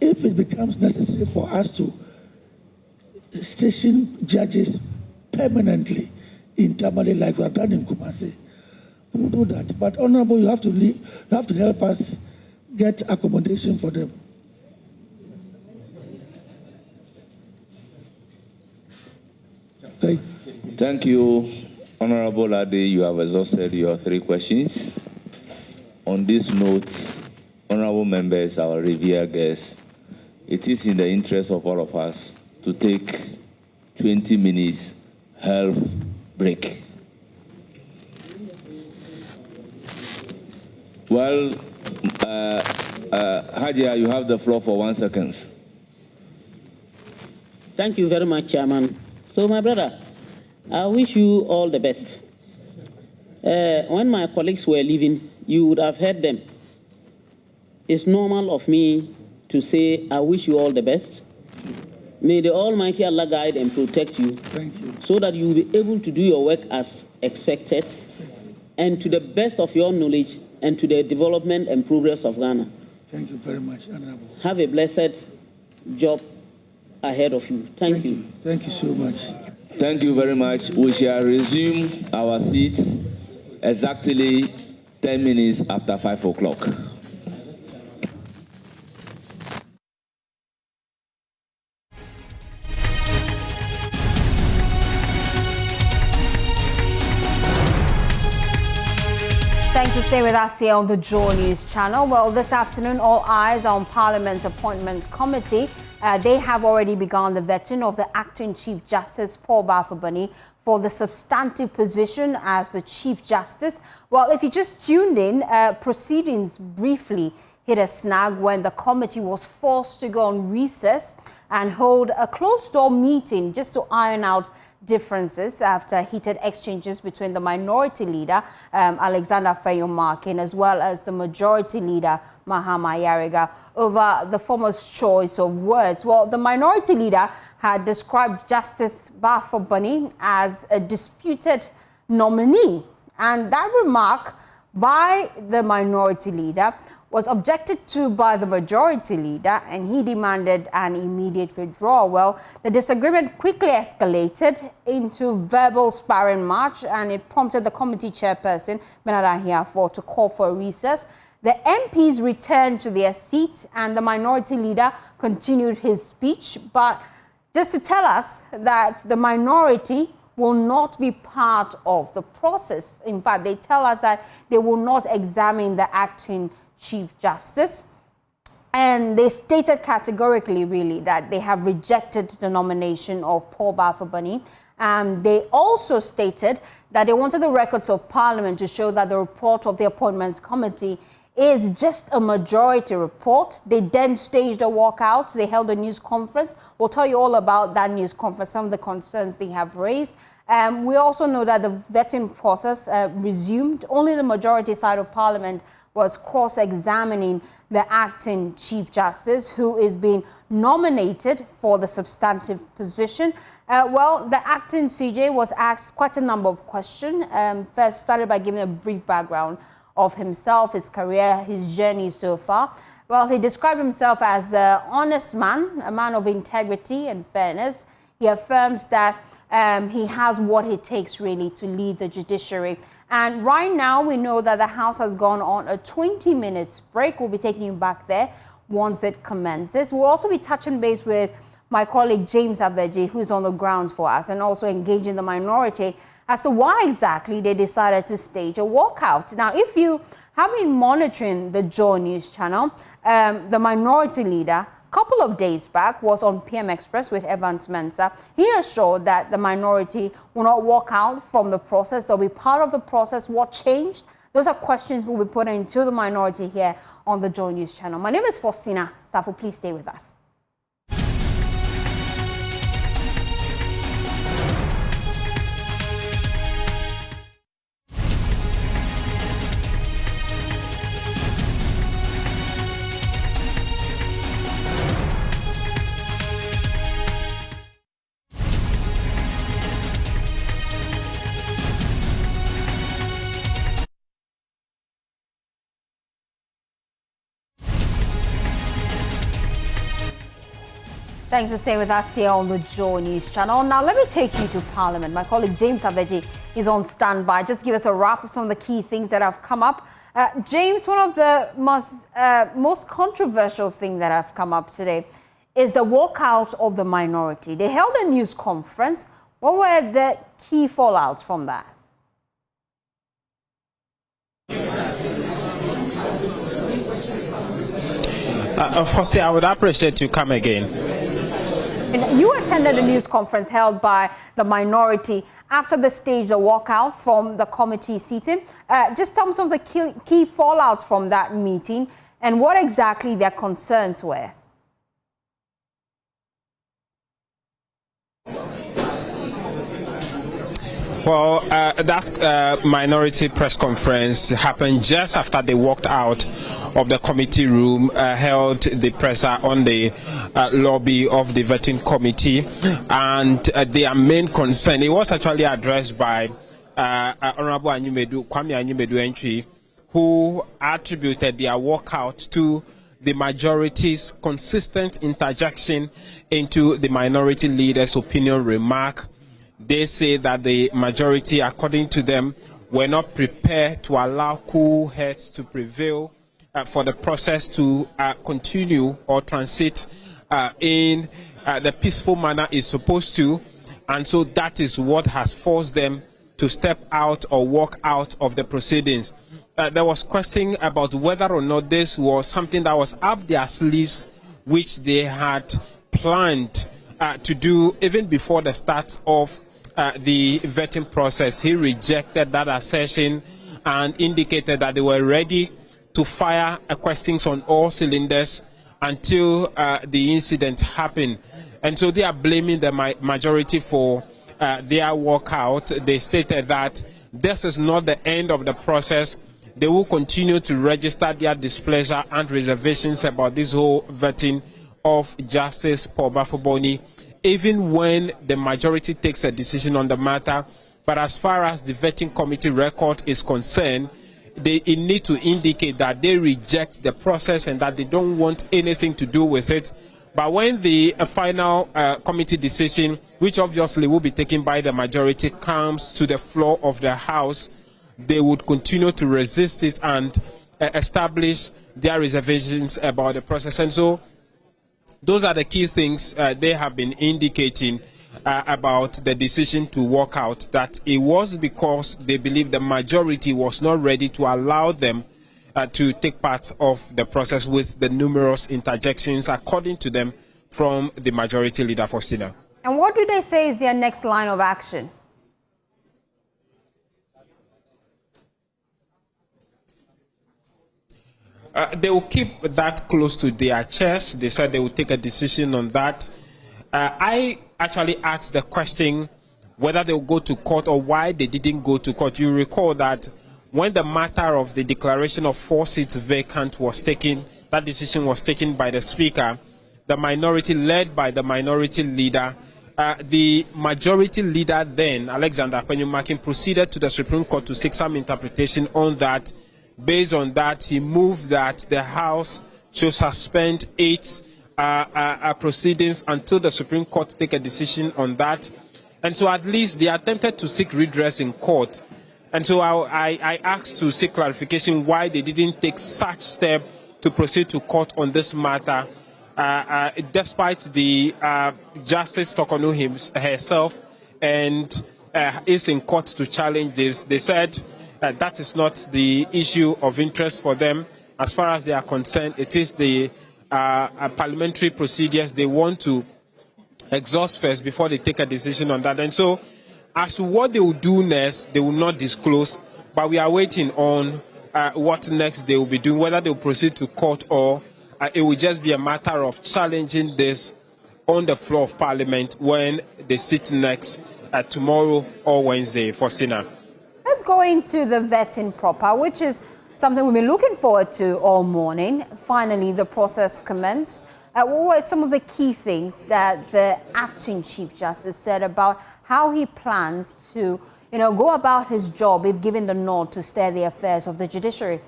if it becomes necessary for us to station judges permanently in Tamale like we have done in Kumasi, we will do that. But Honorable, you have to help us get accommodation for them.
Thank you, Honorable Ade. You have exhausted your 3 questions. On this note, honorable members, our revered guests, it is in the interest of all of us to take 20 minutes health break. Well, Hajia, you have the floor for 1 second.
Thank you very much, Chairman. So, my brother, I wish you all the best. When my colleagues were leaving, you would have heard them. It's normal of me to say, I wish you all the best. May the Almighty Allah guide and protect you.
Thank you.
So that you will be able to do your work as expected and to the best of your knowledge and to the development and progress of Ghana.
Thank you very much, Honorable.
Have a blessed job ahead of you. Thank you.
Thank you so much.
Thank you very much. We shall resume our seats exactly 10 minutes after 5 o'clock.
Thanks for staying with us here on the Joy News channel. Well, this afternoon, all eyes are on Parliament's Appointment Committee. They have already begun the vetting of the Acting Chief Justice, Paul Baffoe-Bonnie, for the substantive position as the Chief Justice. Well, if you just tuned in, proceedings briefly hit a snag when the committee was forced to go on recess and hold a closed-door meeting just to iron out differences after heated exchanges between the minority leader, Alexander Feyo-Markin, as well as the majority leader, Mahama Yariga, over the former's choice of words. Well, the minority leader had described Justice Baffoe-Bonnie as a disputed nominee, and that remark by the minority leader was objected to by the majority leader, and he demanded an immediate withdrawal. Well, the disagreement quickly escalated into verbal sparring match, and it prompted the committee chairperson, Bernard Ahiafo, to call for a recess. The MPs returned to their seats, and the minority leader continued his speech, but just to tell us that the minority will not be part of the process. In fact, they tell us that they will not examine the acting Chief Justice, and they stated categorically, really, that they have rejected the nomination of Paul Baffoe-Bonnie. They also stated that they wanted the records of Parliament to show that the report of the Appointments Committee is just a majority report. They then staged a walkout. They held a news conference. We'll tell you all about that news conference, some of the concerns they have raised. We also know that the vetting process resumed. Only the majority side of Parliament was cross-examining the acting Chief Justice, who is being nominated for the substantive position. Well, the acting CJ was asked quite a number of questions. First, started by giving a brief background of himself, his career, his journey so far. Well, he described himself as an honest man, a man of integrity and fairness. He affirms that he has what it takes, really, to lead the judiciary. And right now, we know that the House has gone on a 20-minute break. We'll be taking you back there once it commences. We'll also be touching base with my colleague James Aveji, who's on the grounds for us, and also engaging the minority as to why exactly they decided to stage a walkout. Now, if you have been monitoring the Joy News channel, the minority leader, a couple of days back, was on PM Express with Evans Mensah. He assured that the minority will not walk out from the process. They'll be part of the process. What changed? Those are questions we'll be putting to the minority here on the Joy News channel. My name is Faustina Safo. Please stay with us. Thanks for staying with us here on the Joy News channel. Now, let me take you to Parliament. My colleague James Aveji is on standby. Just give us a wrap of some of the key things that have come up. James, one of the most controversial things that have come up today is the walkout of the minority. They held a news conference. What were the key fallouts from that?
Firstly, I would appreciate you come again.
And you attended a news conference held by the minority after the stage, the walkout from the committee seating. Just tell me some of the key fallouts from that meeting and what exactly their concerns were.
Well, that minority press conference happened just after they walked out of the committee room, held the presser on the lobby of the vetting committee, and their main concern, it was actually addressed by Honorable Kwame Anyumedu Entry, who attributed their walkout to the majority's consistent interjection into the minority leader's opinion remark. They say that the majority, according to them, were not prepared to allow cool heads to prevail for the process to continue or transit in the peaceful manner it's supposed to. And so that is what has forced them to step out or walk out of the proceedings. There was question about whether or not this was something that was up their sleeves, which they had planned to do even before the start of the vetting process. He rejected that assertion and indicated that they were ready to fire questions on all cylinders until the incident happened. And so they are blaming the majority for their walkout. They stated that this is not the end of the process. They will continue to register their displeasure and reservations about this whole vetting of Justice Paul Baffoe-Bonnie, even when the majority takes a decision on the matter. But as far as the vetting committee record is concerned, they need to indicate that they reject the process and that they don't want anything to do with it. But when the final committee decision, which obviously will be taken by the majority, comes to the floor of the House, they would continue to resist it and establish their reservations about the process. And so those are the key things they have been indicating about the decision to walk out, that it was because they believe the majority was not ready to allow them to take part of the process with the numerous interjections, according to them, from the majority leader, Faustina.
And what do they say is their next line of action?
They will keep that close to their chest. They said they will take a decision on that. I actually asked the question whether they will go to court or why they didn't go to court. You recall that when the matter of the declaration of 4 seats vacant was taken, that decision was taken by the Speaker, the minority led by the minority leader. The majority leader then, Alexander Akpenyumakin, proceeded to the Supreme Court to seek some interpretation on that. Based on that, he moved that the House should suspend its proceedings until the Supreme Court take a decision on that. And so at least they attempted to seek redress in court. And so I asked to seek clarification why they didn't take such step to proceed to court on this matter, despite the Justice Tokonu herself and is in court to challenge this. They said that is not the issue of interest for them. As far as they are concerned, it is the parliamentary procedures they want to exhaust first before they take a decision on that. And so, as to what they will do next, they will not disclose, but we are waiting on what next they will be doing, whether they will proceed to court or it will just be a matter of challenging this on the floor of Parliament when they sit next tomorrow or Wednesday. Faustina.
Let's go into the vetting proper, which is something we've been looking forward to all morning. Finally, the process commenced. What were some of the key things that the acting Chief Justice said about how he plans to, go about his job if given the nod to steer the affairs of the judiciary?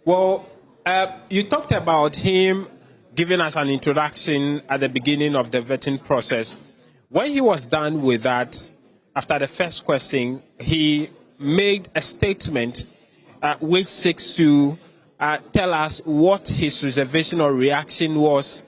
Well, you talked about him giving us an introduction at the beginning of the vetting process. When he was done with that, after the first question, he made a statement which seeks to tell us what his reservation or reaction was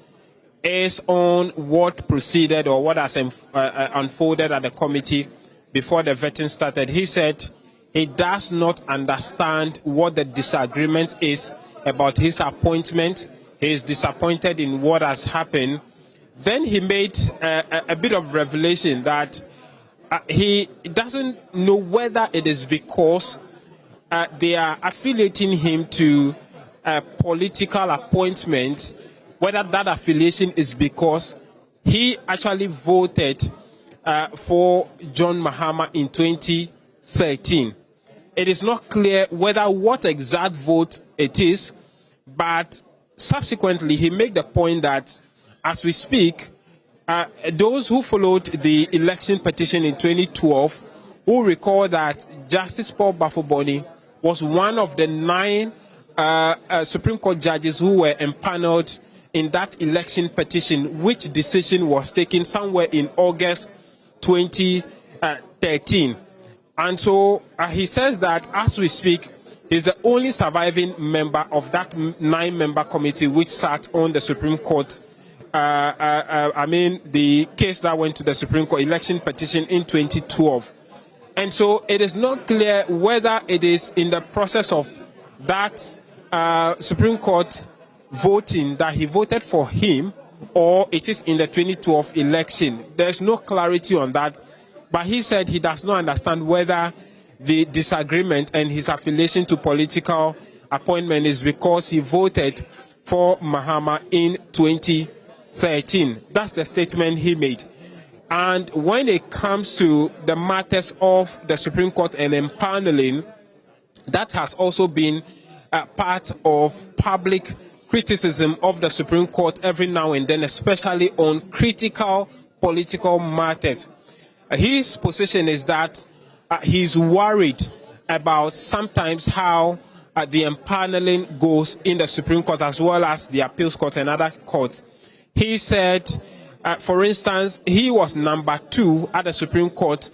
is on what proceeded or what has unfolded at the committee before the vetting started. He said he does not understand what the disagreement is about his appointment. He is disappointed in what has happened. Then he made a bit of revelation that he doesn't know whether it is because they are affiliating him to a political appointment, whether that affiliation is because he actually voted for John Mahama in 2013. It is not clear whether what exact vote it is, but subsequently he made the point that as we speak, those who followed the election petition in 2012 who recall that Justice Paul Baffoe-Bonnie was one of the 9 Supreme Court judges who were empaneled in that election petition, which decision was taken somewhere in August 2013. And so he says that as we speak, he's the only surviving member of that 9-member committee which sat on the Supreme Court. The case that went to the Supreme Court election petition in 2012. And so it is not clear whether it is in the process of that Supreme Court voting that he voted for him, or it is in the 2012 election. There's no clarity on that. But he said he does not understand whether the disagreement and his affiliation to political appointment is because he voted for Mahama in 2013. That's the statement he made. And when it comes to the matters of the Supreme Court and empaneling, that has also been part of public criticism of the Supreme Court every now and then, especially on critical political matters. His position is that he's worried about sometimes how the empaneling goes in the Supreme Court as well as the appeals court and other courts. He said, for instance, he was number 2 at the Supreme Court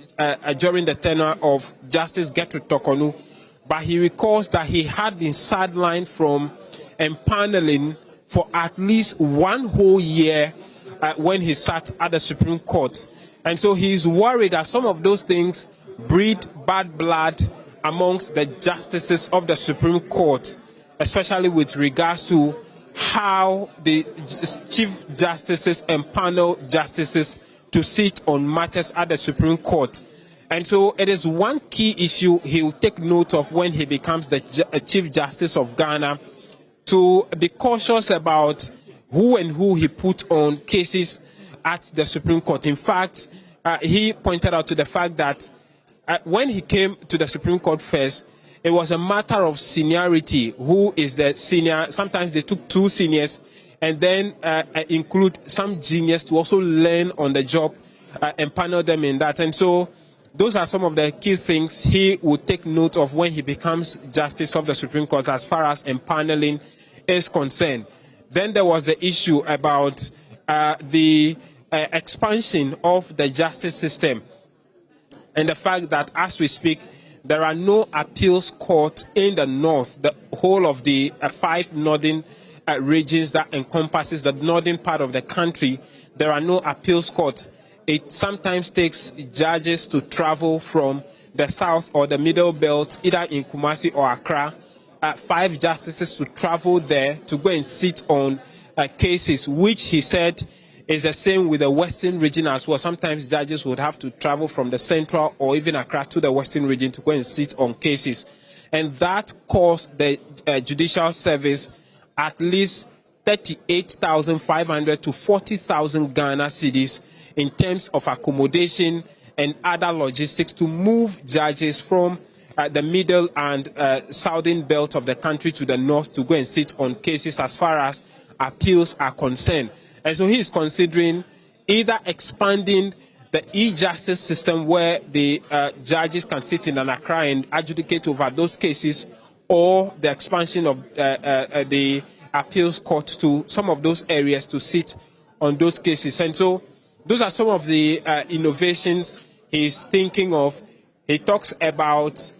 during the tenure of Justice Gertrude Tokonu, but he recalls that he had been sidelined from empaneling for at least 1 whole year when he sat at the Supreme Court. And so he's worried that some of those things breed bad blood amongst the justices of the Supreme Court, especially with regards to how the chief justices empanel justices to sit on matters at the Supreme Court. And so it is one key issue he will take note of when he becomes the Chief Justice of Ghana, to be cautious about who and who he put on cases at the Supreme Court. In fact, he pointed out to the fact that when he came to the Supreme Court first, it was a matter of seniority. Who is the senior? Sometimes they took 2 seniors and then include some juniors to also learn on the job, empanel them in that. And so those are some of the key things he will take note of when he becomes Justice of the Supreme Court as far as empaneling is concerned. Then there was the issue about the expansion of the justice system and the fact that as we speak, there are no appeals courts in the north, the whole of the 5 northern regions that encompasses the northern part of the country. There are no appeals courts. It sometimes takes judges to travel from the south or the middle belt, either in Kumasi or Accra, 5 justices to travel there to go and sit on cases, which he said is the same with the western region as well. Sometimes judges would have to travel from the central or even Accra to the western region to go and sit on cases. And that cost the judicial service at least 38,500 to 40,000 Ghana cedis in terms of accommodation and other logistics to move judges from the middle and southern belt of the country to the north to go and sit on cases as far as appeals are concerned. And so he is considering either expanding the e-justice system where the judges can sit in an Accra and adjudicate over those cases, or the expansion of the appeals court to some of those areas to sit on those cases. And so those are some of the innovations he's thinking of. He talks about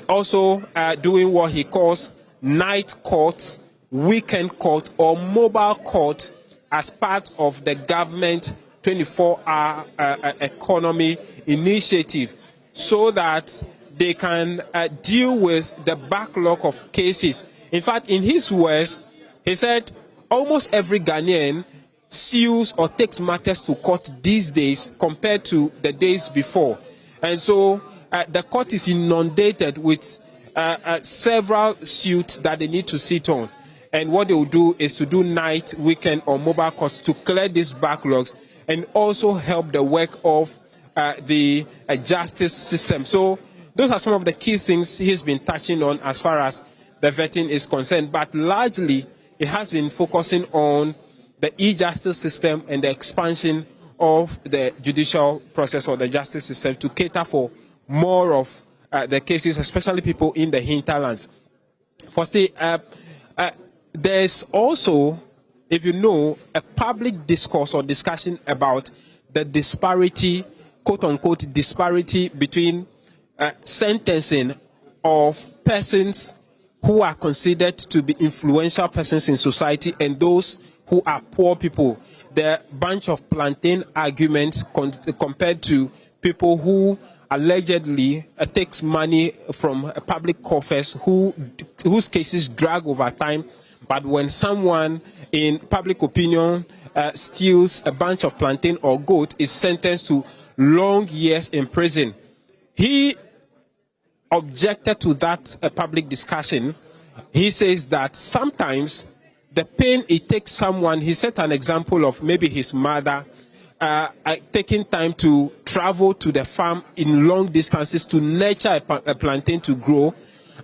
also doing what he calls night courts, weekend court, or mobile court as part of the government 24-hour economy initiative, so that they can deal with the backlog of cases. In fact, in his words, he said almost every Ghanaian sues or takes matters to court these days compared to the days before. And so the court is inundated with several suits that they need to sit on. And what they will do is to do night, weekend, or mobile courts to clear these backlogs and also help the work of the justice system. So those are some of the key things he's been touching on as far as the vetting is concerned. But largely, it has been focusing on the e-justice system and the expansion of the judicial process or the justice system to cater for more of the cases, especially people in the hinterlands. Firstly, there's also, if you know, a public discourse or discussion about the disparity, quote-unquote, disparity between sentencing of persons who are considered to be influential persons in society and those who are poor people. The bunch of plantain arguments compared to people who allegedly takes money from public coffers whose cases drag over time, but when someone in public opinion steals a bunch of plantain or goat, is sentenced to long years in prison. He objected to that public discussion. He says that sometimes the pain it takes someone, he set an example of maybe his mother taking time to travel to the farm in long distances to nurture a plantain to grow,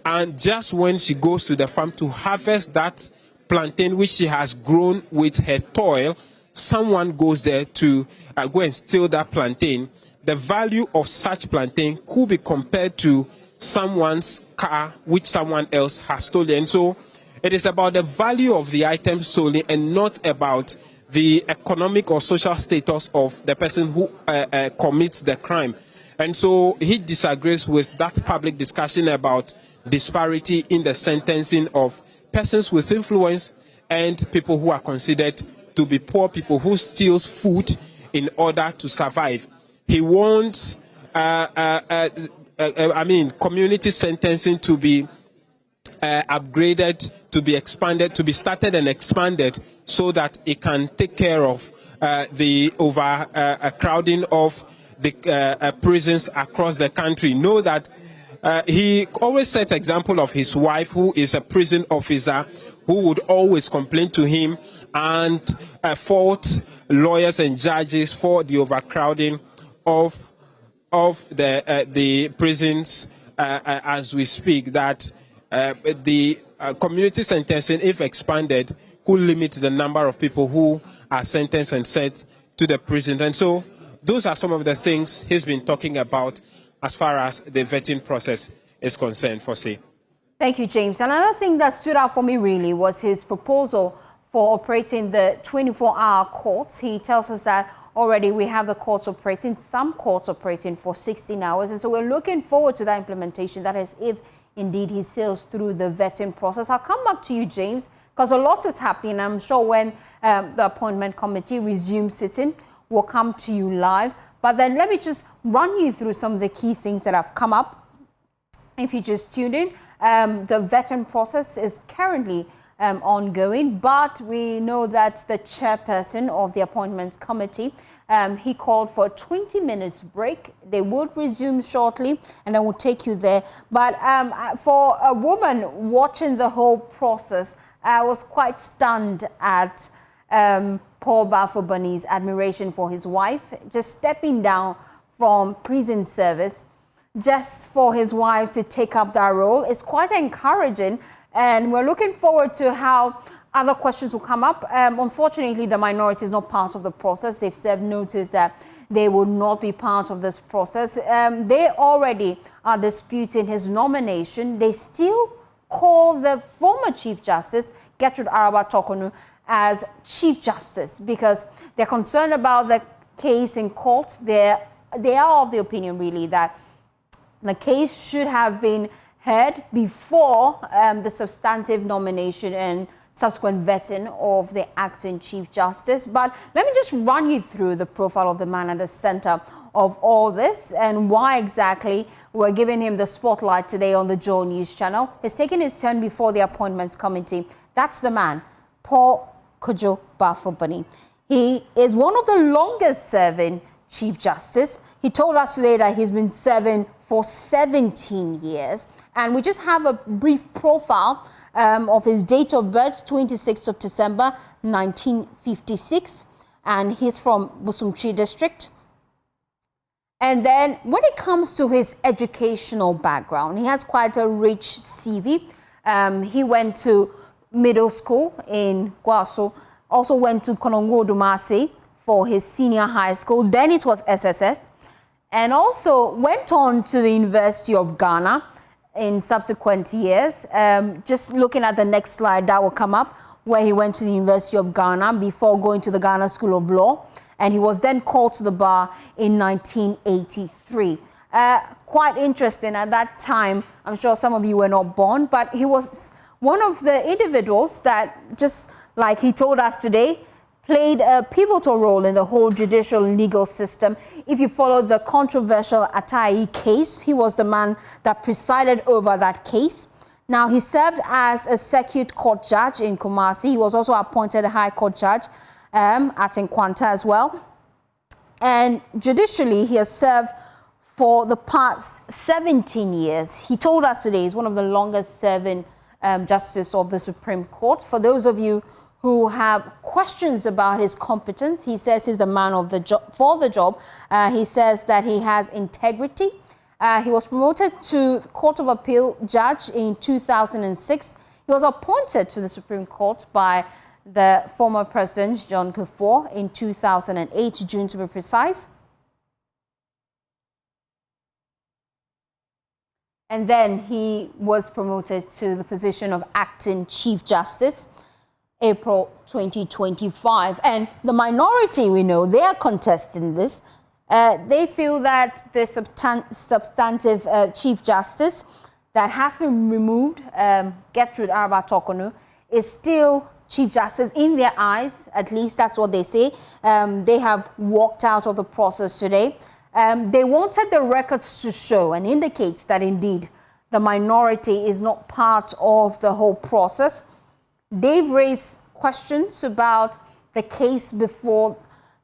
and just when she goes to the farm to harvest that plantain which she has grown with her toil, someone goes there to go and steal that plantain. The value of such plantain could be compared to someone's car which someone else has stolen. So it is about the value of the item stolen and not about the economic or social status of the person who commits the crime. And so he disagrees with that public discussion about disparity in the sentencing of persons with influence and people who are considered to be poor people who steals food in order to survive. He wants, community sentencing to be upgraded, to be expanded, to be started and expanded so that it can take care of the overcrowding of the prisons across the country. Know that he always set example of his wife, who is a prison officer, who would always complain to him and fault lawyers and judges for the overcrowding of the prisons as we speak. That the community sentencing, if expanded, could limit the number of people who are sentenced and sent to the prison. And so those are some of the things he's been talking about as far as the vetting process is concerned, Fossey.
Thank you, James. Another thing that stood out for me really was his proposal for operating the 24-hour courts. He tells us that already we have the courts operating, some courts operating for 16 hours. And so we're looking forward to that implementation. That is, if indeed he sails through the vetting process. I'll come back to you, James, because a lot is happening. I'm sure when the appointment committee resumes sitting, we'll come to you live. But then let me just run you through some of the key things that have come up. If you just tuned in, the vetting process is currently ongoing, but we know that the chairperson of the appointments committee, he called for a 20 minutes break. They would resume shortly, and I will take you there. But for a woman watching the whole process, I was quite stunned at Paul Baffoe-Bonnie's admiration for his wife, just stepping down from prison service just for his wife to take up that role. It's quite encouraging, and we're looking forward to how other questions will come up. Unfortunately, the minority is not part of the process. They've served notice that they will not be part of this process. They already are disputing his nomination. They still call the former Chief Justice, Gertrude Araba Tokonu, as Chief Justice because they're concerned about the case in court. They are of the opinion, really, that the case should have been heard before the substantive nomination and subsequent vetting of the acting Chief Justice. But let me just run you through the profile of the man at the center of all this and why exactly we're giving him the spotlight today on the Joy News channel. He's taking his turn before the appointments committee. That's the man, Paul Kojo Baffoe-Bonnie. He is one of the longest serving Chief Justice. He told us today that he's been serving for 17 years. And we just have a brief profile of his date of birth, 26th of December, 1956. And he's from Busumchi District. And then when it comes to his educational background, he has quite a rich CV. He went to middle school in Gwaso, also went to Konongo Dumasi for his senior high school. Then it was SSS. and also went on to the University of Ghana in subsequent years. Just looking at the next slide that will come up, where he went to the University of Ghana before going to the Ghana School of Law, and he was then called to the bar in 1983. Quite interesting at that time. I'm sure some of you were not born, but he was one of the individuals that, just like he told us today, played a pivotal role in the whole judicial legal system. If you follow the controversial Atai case, he was the man that presided over that case. Now, he served as a circuit court judge in Kumasi. He was also appointed a high court judge at Nkwanta as well. And judicially, he has served for the past 17 years. He told us today he's one of the longest serving justices of the Supreme Court. For those of you who have questions about his competence, he says he's the man of the job for the job. He says that he has integrity. He was promoted to Court of Appeal judge in 2006. He was appointed to the Supreme Court by the former President John Kufuor in 2008, June to be precise. And then he was promoted to the position of acting Chief Justice, April 2025. And the minority, we know, they are contesting this. They feel that the substantive Chief Justice that has been removed, Gertrude Araba Tokonu, is still Chief Justice in their eyes. At least that's what they say. They have walked out of the process today. They wanted the records to show and indicate that indeed the minority is not part of the whole process. They've raised questions about the case before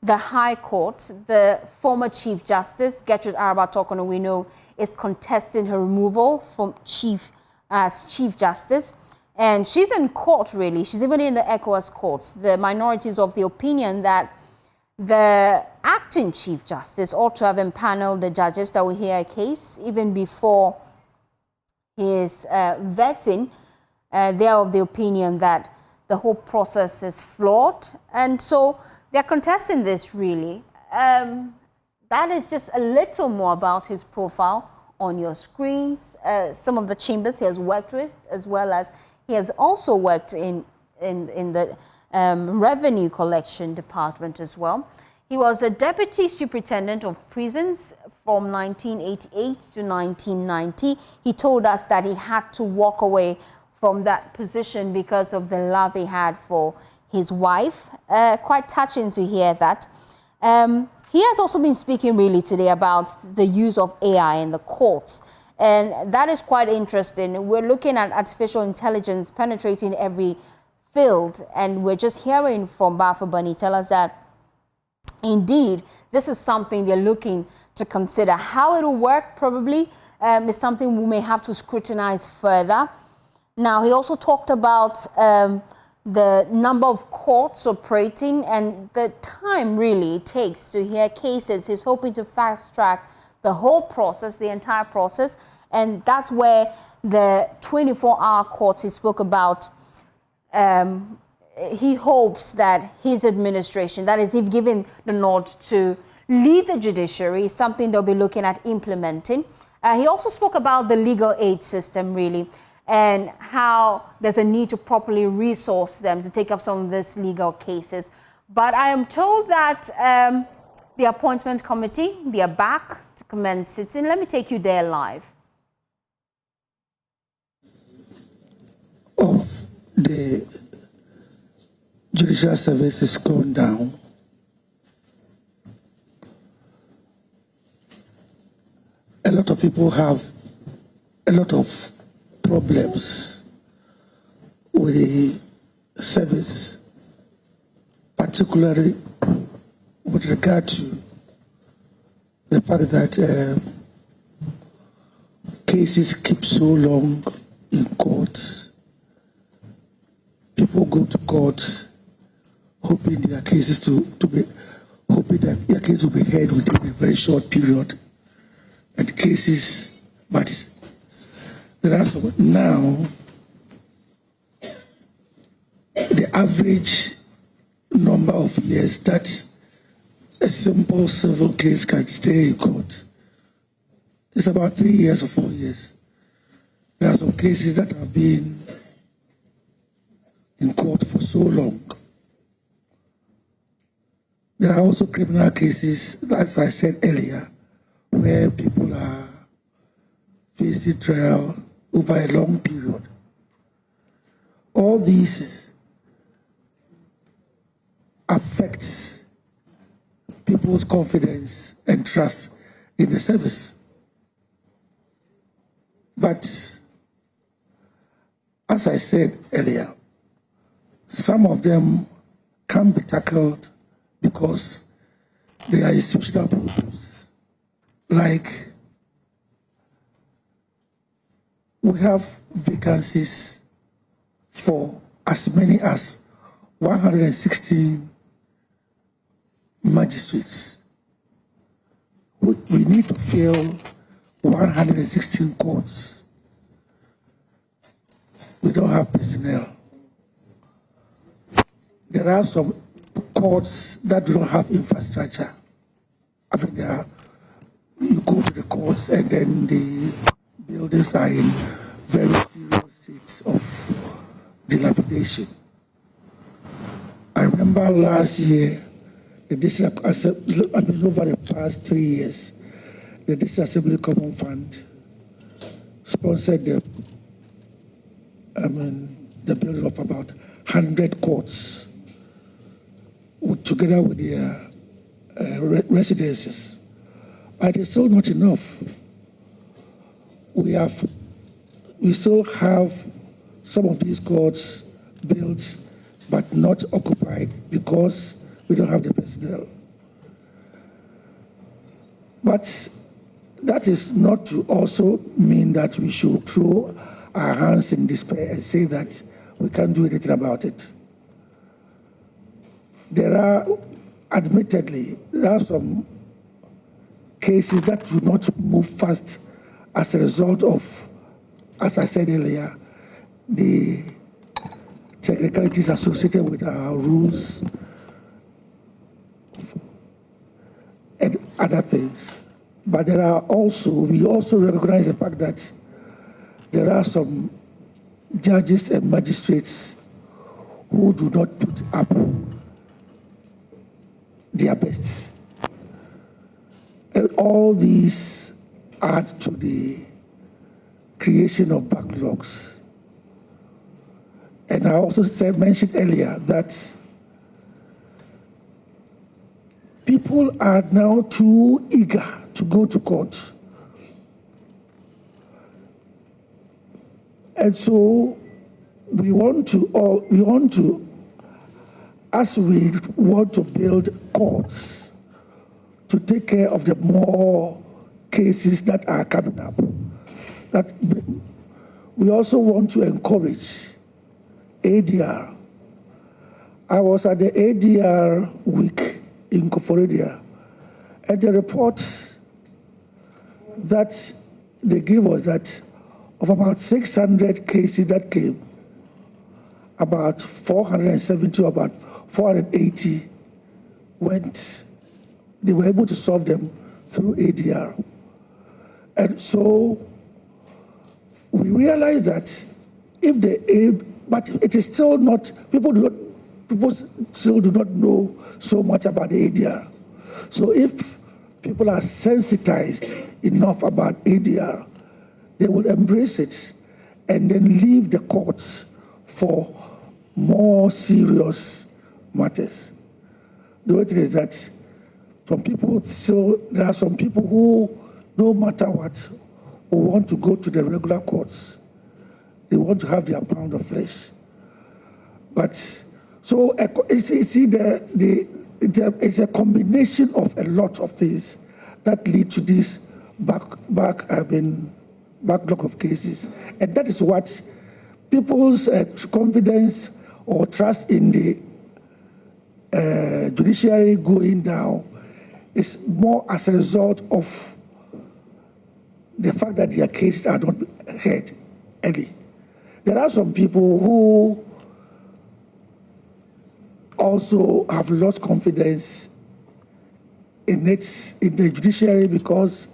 the High Court. The former Chief Justice, Gertrude Araba Tokonu, we know, is contesting her removal from as Chief Justice. And she's in court, really. She's even in the ECOWAS courts. The minority is of the opinion that the acting Chief Justice ought to have empaneled the judges that will hear a case even before his vetting. They are of the opinion that the whole process is flawed. And so they're contesting this, really. That is just a little more about his profile on your screens. Some of the chambers he has worked with, as well as he has also worked in the Revenue Collection Department as well. He was the Deputy Superintendent of Prisons from 1988 to 1990. He told us that he had to walk away from that position because of the love he had for his wife. Quite touching to hear that. He has also been speaking really today about the use of AI in the courts. And that is quite interesting. We're looking at artificial intelligence penetrating every field. And we're just hearing from Baffoe-Bonnie tell us that indeed, this is something they're looking to consider. How it will work probably is something we may have to scrutinize further. Now, he also talked about the number of courts operating and the time really it takes to hear cases. He's hoping to fast track the whole process, the entire process. And that's where the 24-hour courts he spoke about, he hopes that his administration, that is, if given the nod to lead the judiciary, is something they'll be looking at implementing. He also spoke about the legal aid system, really, and how there's a need to properly resource them to take up some of these legal cases. But I am told that the appointment committee, they are back to commence sitting. Let me take you there live.
Of the judicial service has gone down. A lot of people have a lot of problems with the service, particularly with regard to the fact that cases keep so long in courts. People go to courts hoping their cases hoping that their case will be heard within a very short period, and cases, but there are some now. The average number of years that a simple civil case can stay in court it's about 3 years or 4 years. There are some cases that have been in court for so long. There are also criminal cases, as I said earlier, where people are facing trial over a long period. All these affects people's confidence and trust in the service. But as I said earlier, some of them can be tackled because they are institutional problems. Like, we have vacancies for as many as 116 magistrates. We need to fill 116 courts. We don't have personnel. There are some courts that do not have infrastructure. I mean, you go to the courts and then the buildings are in very serious states of dilapidation. I remember last year, the District Assembly, over the past 3 years, the District Assembly Common Fund sponsored the building of about 100 courts, together with their residences. But it's still not enough. We still have some of these courts built but not occupied because we don't have the personnel. But that is not to also mean that we should throw our hands in despair and say that we can't do anything about it. Admittedly, there are some cases that do not move fast as a result of, as I said earlier, the technicalities associated with our rules and other things. But we also recognize the fact that there are some judges and magistrates who do not put up their best. And all these add to the creation of backlogs. And I also mentioned earlier that people are now too eager to go to court. And so we want to, as we want to build courts to take care of the more cases that are coming up, that we also want to encourage ADR. I was at the ADR week in Koforidua, and the reports that they gave us that of about 600 cases that came, about 470 or about 480 they were able to solve them through ADR. And so we realized that but it is still not, people still do not know so much about the ADR. So if people are sensitized enough about ADR, they will embrace it and then leave the courts for more serious matters. The way it is that there are some people who, no matter what, who want to go to the regular courts. They want to have their pound of flesh. But so it's a combination of a lot of things that lead to this backlog of cases. And that is what people's confidence or trust in the judiciary going down is more as a result of the fact that their cases are not heard early. There are some people who also have lost confidence in the judiciary because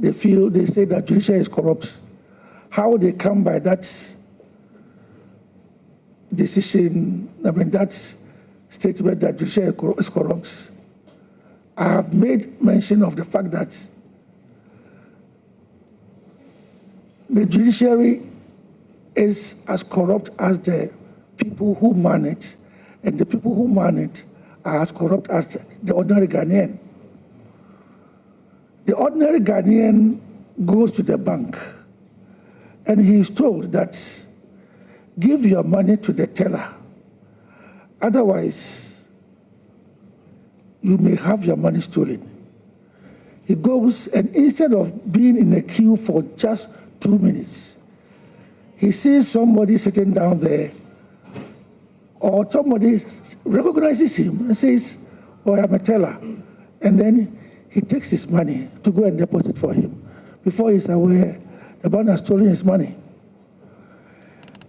they say that judiciary is corrupt. How they come by that decision, that statement that judiciary is corrupt, I have made mention of the fact that the judiciary is as corrupt as the people who man it, and the people who man it are as corrupt as the ordinary Ghanaian. The ordinary Ghanaian goes to the bank and he is told that give your money to the teller, otherwise you may have your money stolen. He goes, and instead of being in a queue for just 2 minutes, he sees somebody sitting down there, or somebody recognizes him and says, "Oh, I'm a teller," and then he takes his money to go and deposit for him. Before he's aware, the man has stolen his money.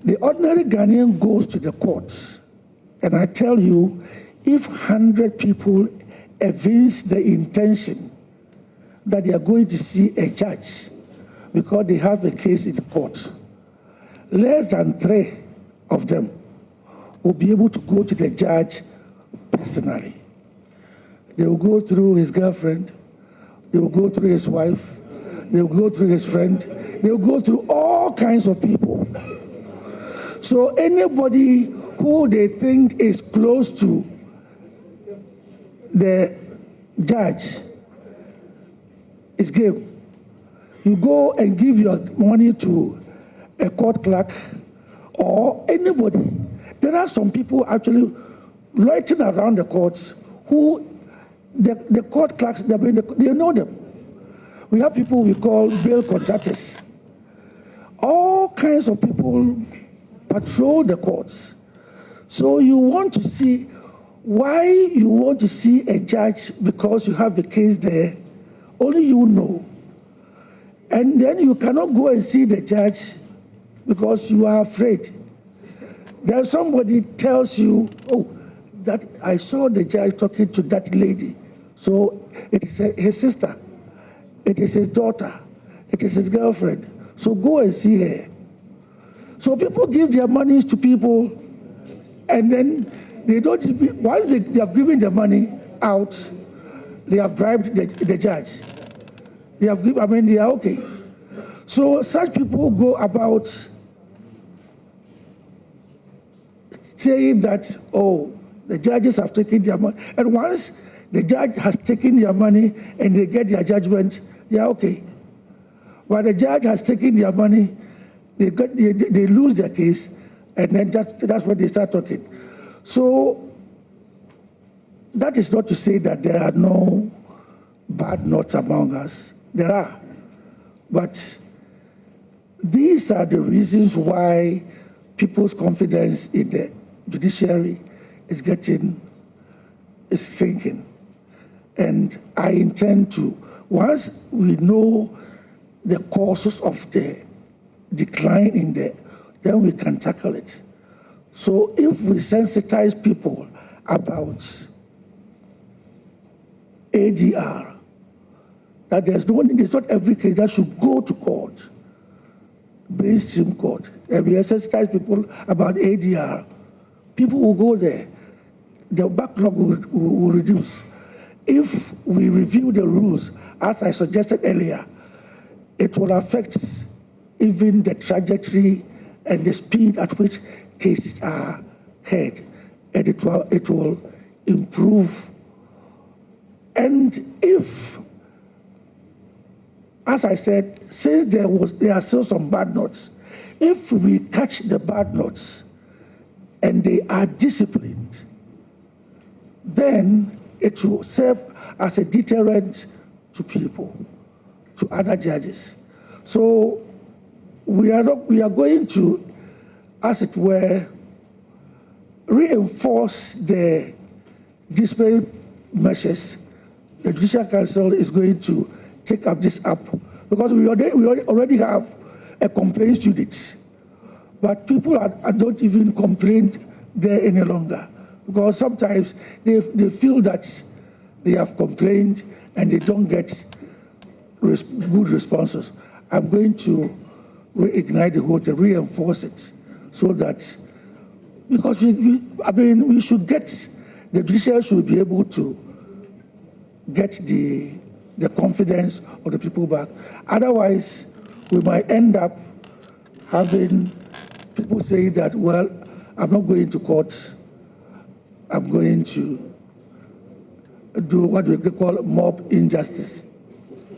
The ordinary Ghanaian goes to the courts, and I tell you, if 100 people evince the intention that they are going to see a judge because they have a case in the court, less than 3 of them will be able to go to the judge personally. They will go through his girlfriend, they will go through his wife, they will go through his friend, they will go through all kinds of people. So anybody who they think is close to the judge is game. You go and give your money to a court clerk or anybody. There are some people actually loitering around the courts who the court clerks, they know them. We have people we call bail contractors. All kinds of people patrol the courts. So you want to see why you want to see a judge because you have a case there, only you know. And then you cannot go and see the judge because you are afraid. Then somebody tells you, "Oh, that I saw the judge talking to that lady." So it is his sister, it is his daughter, it is his girlfriend. So go and see her. So people give their monies to people, and then they don't, once they have given the money out, they have bribed the judge. They have given, they are okay. So such people go about saying that, "Oh, the judges have taken their money." And once the judge has taken their money and they get their judgment, they are okay. While the judge has taken their money, they lose their case, and then that's when they start talking. So that is not to say that there are no bad nuts among us. There are. But these are the reasons why people's confidence in the judiciary is sinking. And I intend to, once we know the causes of the decline in then we can tackle it. So if we sensitize people about ADR, that it's not every case that should go to court, mainstream court, and we sensitize people about ADR, people will go there. The backlog will reduce. If we review the rules, as I suggested earlier, it will affect even the trajectory and the speed at which cases are heard, and it will improve. And if, as I said, since there are still some bad nuts, if we catch the bad nuts and they are disciplined, then it will serve as a deterrent to people, to other judges. So we are going to, as it were, reinforce the disparate measures. The Judicial Council is going to take up this up because we already have a complaints unit, but people don't even complain there any longer because sometimes they feel that they have complained and they don't get good responses. I'm going to reignite the whole to reinforce it so that, because we should get, the judiciary should be able to get the confidence of the people back. Otherwise, we might end up having people say that, well, I'm not going to court, I'm going to do what we call mob injustice.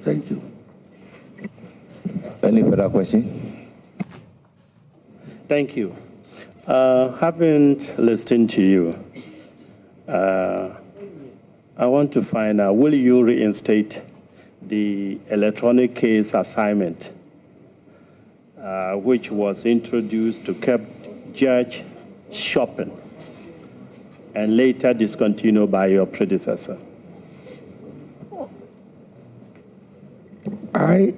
Thank you.
Any further question?
Thank you. Having listened to you, I want to find out, will you reinstate the electronic case assignment, which was introduced to keep judge shopping and later discontinued by your predecessor?
I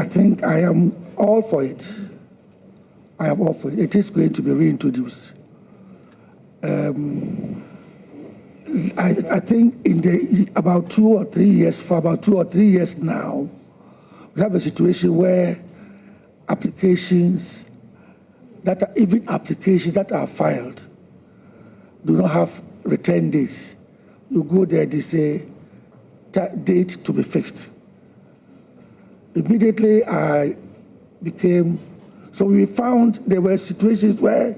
think I am all for it. I am all for it. It is going to be reintroduced. I think in about 2 or 3 years, for about 2 or 3 years now, we have a situation where applications that are, even applications that are filed do not have return dates. You go there, they say date to be fixed. Immediately I became, so we found there were situations where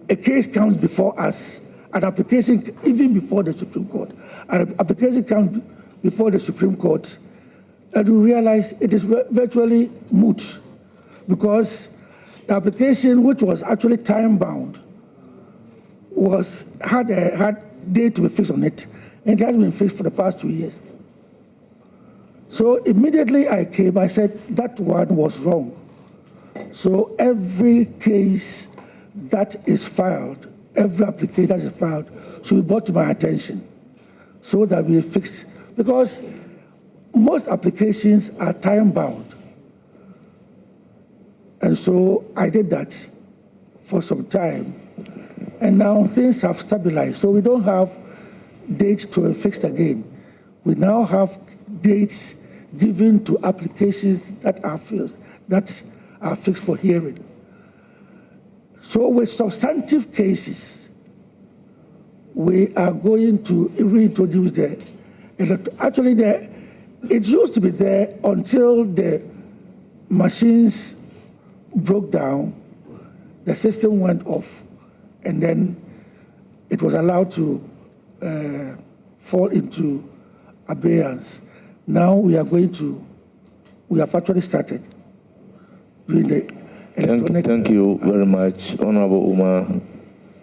a case comes before us, an application, even before the Supreme Court, an application comes before the Supreme Court, and we realize it is virtually moot because the application, which was actually time-bound, had date to be fixed on it, and it has been fixed for the past 2 years. So immediately I came, I said that one was wrong. So every case that is filed, every application that is filed should be brought to my attention so that we fix, because most applications are time-bound. And so I did that for some time. And now things have stabilized. So we don't have dates to be fixed again. We now have dates given to applications that are fixed for hearing. So with substantive cases, we are going to reintroduce it used to be there until the machines broke down, the system went off, and then it was allowed to fall into abeyance. Now we have actually started doing the electronic.
Thank you very much, Honorable Umar.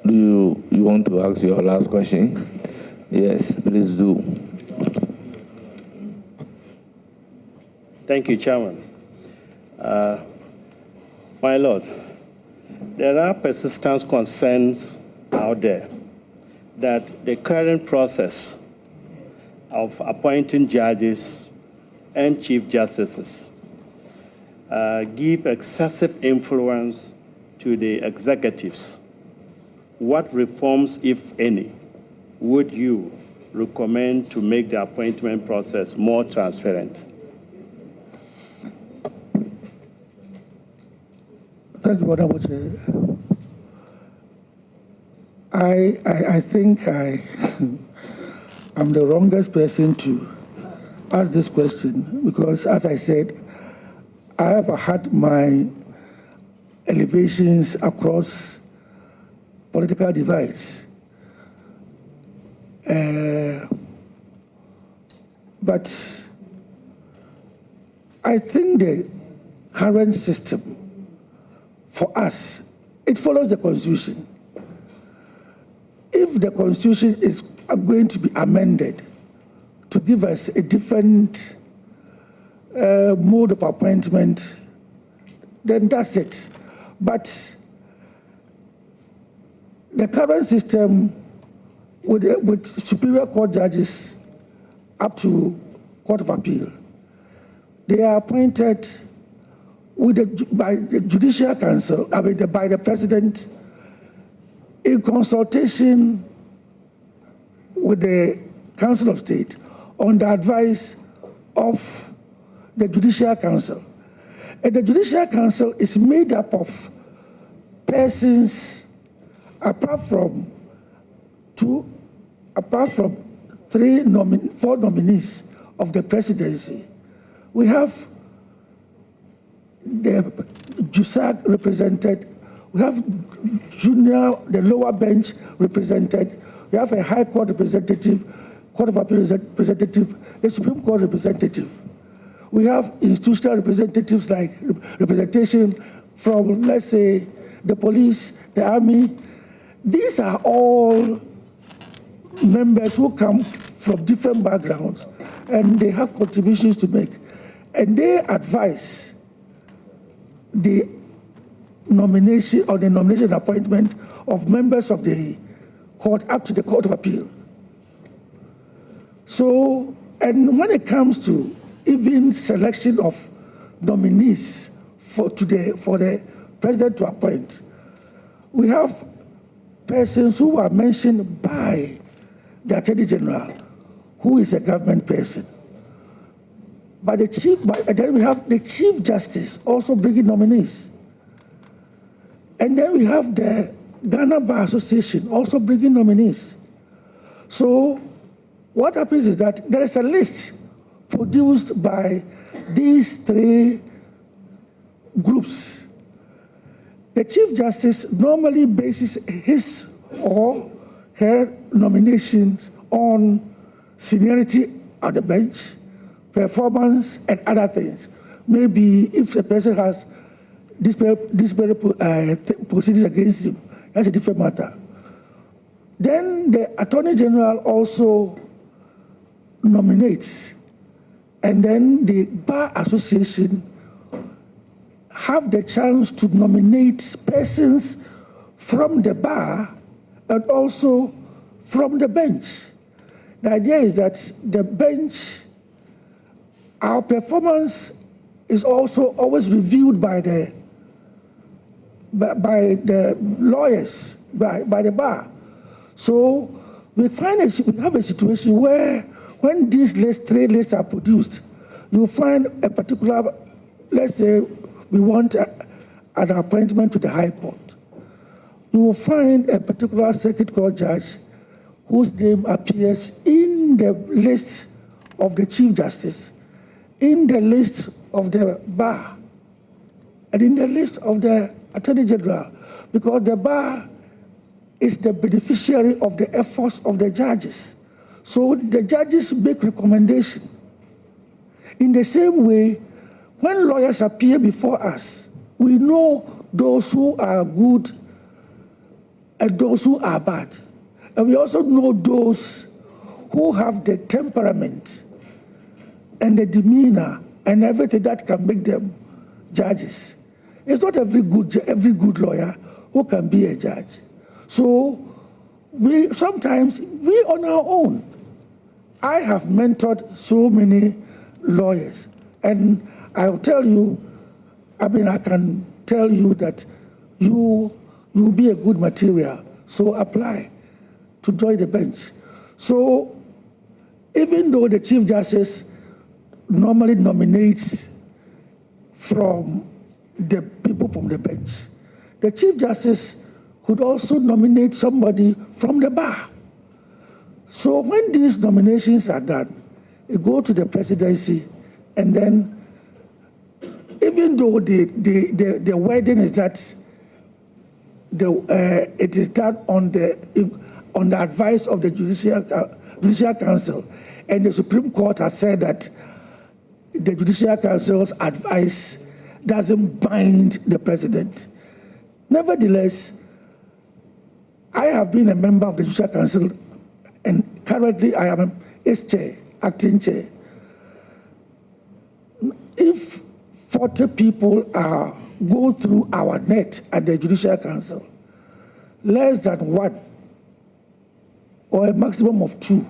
Do you want to ask your last question? Yes, please do.
Thank you, Chairman. My Lord, there are persistent concerns out there that the current process of appointing judges and chief justices give excessive influence to the executives. What reforms, if any, would you recommend to make the appointment process more transparent?
Thank you, Madam Chair. I think I'm the wrongest person to ask this question because, as I said, I have had my elevations across political divides. But I think the current system, for us, it follows the Constitution. If the Constitution is going to be amended to give us a different mode of appointment, then that's it. But the current system with Superior Court judges up to Court of Appeal, they are appointed by the Judicial Council, by the President, in consultation with the Council of State on the advice of the Judicial Council. And the Judicial Council is made up of persons, apart from 4 nominees of the presidency. We have the JUSAG represented, we have the lower bench represented, we have a High Court representative, Court of Appeal representative, a Supreme Court representative. We have institutional representatives like representation from, let's say, the police, the army. These are all members who come from different backgrounds, and they have contributions to make. And they advise the nomination or the nomination appointment of members of the court up to the Court of Appeal. So, and when it comes to even selection of nominees for the president to appoint, we have persons who are mentioned by the Attorney General, who is a government person. But then we have the Chief Justice also bringing nominees. And then we have the Ghana Bar Association also bringing nominees. So what happens is that there is a list produced by these 3 groups. The Chief Justice normally bases his or her nominations on seniority at the bench, performance, and other things. Maybe if a person has disparate proceedings against him, that's a different matter. Then the Attorney General also nominates, and then the Bar Association have the chance to nominate persons from the bar and also from the bench. The idea is that the bench, our performance is also always reviewed by the lawyers, by the bar. So we have a situation where when these 3 lists are produced, you find a particular, let's say we want an appointment to the High Court. You will find a particular circuit court judge whose name appears in the list of the Chief Justice, in the list of the bar, and in the list of the Attorney General, because the bar is the beneficiary of the efforts of the judges. So the judges make recommendations. In the same way, when lawyers appear before us, we know those who are good and those who are bad. And we also know those who have the temperament and the demeanor and everything that can make them judges. It's not every good lawyer who can be a judge. So sometimes we on our own. I have mentored so many lawyers, and I'll tell you, I can tell you that you'll be a good material, so apply to join the bench. So even though the Chief Justice normally nominates from the people from the bench, the Chief Justice could also nominate somebody from the bar. So when these nominations are done, it goes to the presidency, and then even though the wording is that it is done on the advice of the Judicial Council, and the Supreme Court has said that the Judicial Council's advice doesn't bind the president. Nevertheless, I have been a member of the Judicial Council, and currently I am its chair, acting chair. If 40 people go through our net at the Judicial Council, less than 1 or a maximum of 2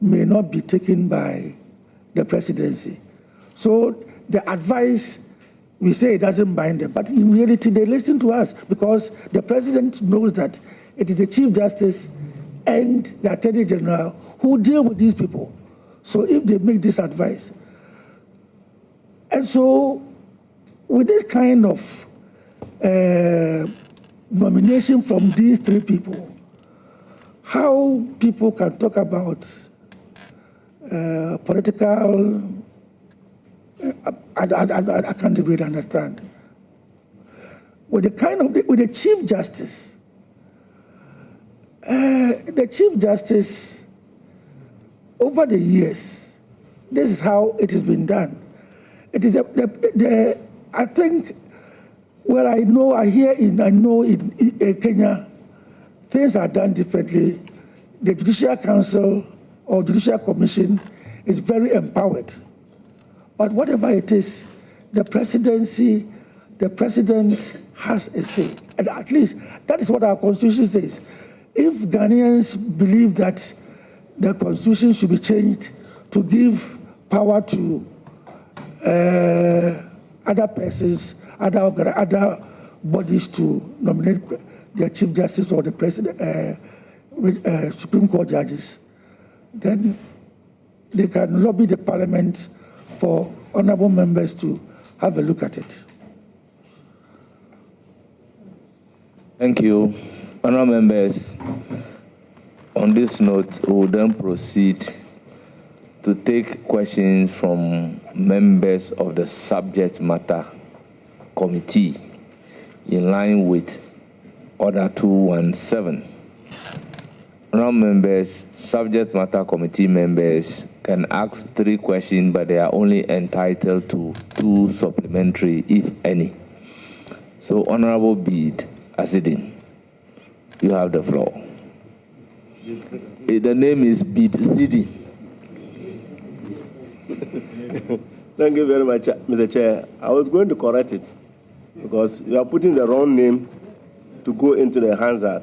may not be taken by the presidency. So the advice, we say it doesn't bind them, but in reality they listen to us because the president knows that it is the Chief Justice and the Attorney General who deal with these people. So if they make this advice, And so, with this kind of nomination from these three people, how people can talk about political, I can't really understand. With the Chief Justice, over the years, this is how it has been done. It is I think, well, I know in Kenya, things are done differently. The Judicial Council or Judicial Commission is very empowered. But whatever it is, the president has a say. And at least that is what our constitution says. If Ghanaians believe that the constitution should be changed to give power to other persons, other bodies to nominate the Chief Justice or the President, Supreme Court judges, then they can lobby the Parliament for honorable members to have a look at it.
Thank you. Honorable members, on this note, we will then proceed to take questions from members of the subject matter committee in line with Order 217. Honorable members, subject matter committee members can ask 3 questions, but they are only entitled to 2 supplementary, if any. So, Honorable Bede Asidin, you have the floor. The name is Bede Asidin.
Thank you very much, Mr. Chair. I was going to correct it because you are putting the wrong name to go into the Hansard,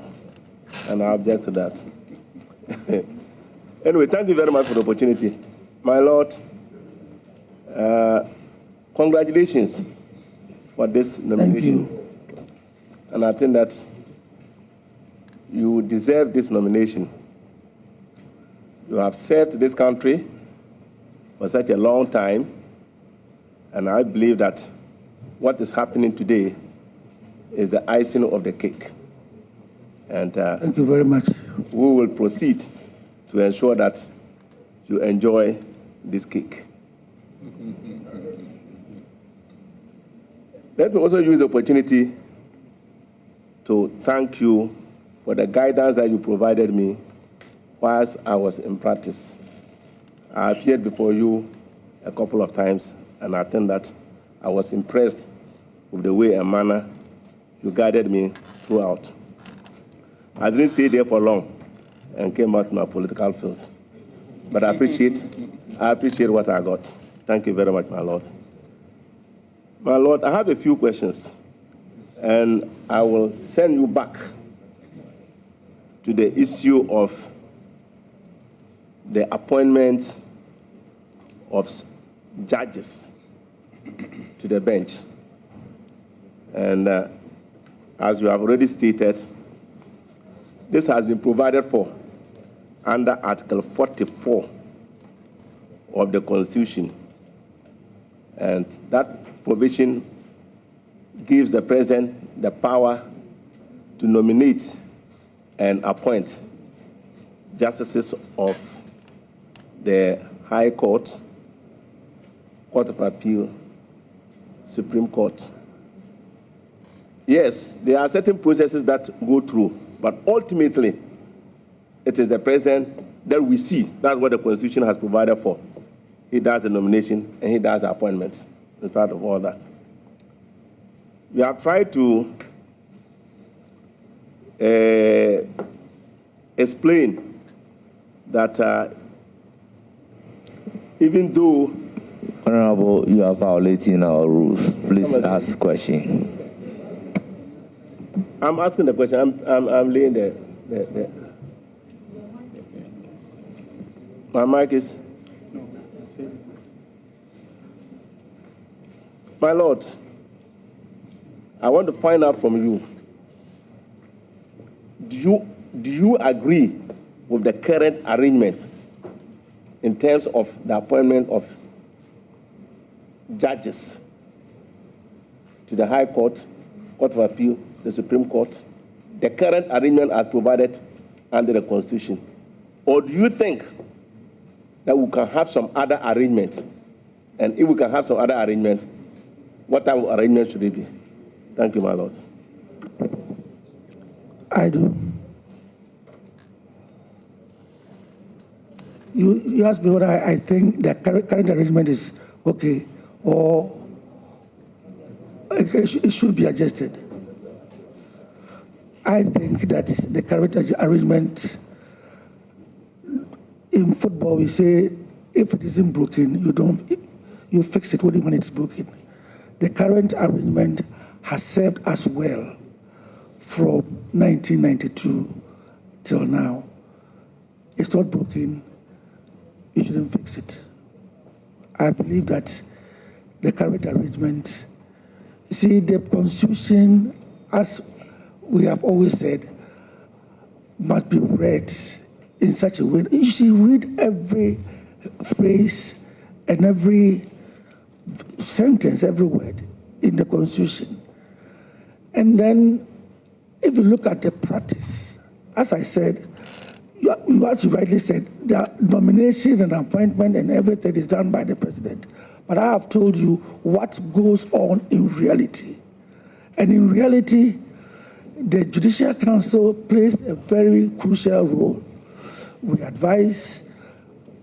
and I object to that. Anyway, thank you very much for the opportunity. My Lord, congratulations for this nomination. And I think that you deserve this nomination. You have served this country for such a long time, and I believe that what is happening today is the icing of the cake. And
thank you very much.
We will proceed to ensure that you enjoy this cake. Let me also use the opportunity to thank you for the guidance that you provided me whilst I was in practice. I appeared before you a couple of times, and I think that I was impressed with the way and manner you guided me throughout. I didn't stay there for long and came out to my political field. But I appreciate what I got. Thank you very much, my Lord. My Lord, I have a few questions, and I will send you back to the issue of the appointment of judges to the bench. And as you have already stated, this has been provided for under Article 44 of the Constitution. And that provision gives the President the power to nominate and appoint justices of the High Court, Court of Appeal, Supreme Court. Yes, there are certain processes that go through, but ultimately, it is the President that we see. That's what the Constitution has provided for. He does the nomination and he does the appointment. It's part of all that. We have tried to explain that even though...
Honorable, you are violating our rules. Please ask question.
I'm asking the question. I'm laying the my mic is... My Lord, I want to find out from you, do you agree with the current arrangement in terms of the appointment of judges to the High Court, Court of Appeal, the Supreme Court, the current arrangement as provided under the Constitution? Or do you think that we can have some other arrangement? And if we can have some other arrangement, what type of arrangement should it be? Thank you, my Lord.
I do. You asked me whether I think the current arrangement is okay or it should be adjusted. I think that the current arrangement in football, we say if it isn't broken, you fix it only when it's broken. The current arrangement has served us well from 1992 till now. It's not broken. You shouldn't fix it. I believe that the current arrangement, see, the Constitution, as we have always said, must be read in such a way. You should read every phrase and every sentence, every word in the Constitution. And then, if you look at the practice, as I said, as you rightly said, the nomination and appointment and everything is done by the president. But I have told you what goes on in reality. And in reality, the Judicial Council plays a very crucial role. We advise,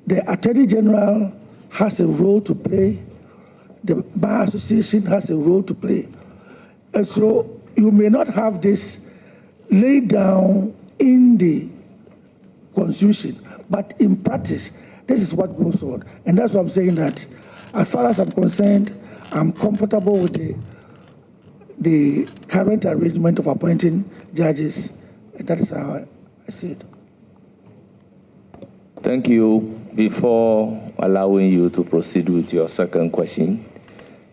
the Attorney General has a role to play, the Bar Association has a role to play. And so you may not have this laid down in the Constitution, but in practice, this is what goes on. And that's why I'm saying that, as far as I'm concerned, I'm comfortable with the current arrangement of appointing judges. And that is how I see it.
Thank you. Before allowing you to proceed with your second question,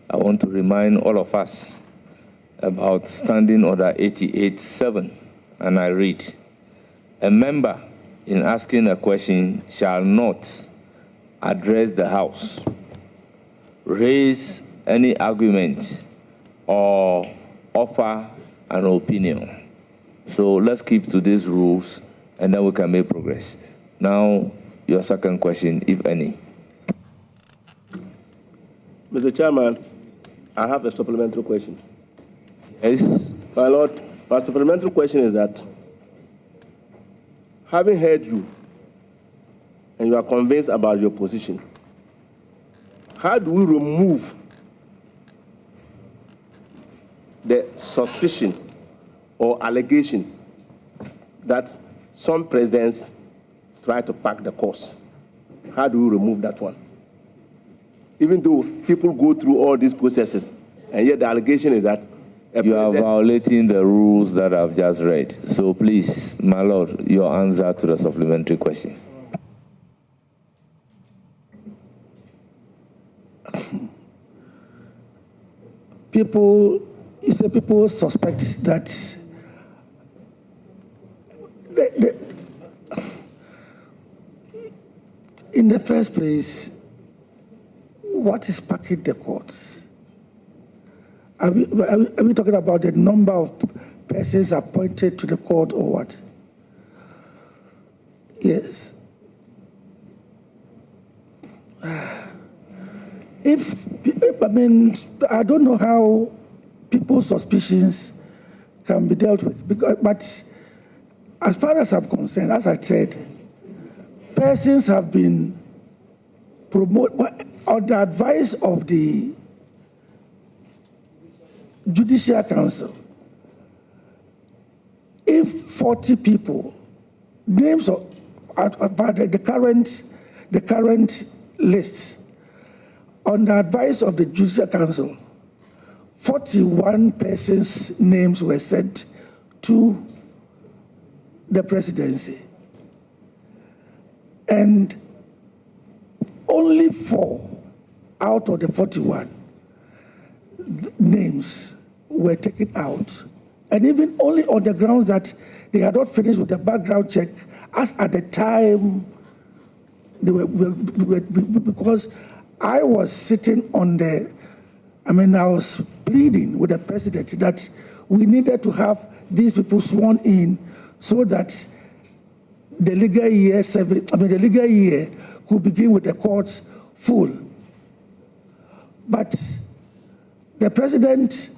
I want to remind all of us about Standing Order 88.7, and I read, a member in asking a question shall not address the House, raise any argument, or offer an opinion. So let's keep to these rules, and then we can make progress. Now, your second question, if any.
Mr. Chairman, I have a supplementary question.
Yes.
My Lord, my supplementary question is that, having heard you, and you are convinced about your position, how do we remove the suspicion or allegation that some presidents try to pack the course? How do we remove that one? Even though people go through all these processes, and yet the allegation is that
you are violating the rules that I've just read. So please, my Lord, your answer to the supplementary question.
People suspect that in the first place, what is packing the courts? Are we talking about the number of persons appointed to the court or what? Yes. I don't know how people's suspicions can be dealt with. But as far as I'm concerned, as I said, persons have been promoted on the advice of the Judicial Council. If 40 people, names of the current list, on the advice of the Judicial Council, 41 persons' names were sent to the presidency. And only 4 out of the 41 names were taken out. And even only on the grounds that they had not finished with the background check, as at the time they were because I was sitting on the I was pleading with the president that we needed to have these people sworn in so that the legal year could begin with the courts full. But the president,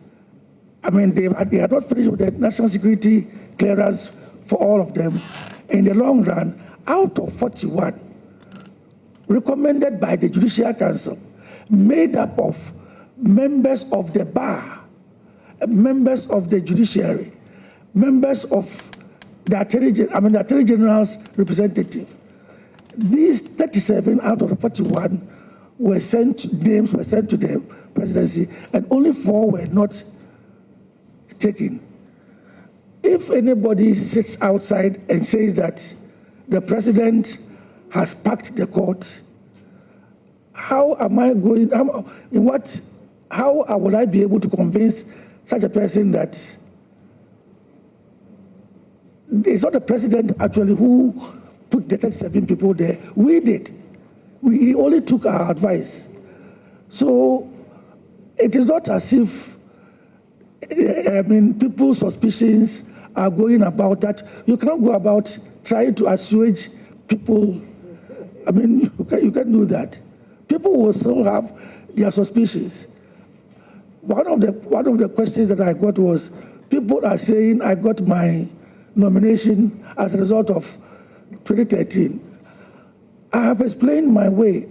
they had not finished with the national security clearance for all of them. In the long run, out of 41, recommended by the Judicial Council, made up of members of the bar, members of the judiciary, members of the Attorney General's representative. These 37 out of the 41 names were sent to the presidency, and only 4 were not taken. If anybody sits outside and says that the president has packed the court, how will I be able to convince such a person that it's not the president actually who put the 37 people there? We did. We only took our advice. So it is not as if people's suspicions are going about that. You cannot go about trying to assuage people. You can't do that. People will still have their suspicions. One of the questions that I got was, people are saying I got my nomination as a result of 2013. I have explained my way.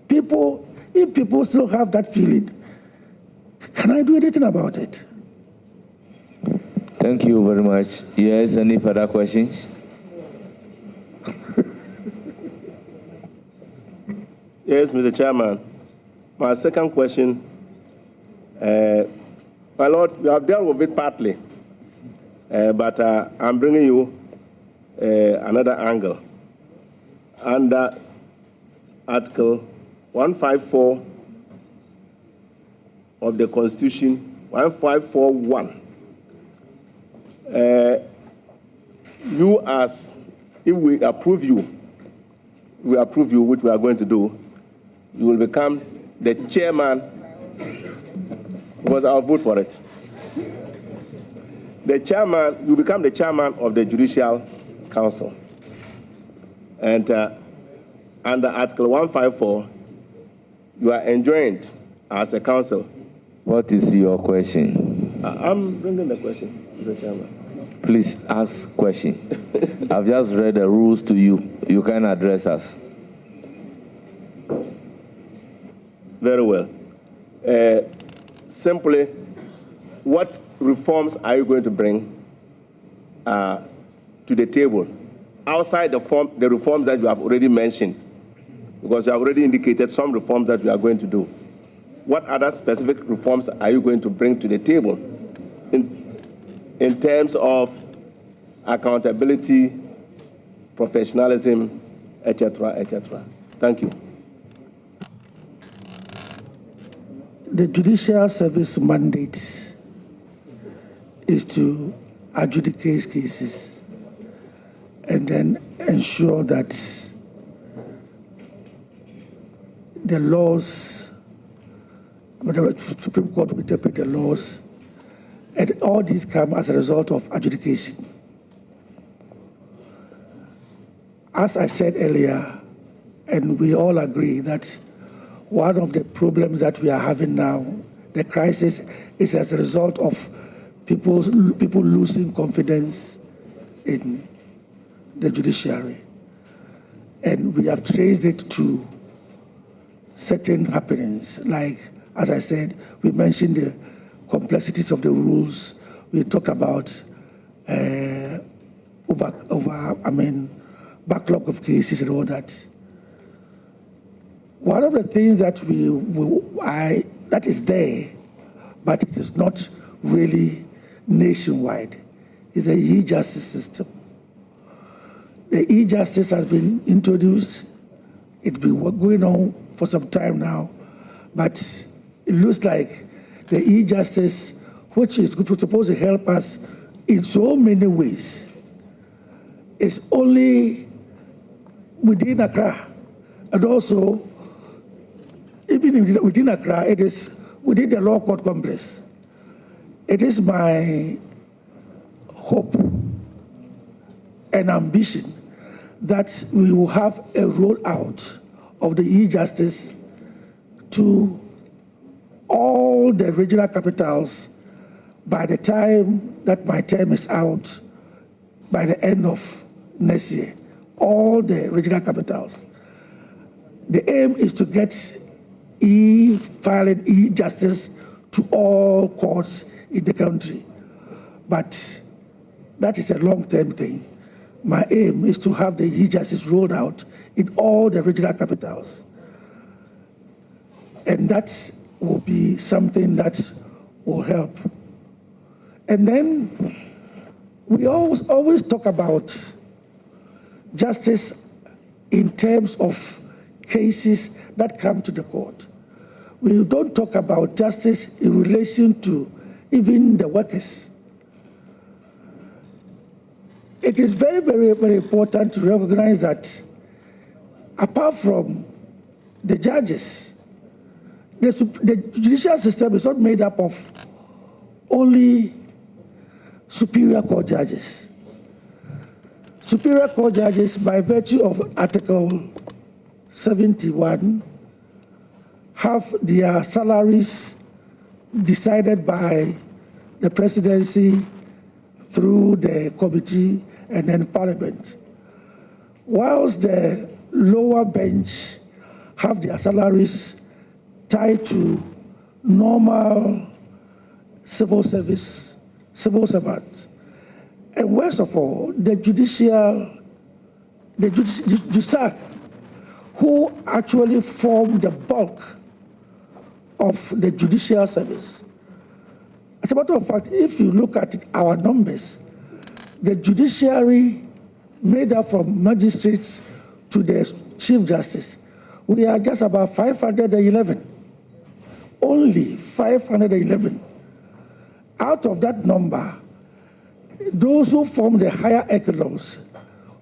If people still have that feeling, can I do anything about it?
Thank you very much. Yes, any further questions?
Yes, Mr. Chairman. My second question, my Lord, you have dealt with it partly, but I'm bringing you another angle. Under Article 154 of the Constitution, 1541, you if we approve you, which we are going to do, you will become the chairman, because I'll vote for it. You become the chairman of the Judicial Council. And under Article 154, you are enjoined as a council.
What is your question?
I'm bringing the question, Mr. Chairman.
Please ask question. I've just read the rules to you. You can address us.
Very well. Simply, what reforms are you going to bring to the table outside the reforms that you have already mentioned? Because you have already indicated some reforms that you are going to do. What other specific reforms are you going to bring to the table in terms of accountability, professionalism, etc., etc.? Thank you.
The Judicial Service mandate is to adjudicate cases and then ensure that the laws, the Supreme Court will interpret the laws, and all these come as a result of adjudication. As I said earlier, and we all agree that one of the problems that we are having now, the crisis, is as a result of people losing confidence in the judiciary. And we have traced it to certain happenings. Like, as I said, we mentioned the complexities of the rules. We talked about backlog of cases and all that. One of the things that that is there, but it is not really nationwide, is the e-justice system. The e-justice has been introduced. It's been going on for some time now, but it looks like the e-justice, which is supposed to help us in so many ways, is only within Accra, and also even within Accra, it is within the law court complex. It is my hope and ambition that we will have a rollout of the e-justice to all the regional capitals by the time that my term is out, by the end of next year, all the regional capitals. The aim is to get e-filing, e-justice to all courts in the country. But that is a long-term thing. My aim is to have the e-justice rolled out in all the regional capitals. And that will be something that will help. And then we always talk about justice in terms of cases that come to the court. We don't talk about justice in relation to even the workers. It is very, very, very important to recognize that apart from the judges, the judicial system is not made up of only superior court judges. Superior court judges, by virtue of Article 71, have their salaries decided by the presidency through the committee and then Parliament. Whilst the lower bench have their salaries tied to normal civil servants. And worst of all, the judicial, who actually form the bulk of the judicial service. As a matter of fact, if you look at our numbers, the judiciary made up from magistrates to the Chief Justice, we are just about 511. Only 511. Out of that number, those who form the higher echelons,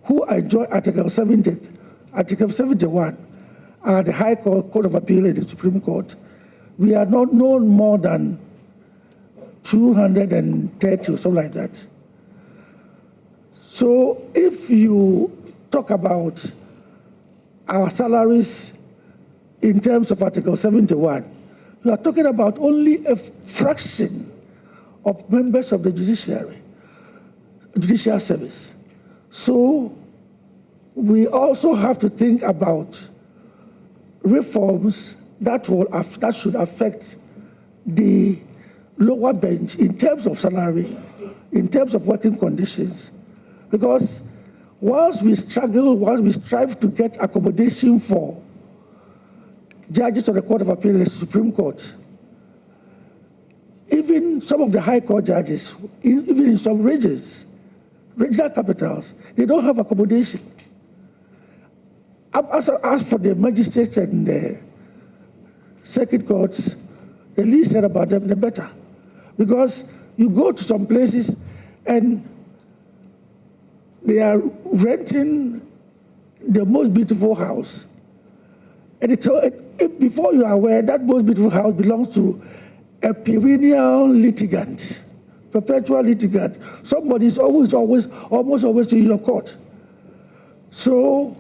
who enjoy Article 70, Article 71, are the High Court of Appeal and the Supreme Court, we are not no more than 230 or something like that. So if you talk about our salaries in terms of Article 71, you are talking about only a fraction of members of the judicial service. So we also have to think about reforms that should affect the lower bench in terms of salary, in terms of working conditions. Because whilst we struggle, whilst we strive to get accommodation for judges of the Court of Appeal and the Supreme Court, even some of the High Court judges, even in some regional capitals, they don't have accommodation. As for the magistrates and the circuit courts, the least said about them, the better. Because you go to some places and they are renting the most beautiful house. And before you are aware, that most beautiful house belongs to a perennial litigant, perpetual litigant. Somebody is almost always in your court. So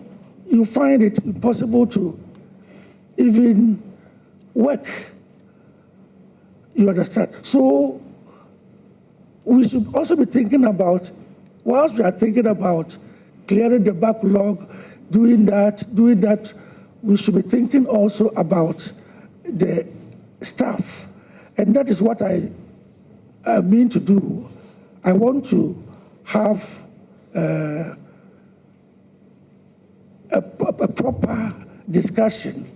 you find it impossible to even work. You understand? So we should also be thinking about, whilst we are thinking about clearing the backlog, doing that, we should be thinking also about the staff. And that is what I mean to do. I want to have a proper discussion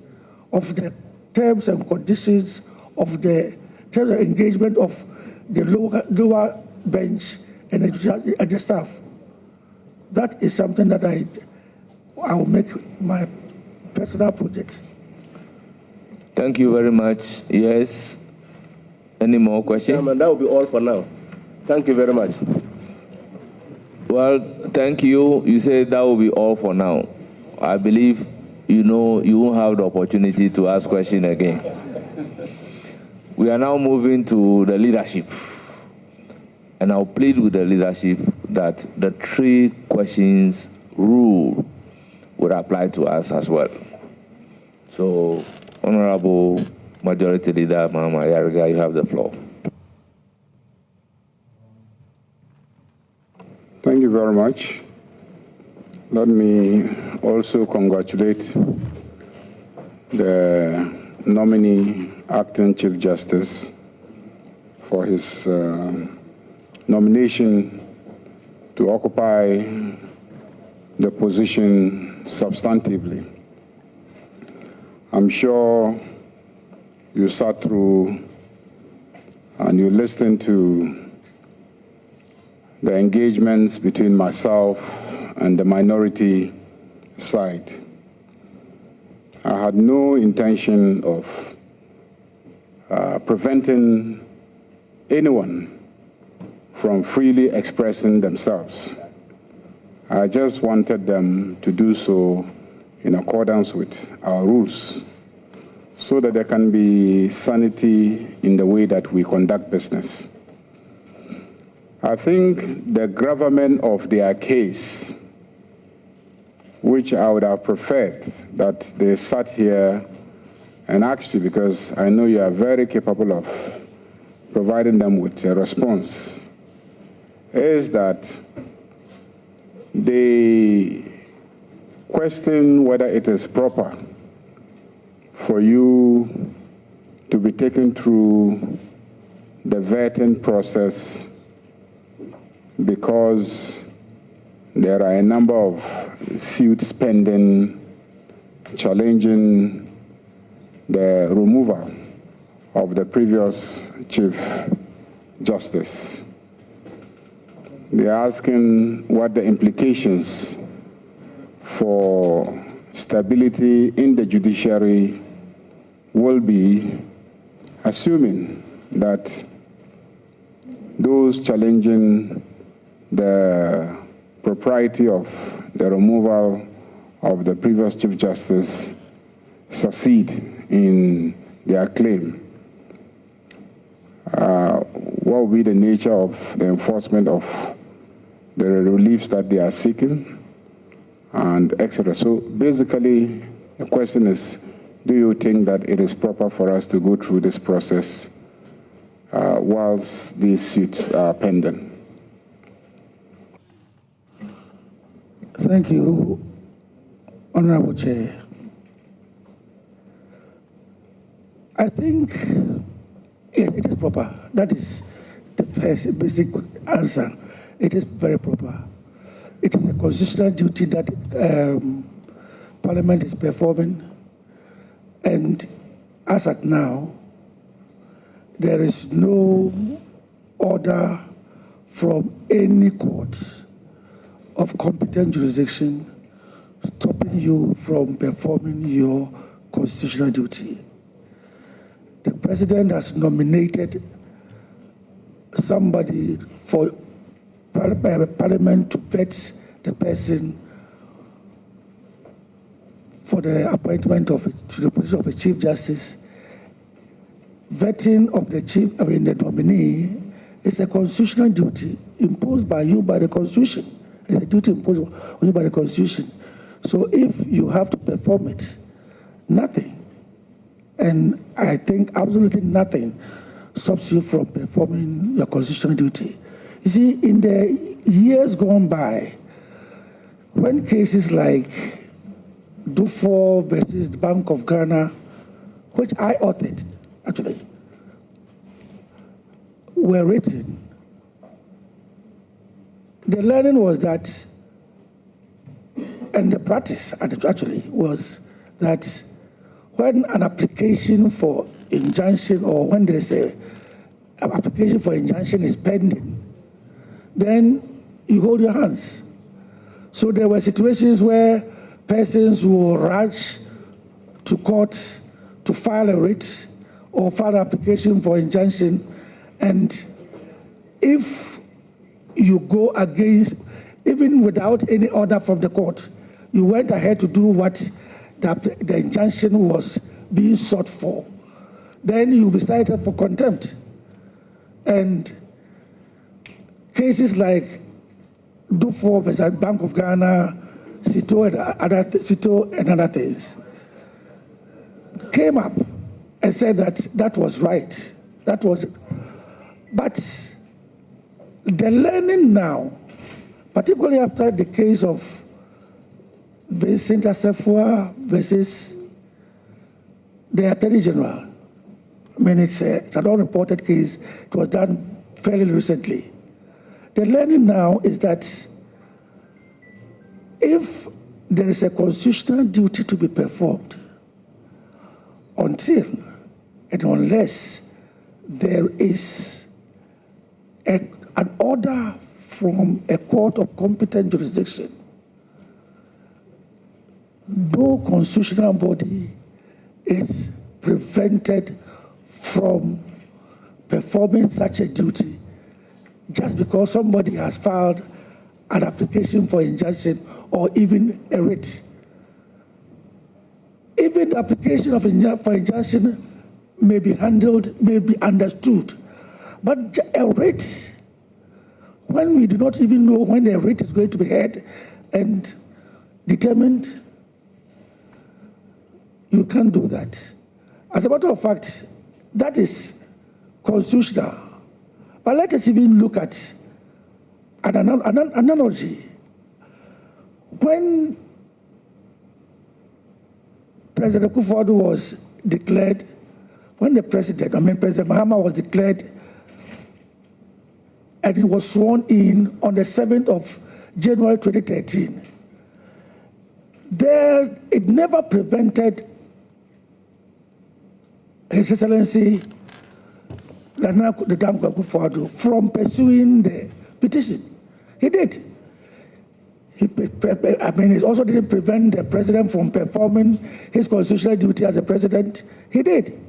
of the terms and conditions of the terms of engagement of the lower bench and the staff. That is something that I will make my personal project.
Thank you very much. Yes. Any more questions?
Chairman, that will be all for now. Thank you very much.
Well, thank you. You said that will be all for now. I believe you won't have the opportunity to ask questions again. We are now moving to the leadership. And I'll plead with the leadership that the 3 questions rule would apply to us as well. So, Honorable Majority Leader Mama Yariga, you have the floor.
Thank you very much. Let me also congratulate the nominee, Acting Chief Justice, for his nomination to occupy the position substantively. I'm sure you sat through and you listened to the engagements between myself and the minority side. I had no intention of preventing anyone from freely expressing themselves. I just wanted them to do so in accordance with our rules, so that there can be sanity in the way that we conduct business. I think the gravamen of their case, which I would have preferred that they sat here and asked you, because I know you are very capable of providing them with a response, is that they question whether it is proper for you to be taken through the vetting process, because there are a number of suits pending challenging the removal of the previous Chief Justice. They are asking what the implications for stability in the judiciary will be, assuming that those challenging the propriety of the removal of the previous Chief Justice succeed in their claim. What will be the nature of the enforcement of the reliefs that they are seeking, and etc. So basically, the question is, do you think that it is proper for us to go through this process whilst these suits are pending?
Thank you, Honorable Chair. I think it is proper. That is the first basic answer. It is very proper. It is a constitutional duty that Parliament is performing, and as at now, there is no order from any court of competent jurisdiction stopping you from performing your constitutional duty. The President has nominated somebody for Parliament to vet the person for the appointment to the position of a Chief Justice. Vetting of the nominee is a constitutional duty imposed by you by the Constitution. It's a duty imposed on you by the Constitution. So if you have to perform it, nothing, and I think absolutely nothing, stops you from performing your constitutional duty. You see, in the years gone by, when cases like Baffoe versus the Bank of Ghana, which I authored, actually, were written, the learning was that, and the practice actually was that when an application for injunction, or when there is an application for injunction is pending, then you hold your hands. So there were situations where persons will rush to court to file a writ or file an application for injunction, and if you go against, even without any order from the court, you went ahead to do what the injunction was being sought for, then you'll be cited for contempt. And cases like Baffoe versus Bank of Ghana, Cito and other things came up and said that that was right. But the learning now, particularly after the case of Vincent Assefuwa versus the Attorney General, I mean, it's an unreported case. It was done fairly recently. The learning now is that if there is a constitutional duty to be performed, until and unless there is an order from a court of competent jurisdiction, no constitutional body is prevented from performing such a duty just because somebody has filed an application for injunction or even a writ. Even the application for injunction may be handled, may be understood, but a writ, when we do not even know when the writ is going to be heard and determined, you can't do that. As a matter of fact, that is constitutional. But let us even look at an analogy. When President Akufo-Addo was declared, President Mahama was declared, and he was sworn in on the 7th of January 2013, it never prevented His Excellency Nana Akufo-Addo from pursuing the petition. He did. It also didn't prevent the president from performing his constitutional duty as a president. He did.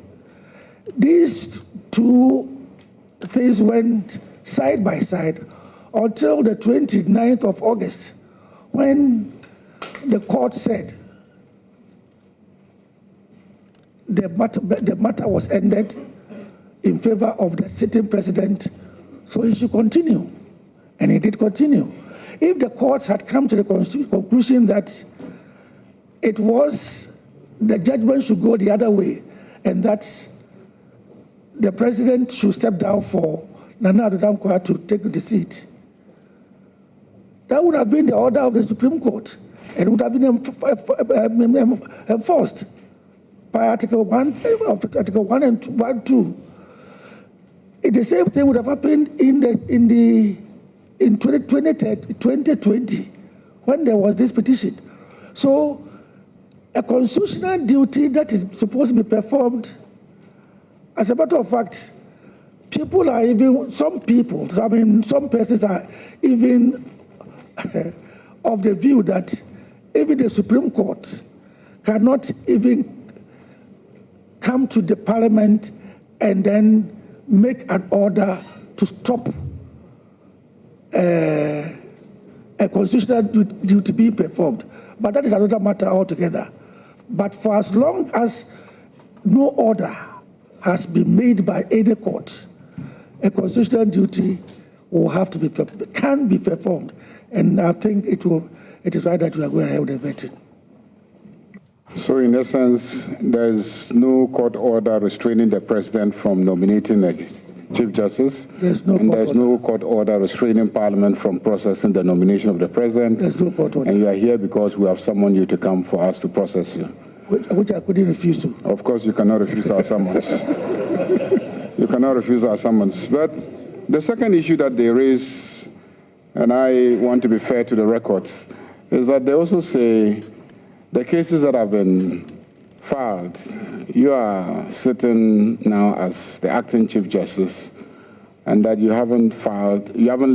These two things went side by side until the 29th of August, when the court said the matter was ended in favor of the sitting president, so he should continue. And he did continue. If the courts had come to the conclusion that it was, the judgment should go the other way, and that the president should step down for Nana Addo Dankwa to take the seat, that would have been the order of the Supreme Court, and would have been enforced by Article 1 and 2. The same thing would have happened in 2020, when there was this petition. So a constitutional duty that is supposed to be performed, as a matter of fact, some persons are even of the view that even the Supreme Court cannot even come to the Parliament and then make an order to stop a constitutional duty to be performed. But that is another matter altogether. But for as long as no order has been made by any court, a constitutional duty will have to can be performed. And I think it is right that we are going ahead with the vetting.
So in essence, there's no court order restraining the president from nominating a Chief Justice, there's no court order restraining Parliament from processing the nomination of the President.
There's no court order.
And you are here because we have summoned you to come for us to process you.
Which I couldn't refuse to.
Of course, you cannot refuse our summons. You cannot refuse our summons. But the second issue that they raise, and I want to be fair to the records, is that they also say the cases that have been filed, you are sitting now as the acting Chief Justice, and that you haven't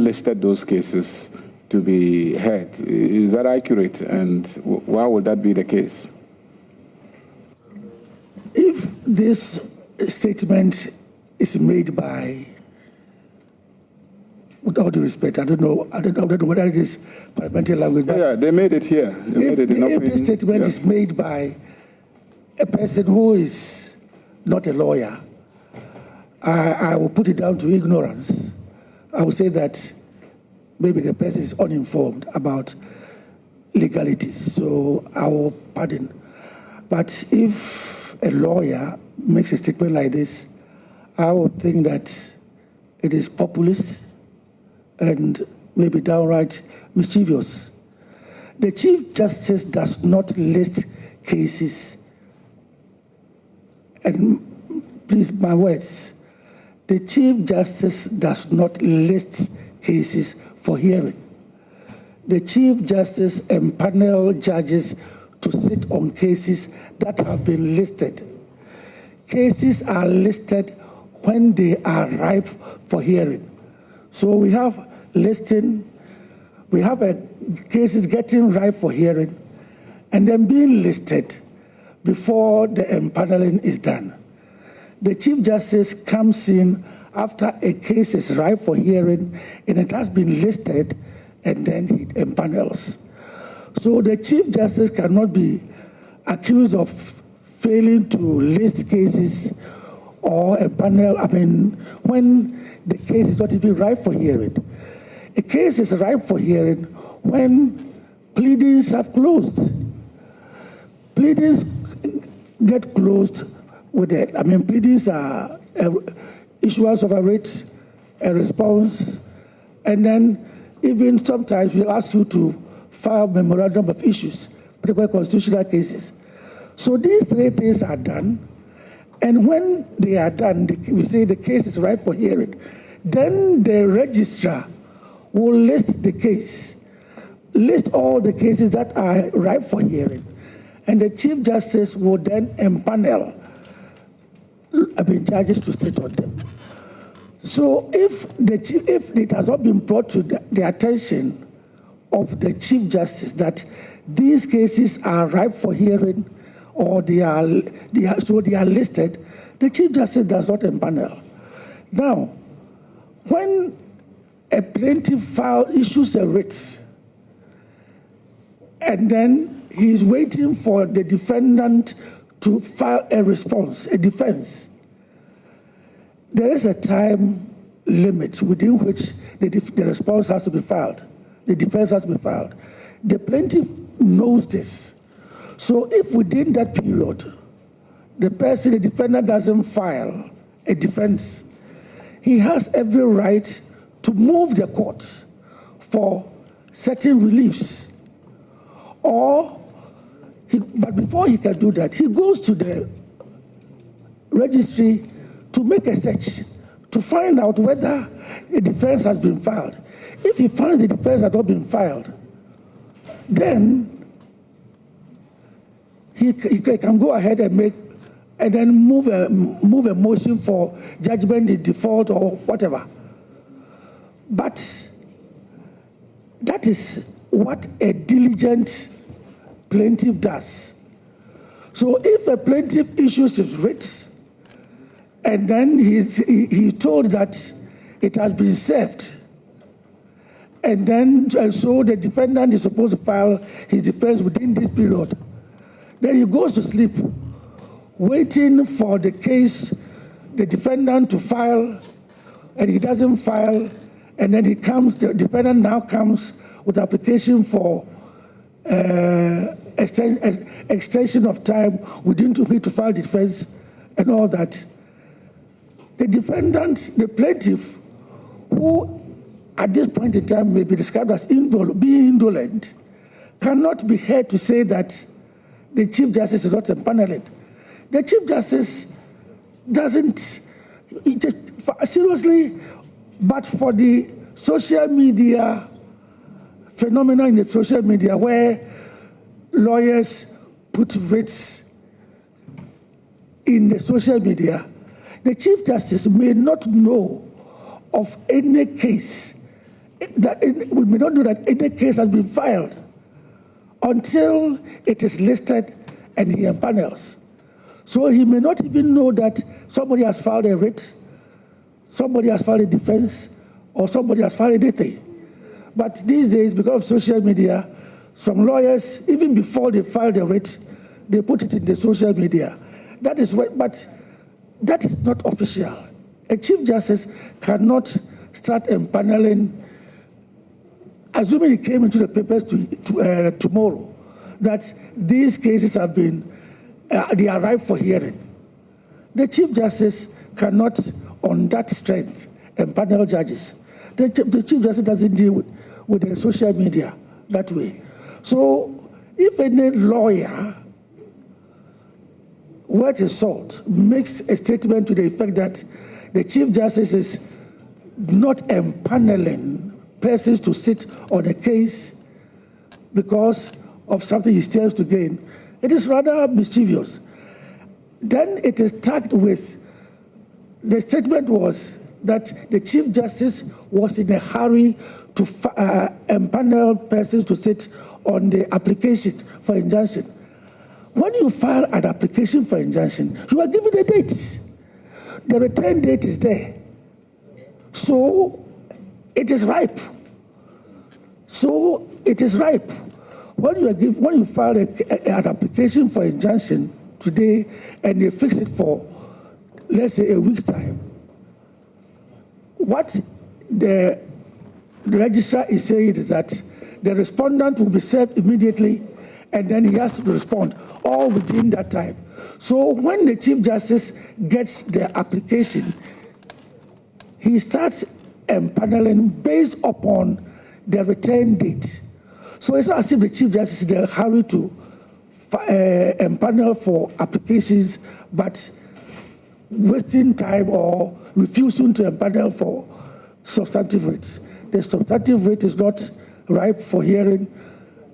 listed those cases to be heard. Is that accurate? And why would that be the case?
If this statement is made by, with all due respect, I don't know whether it is parliamentary language.
Yeah, they made it here.
If this statement is made by a person who is not a lawyer, I will put it down to ignorance. I will say that maybe the person is uninformed about legalities, so I will pardon. But if a lawyer makes a statement like this, I would think that it is populist and maybe downright mischievous. The Chief Justice does not list cases, and please, my words, the Chief Justice does not list cases for hearing. The Chief Justice empanels judges to sit on cases that have been listed. Cases are listed when they are ripe for hearing. So we have listing, we have cases getting ripe for hearing, and then being listed before the empaneling is done. The Chief Justice comes in after a case is ripe for hearing and it has been listed, and then he empanels. So the Chief Justice cannot be accused of failing to list cases or empanel, when the case is not even ripe for hearing. A case is ripe for hearing when pleadings have closed. Pleadings get closed with it. Pleadings are issuance of a writ, a response, and then even sometimes we'll ask you to file memorandum of issues, particularly constitutional cases. So these three things are done, and when they are done, we say the case is ripe for hearing. Then the registrar will list the case, list all the cases that are ripe for hearing, and the Chief Justice will then empanel judges to sit on them. So if it has not been brought to the attention of the Chief Justice that these cases are ripe for hearing, or they are listed, the Chief Justice does not empanel. Now, when a plaintiff issues a writ, and then he is waiting for the defendant to file a response, a defense, there is a time limit within which the response has to be filed, the defense has to be filed. The plaintiff knows this. So if within that period, the defendant doesn't file a defense, he has every right to move the court for certain reliefs. But before he can do that, he goes to the registry to make a search to find out whether a defense has been filed. If he finds the defense has not been filed, then he can go ahead and then move a motion for judgment in default or whatever. But that is what a diligent plaintiff does. So if a plaintiff issues his writ, and then he's told that it has been served, and so the defendant is supposed to file his defense within this period, then he goes to sleep, waiting for the defendant to file, and he doesn't file, and then the defendant now comes with application for extension of time within 2 weeks to file defense and all that. The defendant, the plaintiff, who at this point in time may be described as being indolent, cannot be heard to say that the Chief Justice is not empaneled. The Chief Justice doesn't, seriously, but for the social media phenomenon in the social media where lawyers put writs in the social media, the Chief Justice may not know of any case, we may not know that any case has been filed until it is listed and he empanels. So he may not even know that somebody has filed a writ, somebody has filed a defense, or somebody has filed anything. But these days, because of social media, some lawyers, even before they file the writ, they put it in the social media. That is what, but that is not official. A Chief Justice cannot start empaneling, assuming it came into the papers tomorrow, that these cases have been, they are ripe for hearing. The Chief Justice cannot, on that strength, empanel judges. The Chief Justice doesn't deal with the social media that way. So if any lawyer, worth his salt, makes a statement to the effect that the Chief Justice is not empaneling persons to sit on a case because of something he stands to gain, it is rather mischievous. Then it is tagged with, the statement was that the Chief Justice was in a hurry to empanel persons to sit on the application for injunction. When you file an application for injunction, you are given a date. The return date is there. So it is ripe. So it is ripe. When you file an application for injunction today and they fix it for, let's say, a week's time, what the registrar is saying is that the respondent will be served immediately and then he has to respond all within that time. So when the Chief Justice gets the application, he starts empaneling based upon the return date. So it's not as if the Chief Justice is in a hurry to empanel for applications, but wasting time or refusing to empanel for substantive rates. The substantive rate is not ripe for hearing.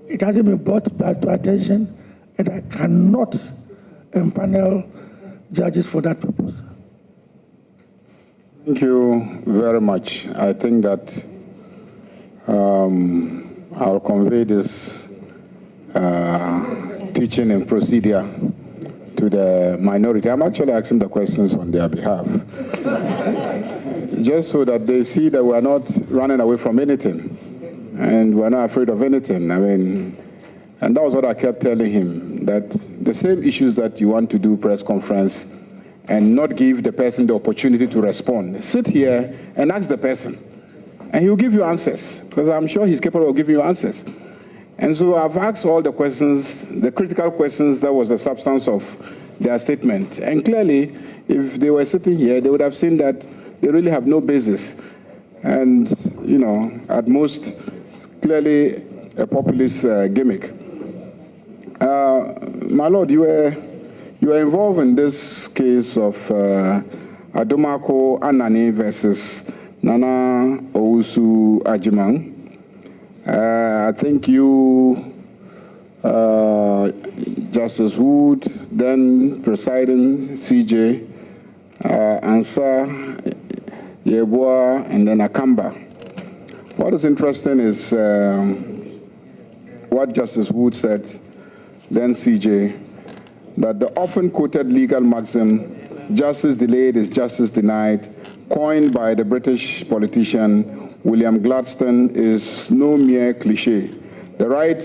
It hasn't been brought to attention, and I cannot empanel judges for that purpose.
Thank you very much. I think that I'll convey this teaching and procedure to the minority. I'm actually asking the questions on their behalf, just so that they see that we're not running away from anything and we're not afraid of anything. I mean, and that was what I kept telling him, that the same issues that you want to do press conference and not give the person the opportunity to respond. Sit here and ask the person, and he'll give you answers, because I'm sure he's capable of giving you answers. And so I've asked all the questions, the critical questions that was the substance of their statement. And clearly, if they were sitting here, they would have seen that they really have no basis. And, you know, at most, clearly a populist gimmick. My Lord, you were involved in this case of Adomako Anani versus Nana Owusu Agyeman. I think you, Justice Wood, then presiding CJ, Ansa, Yeboah, and then Akamba. What is interesting is what Justice Wood said, then CJ, that the often quoted legal maxim, justice delayed is justice denied, coined by the British politician William Gladstone, is no mere cliche. The right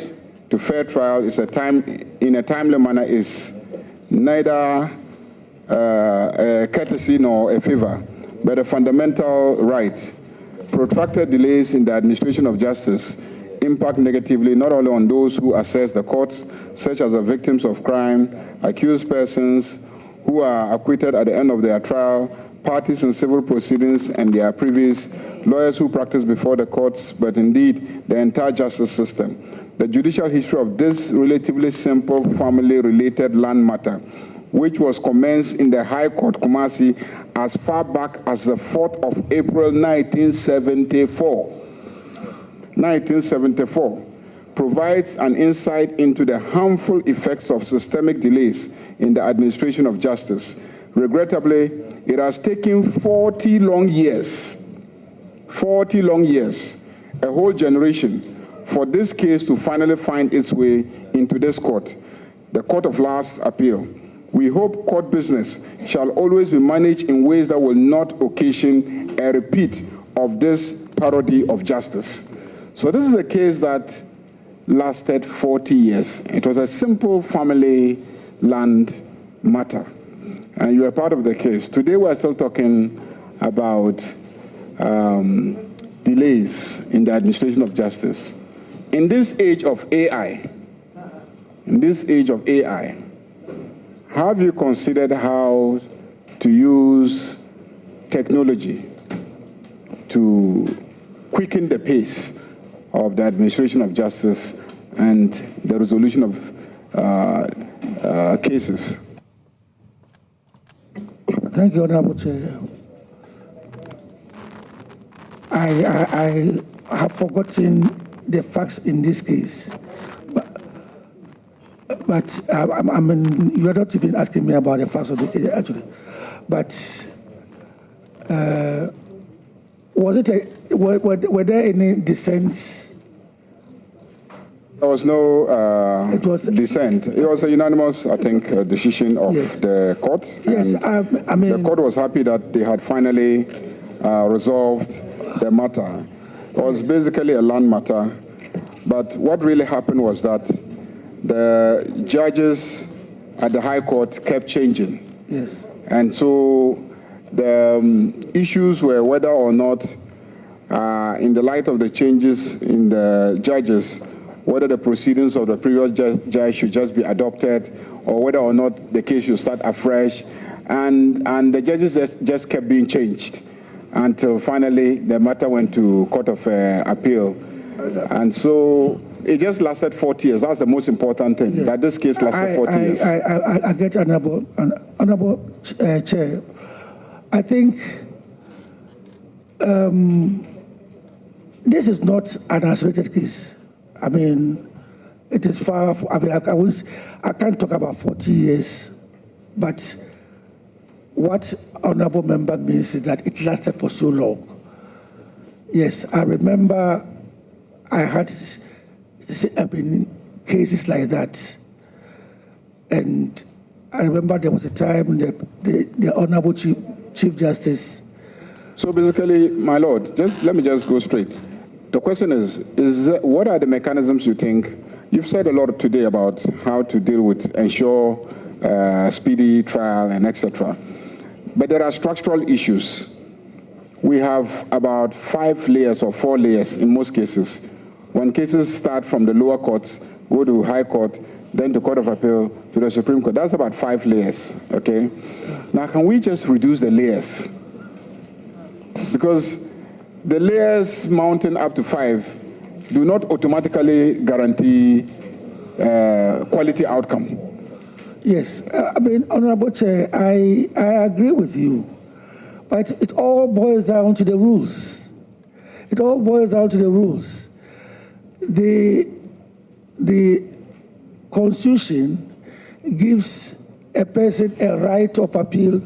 to fair trial is in a timely manner is neither a courtesy nor a favor, but a fundamental right. Protracted delays in the administration of justice impact negatively not only on those who assess the courts, such as the victims of crime, accused persons who are acquitted at the end of their trial, parties in civil proceedings and their privies, lawyers who practice before the courts, but indeed the entire justice system. The judicial history of this relatively simple family-related land matter, which was commenced in the High Court, Kumasi, as far back as the 4th of April 1974. 1974 provides an insight into the harmful effects of systemic delays in the administration of justice. Regrettably, it has taken 40 long years, a whole generation, for this case to finally find its way into this court, the court of last appeal. We hope court business shall always be managed in ways that will not occasion a repeat of this parody of justice. So this is a case that lasted 40 years. It was a simple family land matter, and you are part of the case. Today we are still talking about delays in the administration of justice. In this age of AI, have you considered how to use technology to quicken the pace of the administration of justice and the resolution of cases?
Thank you, Honorable Chair. I have forgotten the facts in this case, but I mean, you are not even asking me about the facts of the case, actually. But were there any dissents?
There was no dissent. It was a unanimous, I think, decision of the court.
Yes, I mean,
the court was happy that they had finally resolved the matter. It was basically a land matter, but what really happened was that the judges at the High Court kept changing.
Yes.
And so the issues were whether or not, in the light of the changes in the judges, whether the proceedings of the previous judge should just be adopted or whether or not the case should start afresh. And the judges just kept being changed until finally the matter went to Court of Appeal. And so it just lasted 40 years. That's the most important thing, that this case lasted 40 years.
I get honorable Chair. I think this is not an isolated case. I mean, it is far. I mean, I can't talk about 40 years, but what honorable member means is that it lasted for so long. Yes, I remember I had cases like that, and I remember there was a time the honorable Chief Justice.
So basically, my lord, let me just go straight. The question is what are the mechanisms you think? You've said a lot today about how to deal with, ensure speedy trial and etc. But there are structural issues. We have about 5 layers or 4 layers in most cases. When cases start from the lower courts, go to High Court, then to Court of Appeal, to the Supreme Court, that's about 5 layers, okay? Now, can we just reduce the layers? Because the layers mounting up to 5 do not automatically guarantee quality outcome.
Yes, I mean, Honorable Chair, I agree with you, but it all boils down to the rules. It all boils down to the rules. The Constitution gives a person a right of appeal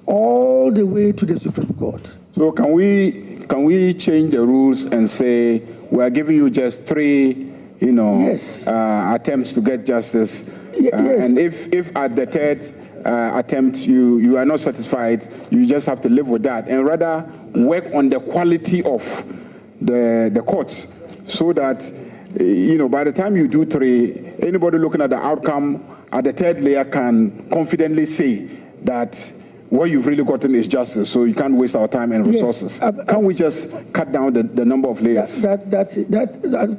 all the way to the Supreme Court.
So can we change the rules and say we are giving you just 3, attempts to get justice, and if at the 3rd attempt you are not satisfied, you just have to live with that, and rather work on the quality of the courts, so that by the time you do 3, anybody looking at the outcome at the 3rd layer can confidently say that what you've really gotten is justice, so you can't waste our time and resources. Can we just cut down the number of layers?
That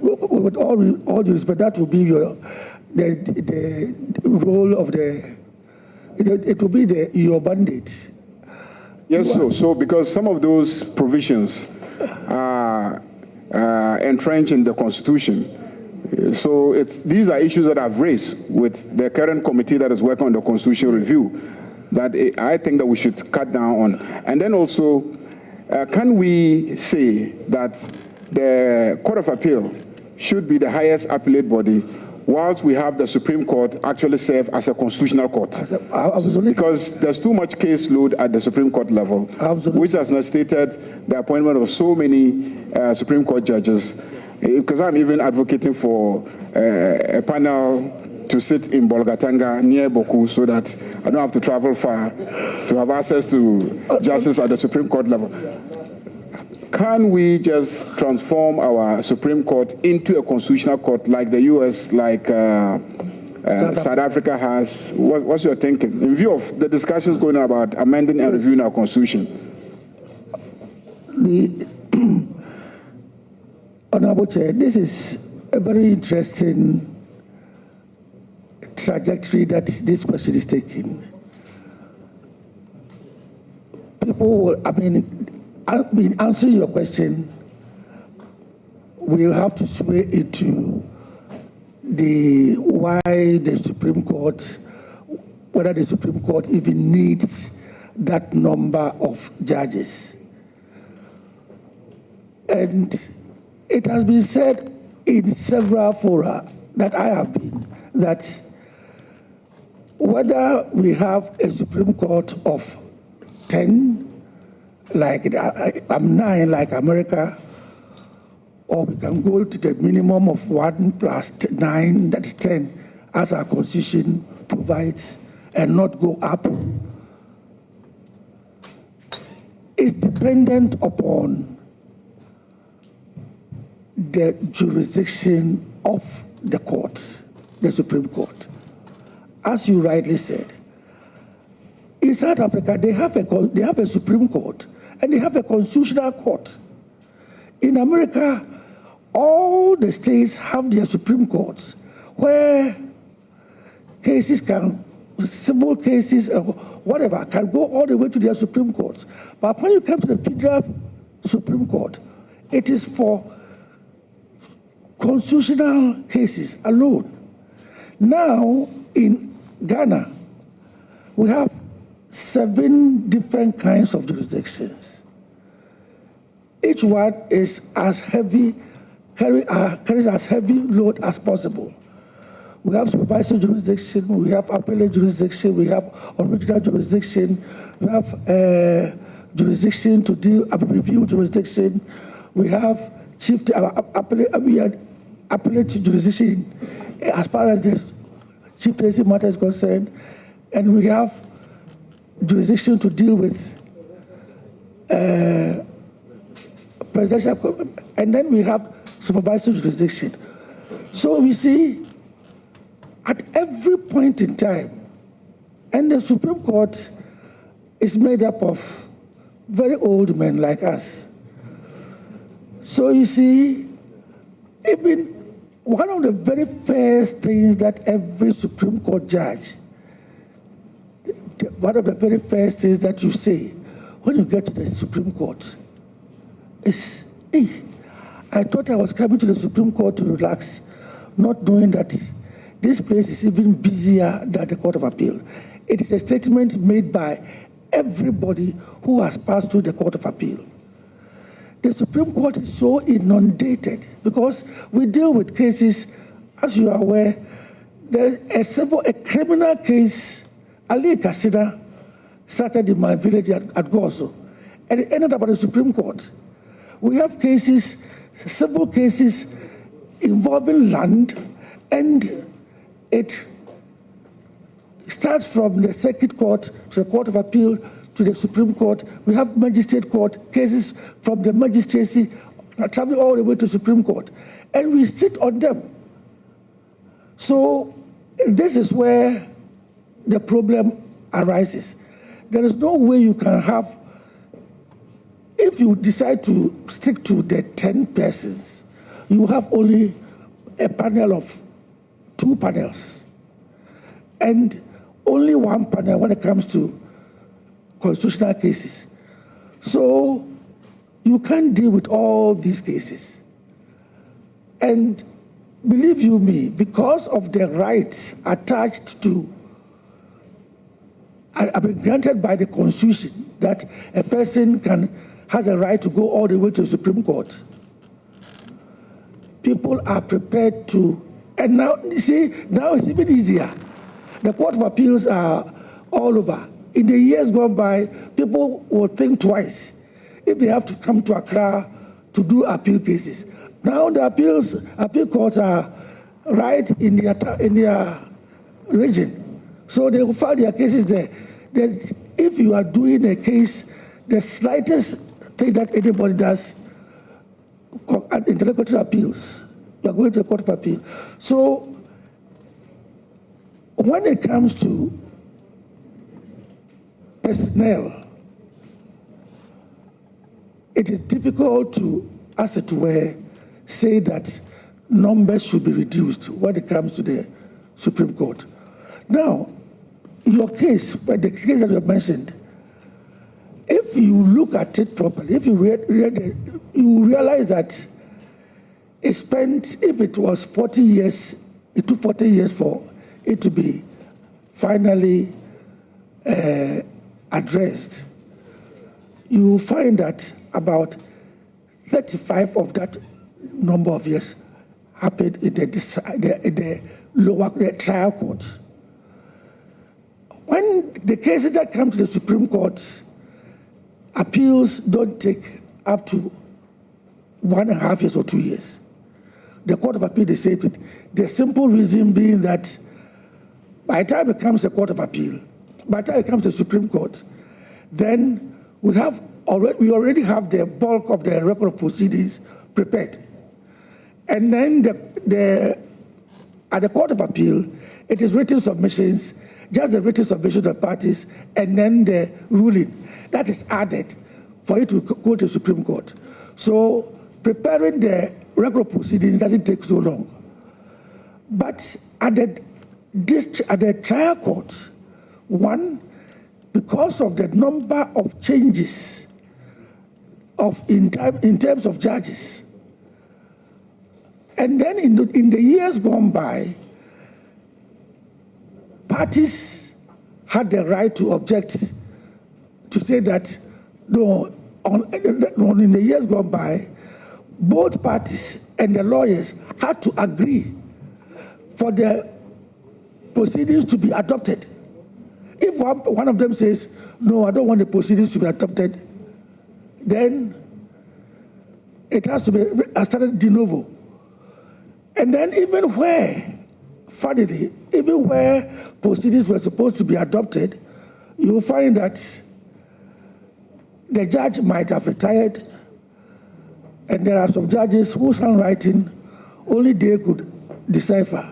with all due respect, that will be the role of it will be your mandate.
Yes, so because some of those provisions are entrenched in the Constitution. So these are issues that I've raised with the current committee that is working on the Constitution review, that I think that we should cut down on. And then also, can we say that the Court of Appeal should be the highest appellate body, whilst we have the Supreme Court actually serve as a constitutional court? Because there's too much caseload at the Supreme Court level, which has necessitated the appointment of so many Supreme Court judges. Because I'm even advocating for a panel to sit in Bolgatanga near Boku, so that I don't have to travel far to have access to justice at the Supreme Court level. Can we just transform our Supreme Court into a constitutional court like the US, like South Africa has? What's your thinking in view of the discussions going on about amending and reviewing our Constitution?
The Honorable Chair, this is a very interesting trajectory that this question is taking. People will, I mean, answering your question, we'll have to sway into why the Supreme Court, whether the Supreme Court even needs that number of judges. And it has been said in several fora that I have been, that whether we have a Supreme Court of 10, like 9, like America, or we can go to the minimum of 1 plus 9, that is 10, as our Constitution provides, and not go up, is dependent upon the jurisdiction of the courts, the Supreme Court. As you rightly said, in South Africa, they have a Supreme Court and they have a constitutional court. In America, all the states have their Supreme Courts where cases civil cases or whatever, can go all the way to their Supreme Courts. But when you come to the Federal Supreme Court, it is for constitutional cases alone. Now, in Ghana, we have 7 different kinds of jurisdictions. Each one is as heavy, carries as heavy load as possible. We have supervisory jurisdiction, we have appellate jurisdiction, we have original jurisdiction, we have jurisdiction to deal with review jurisdiction, we have appellate jurisdiction as far as the chief justice matter is concerned, and we have jurisdiction to deal with presidential, and then we have supervisory jurisdiction. So we see at every point in time, and the Supreme Court is made up of very old men like us. So you see, even one of the very first things that every Supreme Court judge, one of the very first things that you say when you get to the Supreme Court is, hey, I thought I was coming to the Supreme Court to relax, not knowing that this place is even busier than the Court of Appeal. It is a statement made by everybody who has passed through the Court of Appeal. The Supreme Court is so inundated because we deal with cases, as you are aware, there is a criminal case, Ali Kasida, started in my village at Goso, and it ended up at the Supreme Court. We have cases, civil cases involving land, and it starts from the Circuit Court to the Court of Appeal to the Supreme Court. We have magistrate court cases from the magistracy traveling all the way to the Supreme Court, and we sit on them. So this is where the problem arises. There is no way you can have, if you decide to stick to the 10 persons, you have only a panel of 2 panels, and only 1 panel when it comes to constitutional cases. So you can't deal with all these cases. And believe you me, because of the rights attached to, I mean, granted by the Constitution, that a person has a right to go all the way to the Supreme Court, people are prepared to, and now, you see, now it's even easier. The Court of Appeals are all over. In the years gone by, people will think twice if they have to come to Accra to do appeal cases. Now the appeal courts are right in their region. So they will file their cases there. Then if you are doing a case, the slightest thing that anybody does, interlocutory appeals, you are going to the Court of Appeal. So when it comes to personnel, it is difficult to, as it were, say that numbers should be reduced when it comes to the Supreme Court. Now, your case, the case that you have mentioned, if you look at it properly, if you read it, you realize that it spent, if it was 40 years, it took 40 years for it to be finally addressed. You will find that about 35 of that number of years happened in the lower trial courts. When the cases that come to the Supreme Court, appeals don't take up to 1.5 years or 2 years. The Court of Appeal, they say it. The simple reason being that by the time it comes to the Court of Appeal, by the time it comes to the Supreme Court, then we already have the bulk of the record of proceedings prepared. And then at the Court of Appeal, it is written submissions, just the written submissions of the parties, and then the ruling that is added for it to go to the Supreme Court. So preparing the record of proceedings doesn't take so long. But at the trial court, one, because of the number of changes in terms of judges, and then in the years gone by, parties had the right to object, to say that no, in the years gone by, both parties and the lawyers had to agree for the proceedings to be adopted. If one of them says, no, I don't want the proceedings to be adopted, then it has to be started de novo. And then even where proceedings were supposed to be adopted, you will find that the judge might have retired, and there are some judges whose handwriting only they could decipher.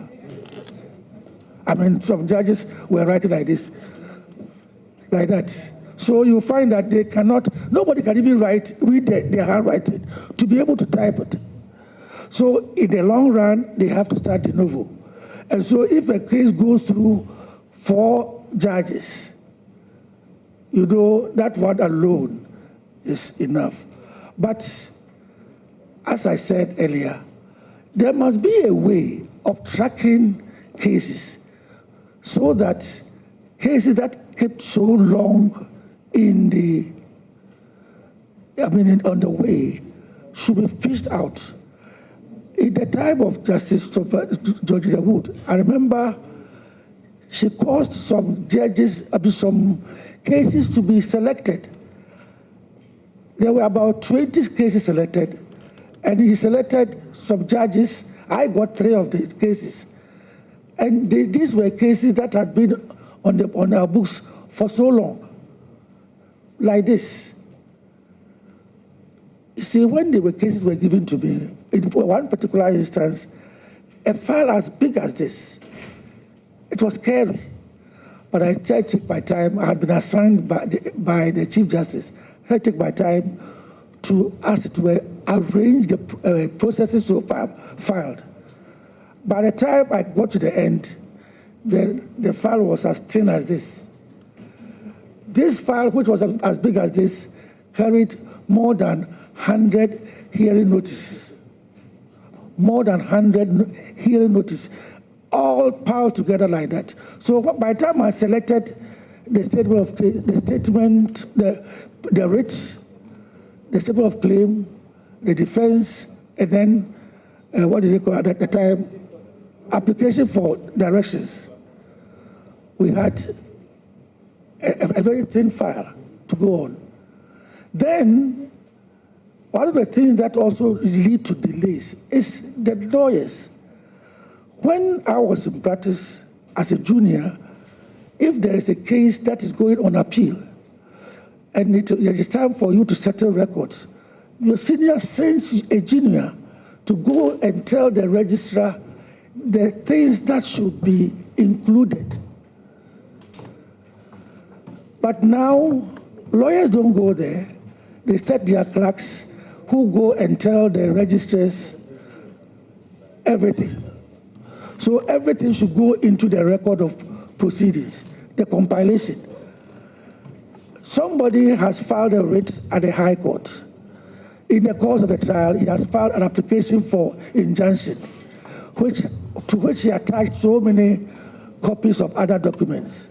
I mean, some judges were writing like this, like that. So you find that they cannot, nobody can even read their handwriting to be able to type it. So in the long run, they have to start de novo. And so if a case goes through 4 judges, you know, that one alone is enough. But as I said earlier, there must be a way of tracking cases so that cases that kept so long on the way should be fished out. In the time of Justice Georgia Wood, I remember she caused some judges, some cases to be selected. There were about 20 cases selected, and he selected some judges. I got 3 of the cases. And these were cases that had been on our books for so long, like this. You see, when the cases were given to me, in one particular instance, a file as big as this, it was scary. But I tried to take my time. I had been assigned by the Chief Justice. I took my time to, as it were, arrange the processes to filed. By the time I got to the end, the file was as thin as this. This file, which was as big as this, carried more than 100 hearing notices. More than 100 hearing notices, all piled together like that. So by the time I selected the statement, the writs, the statement of claim, the defense, and then what did they call it at the time? Application for directions. We had a very thin file to go on. Then, one of the things that also lead to delays is the lawyers. When I was in practice as a junior, if there is a case that is going on appeal, and it is time for you to settle records, your senior sends a junior to go and tell the registrar the things that should be included. But now, lawyers don't go there. They set their clerks who go and tell the registrars everything. So everything should go into the record of proceedings, the compilation. Somebody has filed a writ at the High Court. In the course of the trial, he has filed an application for injunction, to which he attached so many copies of other documents.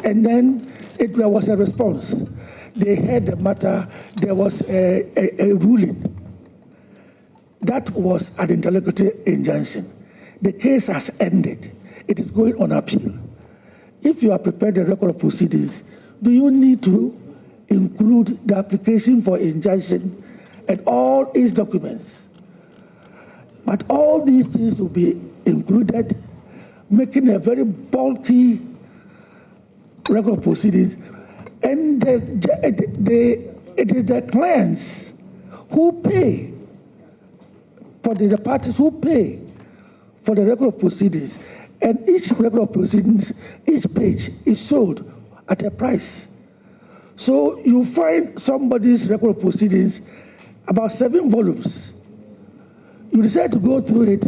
And then there was a response. They heard the matter. There was a ruling. That was an interlocutory injunction. The case has ended. It is going on appeal. If you are prepared the record of proceedings, do you need to include the application for injunction and all its documents? But all these things will be included, making a very bulky record of proceedings. And it is the clients who pay, for the parties who pay for the record of proceedings. And each record of proceedings, each page is sold at a price. So you find somebody's record of proceedings, about 7 volumes. You decide to go through it,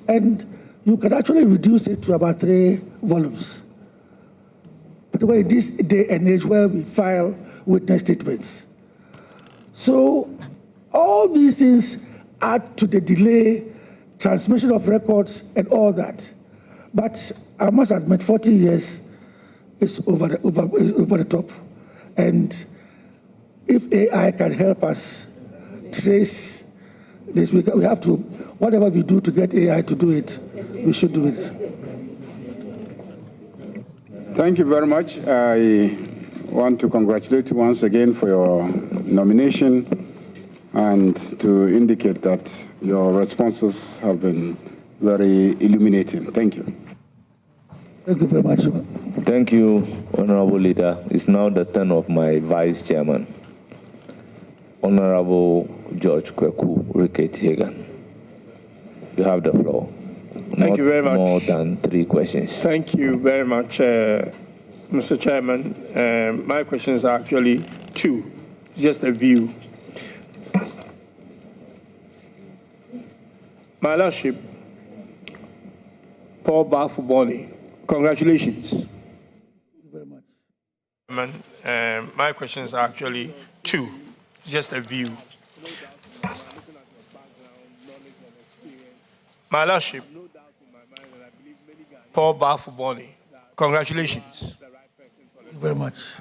and you can actually reduce it to about 3 volumes. Particularly in this day and age where we file witness statements. So all these things add to the delay, transmission of records, and all that. But I must admit, 40 years is over the top. And if AI can help us trace this, we have to, whatever we do to get AI to do it, we should do it.
Thank you very much. I want to congratulate you once again for your nomination and to indicate that your responses have been very illuminating. Thank you.
Thank you very much.
Thank you, Honorable Leader. It's now the turn of my Vice Chairman, Honorable George Kweku Rickett Hagan. You have the floor.
Thank you very much.
More than 3 questions.
Thank you very much, Mr. Chairman. My questions are actually 2, just a view. My Lordship, Paul Baffoe-Bonnie, congratulations.
Thank you very much.
My questions are actually 2, just a view. My Lordship, Paul Baffoe-Bonnie, congratulations.
Thank you very much.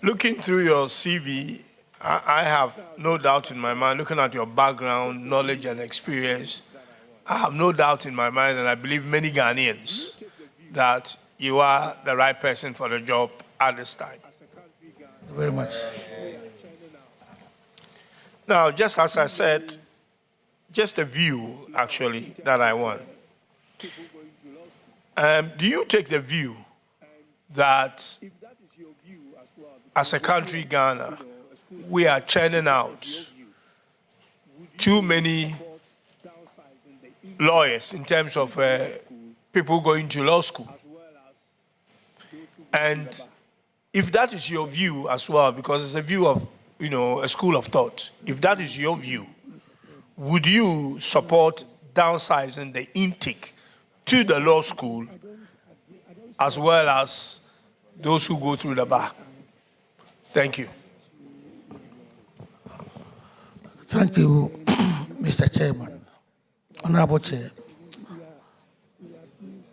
Looking through your CV, I have no doubt in my mind, looking at your background, knowledge, and experience, I have no doubt in my mind, and I believe many Ghanaians, that you are the right person for the job at this time.
Thank you very much.
Now, just as I said, just a view, actually, that I want. Do you take the view that as a country, Ghana, we are churning out too many lawyers in terms of people going to law school? And if that is your view as well, because it's a view of, a school of thought, if that is your view, would you support downsizing the intake to the law school as well as those who go through the bar? Thank you.
Thank you, Mr. Chairman. Honorable Chair.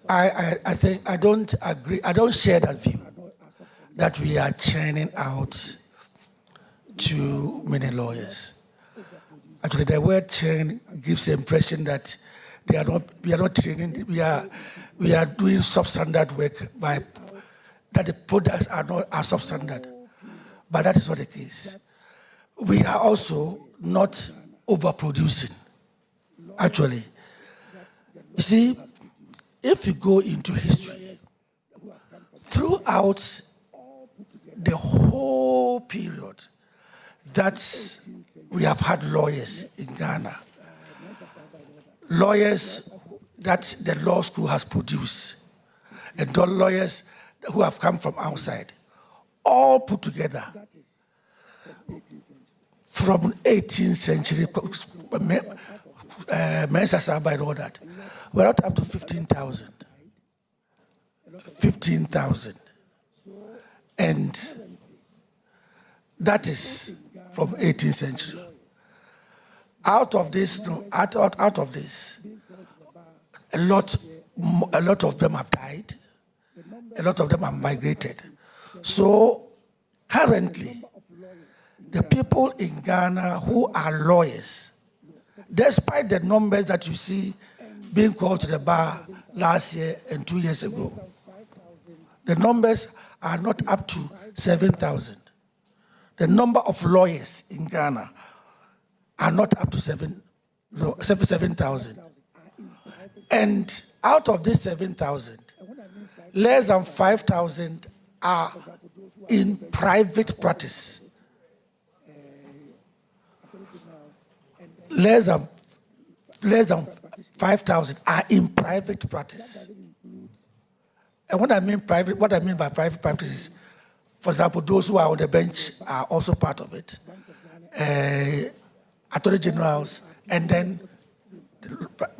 I think I don't agree, I don't share that view that we are churning out too many lawyers. Actually, the word churn gives the impression that we are not training, we are doing substandard work that the products are substandard. But that is not the case. We are also not overproducing, actually. You see, if you go into history, throughout the whole period that we have had lawyers in Ghana, lawyers that the law school has produced, and the lawyers who have come from outside, all put together, from 18th century, Mensa Saba and all that. We're not up to 15,000. 15,000. And that is from 18th century. Out of this, a lot of them have died. A lot of them have migrated. So currently, the people in Ghana who are lawyers, despite the numbers that you see being called to the bar last year and 2 years ago, the numbers are not up to 7,000. The number of lawyers in Ghana are not up to 7,000. And out of this 7,000, less than 5,000 are in private practice. Less than 5,000 are in private practice. And what I mean by private practice is, for example, those who are on the bench are also part of it. Attorney generals, and then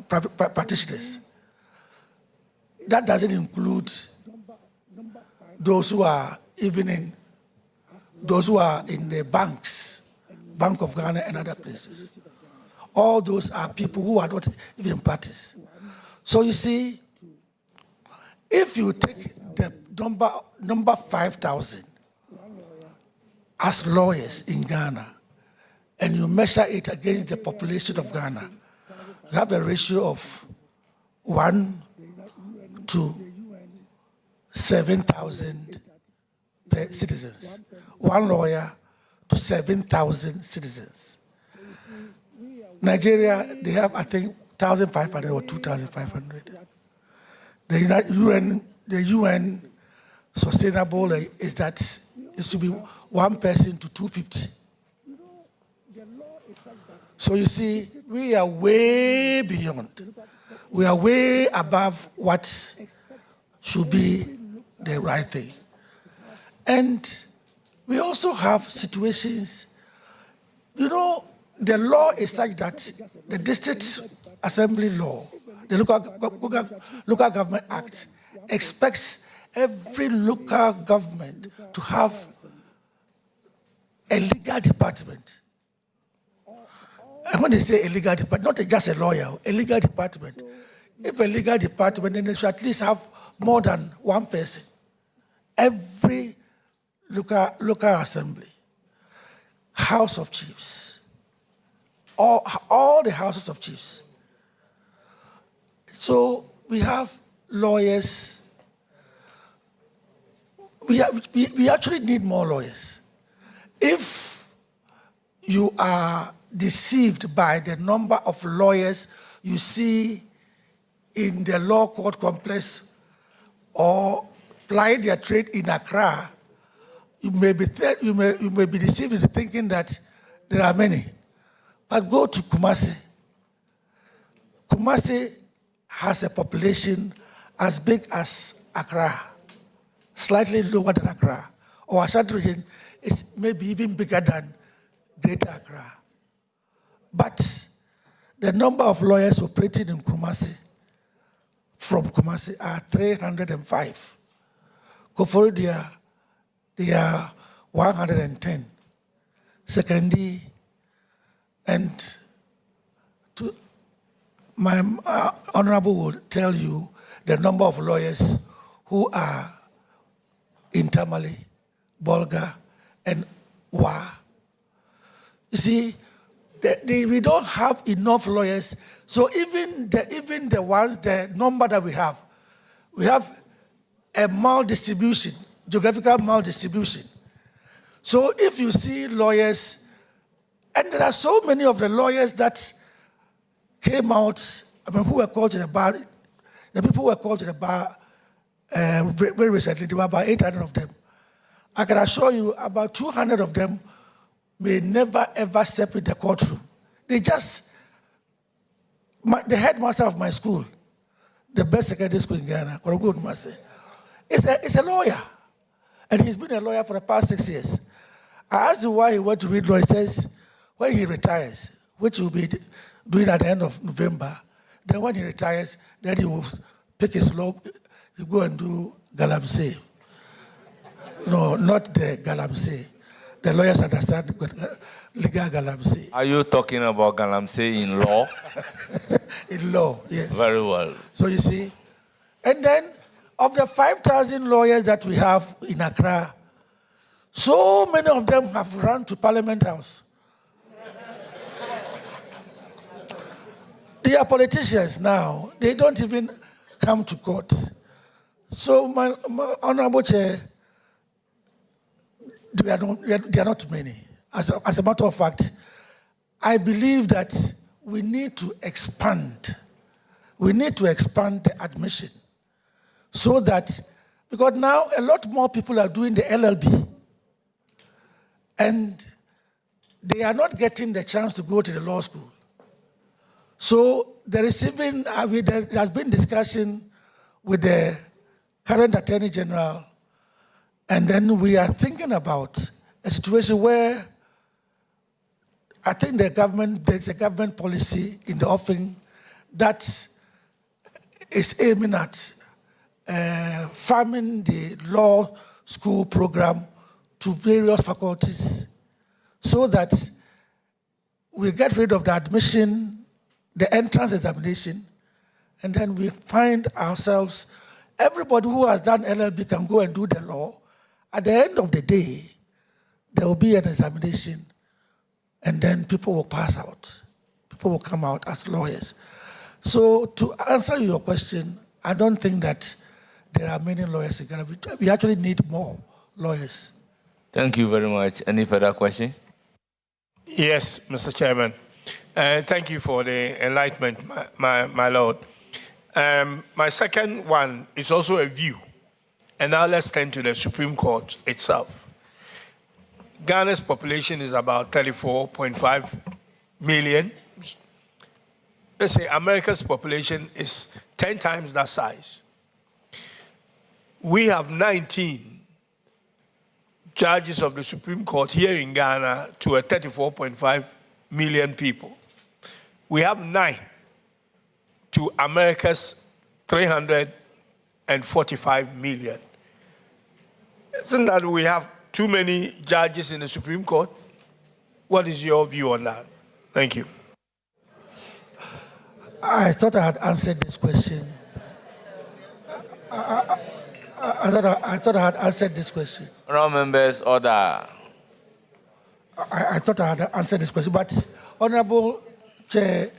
practitioners. That doesn't include those who are in the banks, Bank of Ghana and other places. All those are people who are not even in practice. So you see, if you take the number 5,000 as lawyers in Ghana, and you measure it against the population of Ghana, you have a ratio of 1 to 7,000 citizens. 1 lawyer to 7,000 citizens. Nigeria, they have, I think, 1,500 or 2,500. The UN sustainable is that it should be 1 person to 250. So you see, we are way beyond. We are way above what should be the right thing. And we also have situations, you know, the law is such that the District Assembly law, the Local Government Act, expects every local government to have a legal department. And when they say a legal department, not just a lawyer, a legal department. If a legal department, then they should at least have more than 1 person. Every local assembly, House of Chiefs, all the houses of chiefs. So we have lawyers. We actually need more lawyers. If you are deceived by the number of lawyers you see in the law court complex or plying their trade in Accra, you may be deceived into thinking that there are many. But go to Kumasi. Kumasi has a population as big as Accra, slightly lower than Accra. Or Ashanti region is maybe even bigger than Greater Accra. But the number of lawyers operating in Kumasi, from Kumasi, are 305. Kofori, they are 110. Secondly, and my honorable will tell you the number of lawyers who are in Tamale, Bolga, and Wa. You see, we don't have enough lawyers. So even the ones, the number that we have a maldistribution, geographical maldistribution. So if you see lawyers, and there are so many of the lawyers that came out, who were called to the bar, the people who were called to the bar very recently, there were about 800 of them. I can assure you about 200 of them may never ever step in the courtroom. They just, the headmaster of my school, the best secondary school in Ghana, is a lawyer. And he's been a lawyer for the past 6 years. I asked him why he went to read law. He says, when he retires, which will be doing at the end of November, then when he retires, then he will pick his law, he go and do galamsey. No, not the galamsey. The lawyers understand legal galamsey.
Are you talking about galamsey in law?
In law, yes.
Very well.
So you see, and then of the 5,000 lawyers that we have in Accra, so many of them have run to Parliament House. They are politicians now. They don't even come to court. So, my Honorable Chair, they are not many. As a matter of fact, I believe that we need to expand. We need to expand the admission so that, because now a lot more people are doing the LLB and they are not getting the chance to go to the law school. So there has been discussion with the current Attorney General, and then we are thinking about a situation where I think there's a government policy in the offing that is aiming at farming the law school program to various faculties so that we get rid of the admission, the entrance examination, and then we find ourselves, everybody who has done LLB can go and do the law. At the end of the day, there will be an examination, and then people will pass out. People will come out as lawyers. So to answer your question, I don't think that there are many lawyers in Ghana. We actually need more lawyers.
Thank you very much. Any further questions?
Yes, Mr. Chairman. Thank you for the enlightenment, my Lord. My second one is also a view. And now let's turn to the Supreme Court itself. Ghana's population is about 34.5 million. Let's say America's population is 10 times that size. We have 19 judges of the Supreme Court here in Ghana to a 34.5 million people. We have 9 to America's 345 million. Isn't that we have too many judges in the Supreme Court? What is your view on that? Thank you.
I thought I had answered this question. I thought I had answered this question.
Honourable members, order.
I thought I had answered this question, but Honourable Chair,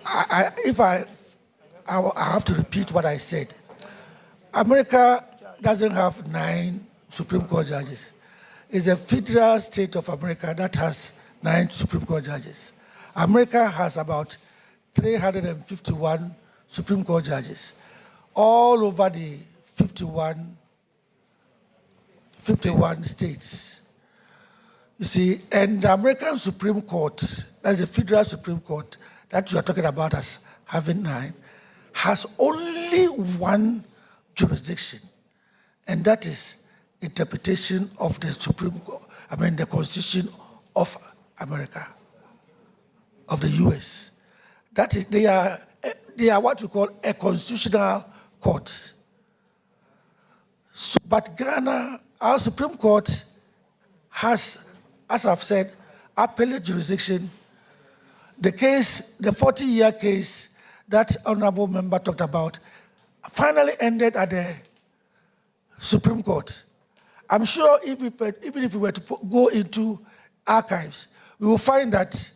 I have to repeat what I said. America doesn't have 9 Supreme Court judges. It's the federal state of America that has 9 Supreme Court judges. America has about 351 Supreme Court judges all over the 51 states. You see, and the American Supreme Court, that's the federal Supreme Court that you are talking about as having 9, has only one jurisdiction, and that is interpretation of the Supreme Court, the Constitution of America, of the US. That is, they are what we call a constitutional court. So, but Ghana, our Supreme Court has, as I've said, appellate jurisdiction. The case, the 40-year case that honorable member talked about, finally ended at the Supreme Court. I'm sure even if we were to go into archives, we will find that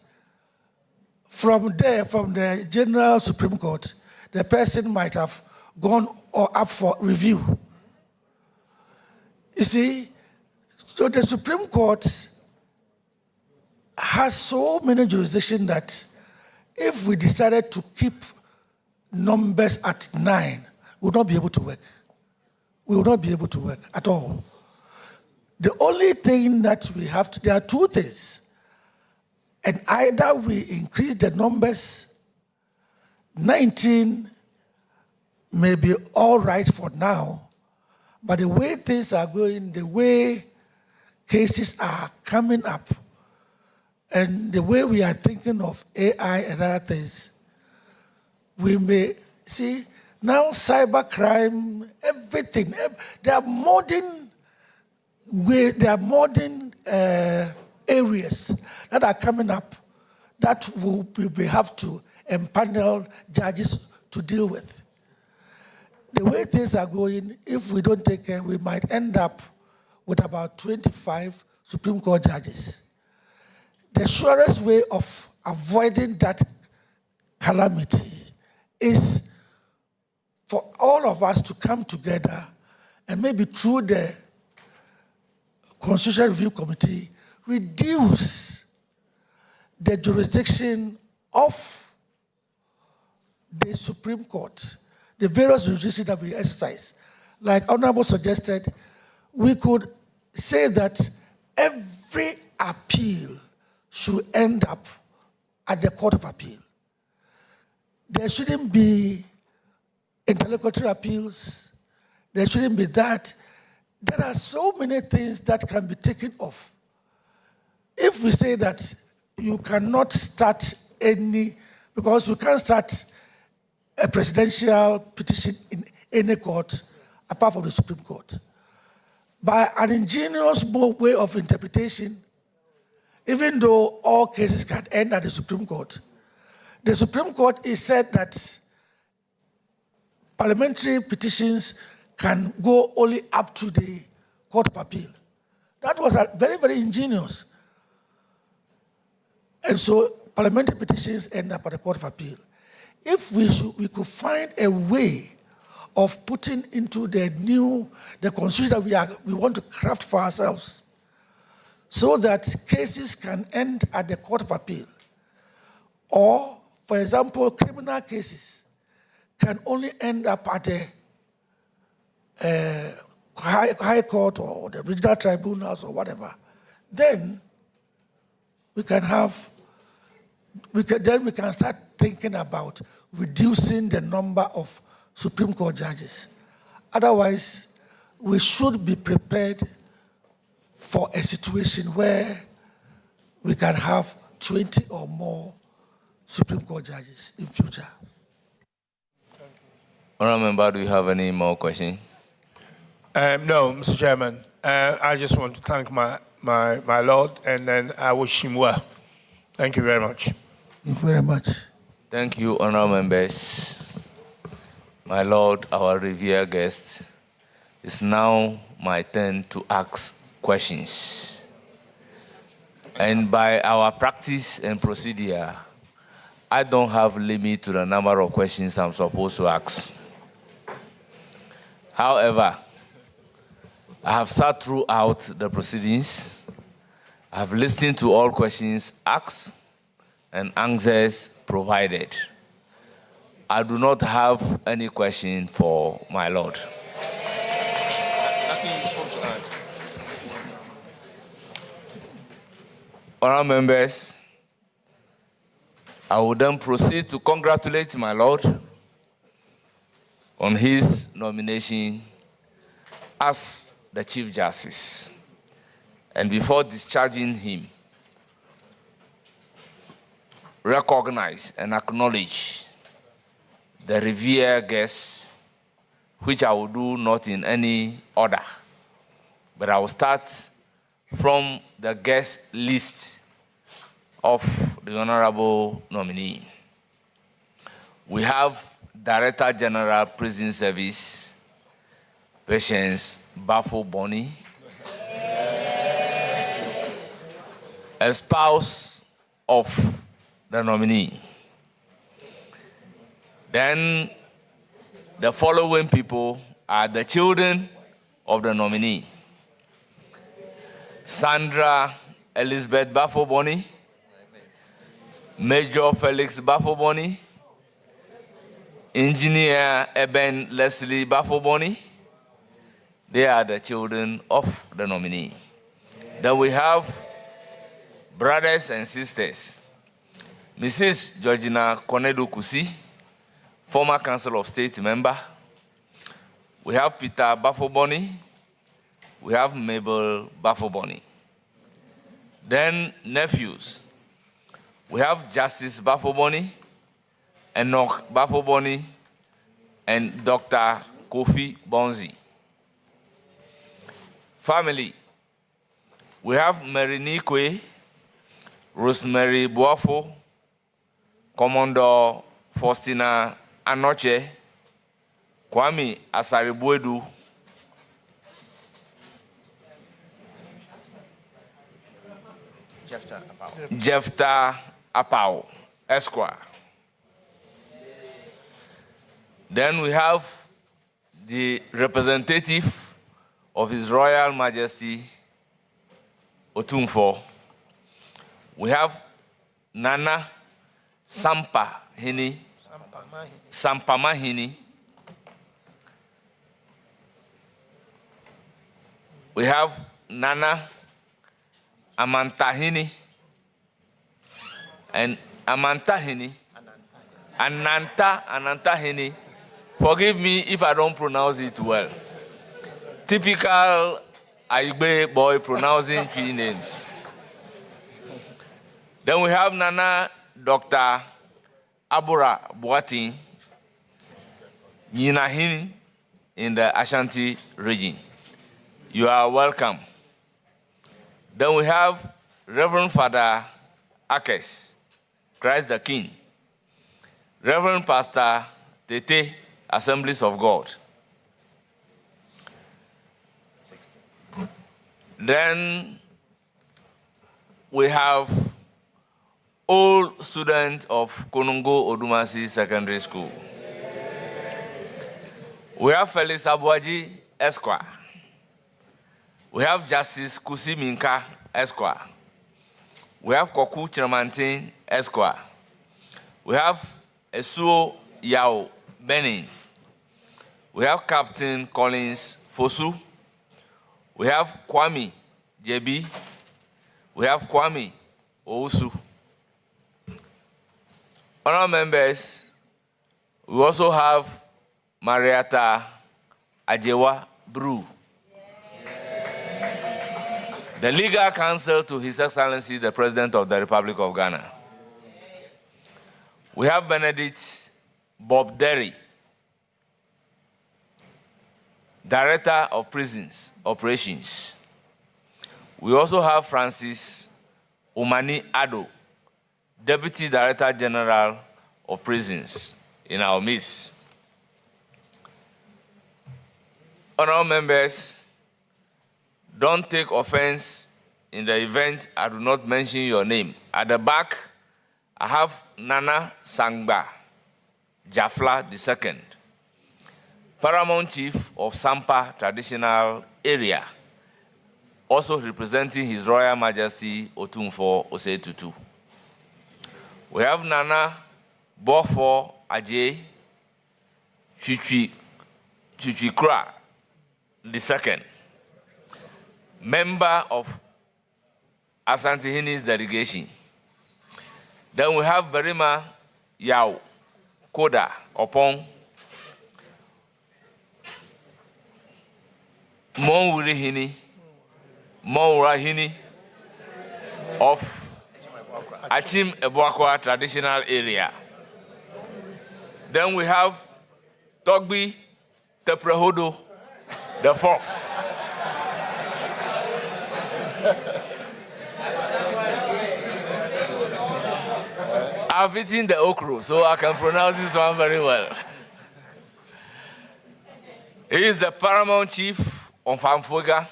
from there, from the General Supreme Court, the person might have gone or up for review. You see, so the Supreme Court has so many jurisdictions that if we decided to keep numbers at 9, we would not be able to work. We will not be able to work at all. The only thing that we have to, there are 2 things. And either we increase the numbers, 19 may be all right for now, but the way things are going, the way cases are coming up, and the way we are thinking of AI and other things, we may see now cybercrime, everything. There are modern areas that are coming up that we have to empanel judges to deal with. The way things are going, if we don't take care, we might end up with about 25 Supreme Court judges. The surest way of avoiding that calamity is for all of us to come together and maybe through the Constitutional Review Committee, reduce the jurisdiction of the Supreme Court, the various jurisdictions that we exercise. Like Honorable suggested, we could say that every appeal should end up at the Court of Appeal. There shouldn't be interlocutory appeals. There shouldn't be that. There are so many things that can be taken off. If we say that you cannot start any, because you can't start a presidential petition in any court apart from the Supreme Court. By an ingenious way of interpretation, even though all cases can end at the Supreme Court is said that parliamentary petitions can go only up to the Court of Appeal. That was very, very ingenious. And so parliamentary petitions end up at the Court of Appeal. If we could find a way of putting into the constitution that we want to craft for ourselves, so that cases can end at the Court of Appeal. Or, for example, criminal cases can only end up at the High Court or the regional tribunals or whatever. Then we can start thinking about reducing the number of Supreme Court judges. Otherwise, we should be prepared for a situation where we can have 20 or more Supreme Court judges in future.
Honourable Member, do you have any more questions?
No, Mr. Chairman. I just want to thank my Lord, and then I wish him well. Thank you very much.
Thank you very much.
Thank you, honourable members. My Lord, our revered guest, it's now my turn to ask questions. And by our practice and procedure, I don't have limit to the number of questions I'm supposed to ask. However, I have sat throughout the proceedings. I have listened to all questions asked and answers provided. I do not have any question for my Lord. Honourable members, I will then proceed to congratulate my Lord on his nomination as the Chief Justice. And before discharging him, recognize and acknowledge the revered guests, which I will do not in any order, but I will start from the guest list of the Honorable Nominee. We have Director General Prison Service, Patience Baffoe-Bonnie, a spouse of the nominee. Then the following people are the children of the nominee: Sandra Elizabeth Baffoe-Bonnie, Major Felix Baffoe-Bonnie, Engineer Eben Leslie Baffoe-Bonnie. They are the children of the nominee. Then we have brothers and sisters: Mrs. Georgina Konedu Kusi, former Council of State member. We have Peter Baffoe-Bonnie. We have Mabel Baffoe-Bonnie. Then nephews. We have Justice Baffoe-Bonnie, Enoch Baffoe-Bonnie, and Dr. Kofi Bonzi. Family. We have Mary Nikwe, Rosemary Boafo, Commodore Faustina Anoche, Kwame Asaribuedu, Jefta Apau, Esquire. Then we have the representative of His Royal Majesty Otumfo. We have Nana Sampamahini. We have Nana Amantahini and Amantahini. Anantahini. Forgive me if I don't pronounce it well. Typical Aigbe boy pronouncing three names. Then we have Nana Dr. Abura Boatin, Yinahini in the Ashanti region. You are welcome. Then we have Reverend Father Akes, Christ the King. Reverend Pastor Tete, Assemblies of God. Then we have all students of Konongo Odumasi Secondary School. We have Felix Abuaji, Esquire. We have Justice Kusi Minka, Esquire. We have Koku Chiramantin, Esquire. We have Esuo Yao Benin. We have Captain Collins Fosu. We have Kwame JB. We have Kwame Ousu. Honorable members, we also have Marietta Ajewa Brew. The legal counsel to His Excellency, the President of the Republic of Ghana. We have Benedict Bob Derry, Director of Prisons Operations. We also have Francis Umani Ado, Deputy Director General of Prisons in our midst. Honorable members, don't take offense in the event I do not mention your name. At the back, I have Nana Sangba Jafla II, Paramount Chief of Sampa Traditional Area, also representing His Royal Majesty Otumfo Osei-Tutu. We have Nana Baffoe Ajay Chichikra II, member of Asantehini's delegation. Then we have Berima Yao Koda Opon, Monwurihini of Achim Ebuakwa Traditional Area. Then we have Togbi Teprehodo the Fourth. I've eaten the okra, so I can pronounce this one very well. He is the Paramount Chief of Amfoga,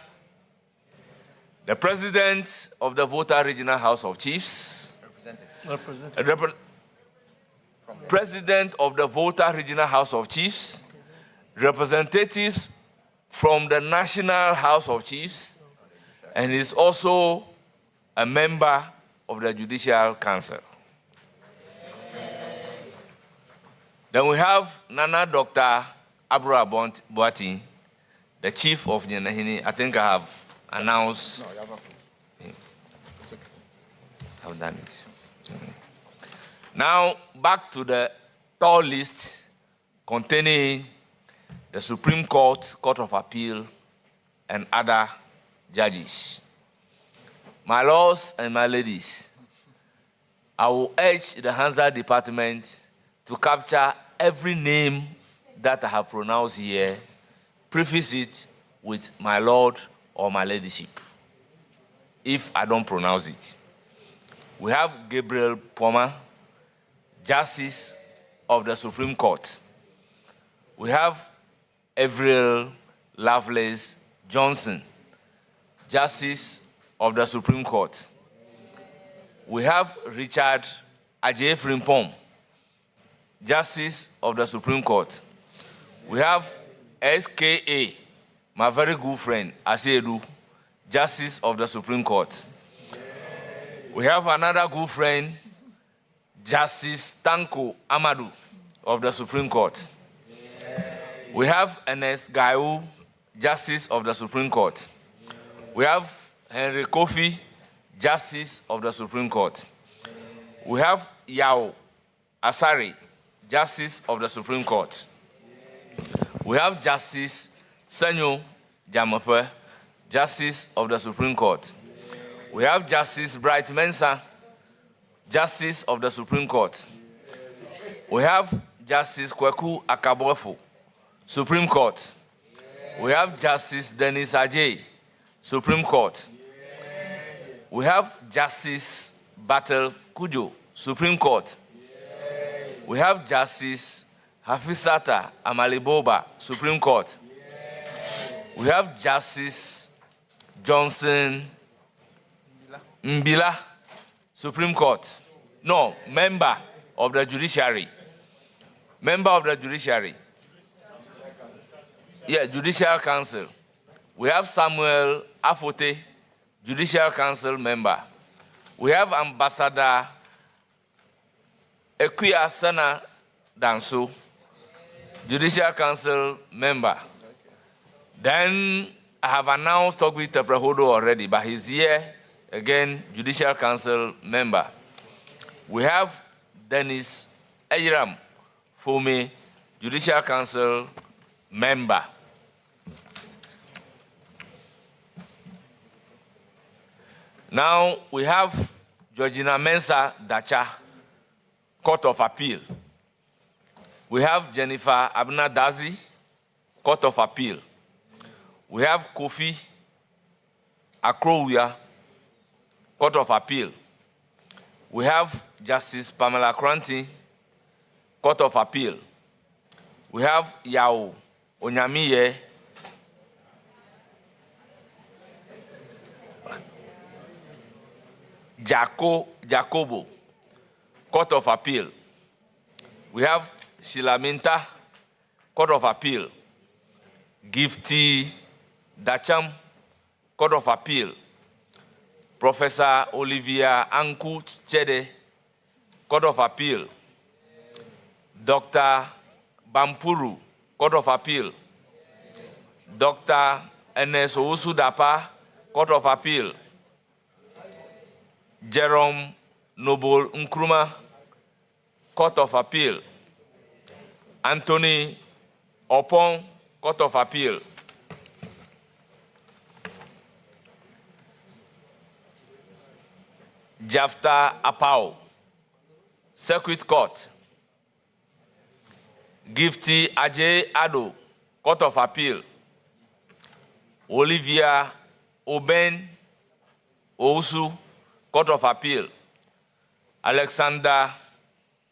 the President of the Volta Regional House of Chiefs, President of the Volta Regional House of Chiefs, representatives from the National House of Chiefs, and is also a member of the Judicial Council. Then we have Nana Dr. Abura Boatin, the Chief of Nyanahini. I think I have announced. No, you have 16. I've done it. Now, back to the tall list containing the Supreme Court, Court of Appeal, and other judges. My lords and my ladies, I will urge the Hansard Department to capture every name that I have pronounced here, preface it with my lord or my ladyship, if I don't pronounce it. We have Gabriel Poma, Justice of the Supreme Court. We have Avril Lovelace Johnson, Justice of the Supreme Court. We have Richard Ajay Frimpong, Justice of the Supreme Court. We have SKA, my very good friend, Asiedu, Justice of the Supreme Court. We have another good friend, Justice Tanko Amadou of the Supreme Court. We have Ernest Gaiu, Justice of the Supreme Court. We have Henry Kofi, Justice of the Supreme Court. We have Yao Asari, Justice of the Supreme Court. We have Justice Senyo Jamope, Justice of the Supreme Court. We have Justice Bright Mensah, Justice of the Supreme Court. We have Justice Kweku Akabofo, Supreme Court. We have Justice Dennis Ajay, Supreme Court. We have Justice Battles Kujo, Supreme Court. We have Justice Hafisata Amaliboba, Supreme Court. We have Justice Johnson Mbila, Supreme Court. No, member of the judiciary. Member of the judiciary. Yeah, Judicial Council. We have Samuel Afote, Judicial Council member. We have Ambassador Ekuya Sana Danso, Judicial Council member. Then I have announced Togwi Teprehodo already, but he's here again, Judicial Council member. We have Dennis Eyiram Fome, Judicial Council member. Now we have Georgina Mensah Dacha, Court of Appeal. We have Jennifer Abnadazi, Court of Appeal. We have Kofi Akrowia, Court of Appeal. We have Justice Pamela Kranti, Court of Appeal. We have Yao Onyamiye, Jacobo, Court of Appeal. We have Shilaminta, Court of Appeal. Gifty Dacham, Court of Appeal. Professor Olivia Anku Chede, Court of Appeal. Dr. Bampuru, Court of Appeal. Dr. Ernest Owusu Dapa, Court of Appeal. Jerome Noble Nkrumah, Court of Appeal. Anthony Opon, Court of Appeal. Jafta Apau, Circuit Court. Gifty Ajay Ado, Court of Appeal. Olivia Oben Owusu, Court of Appeal. Alexander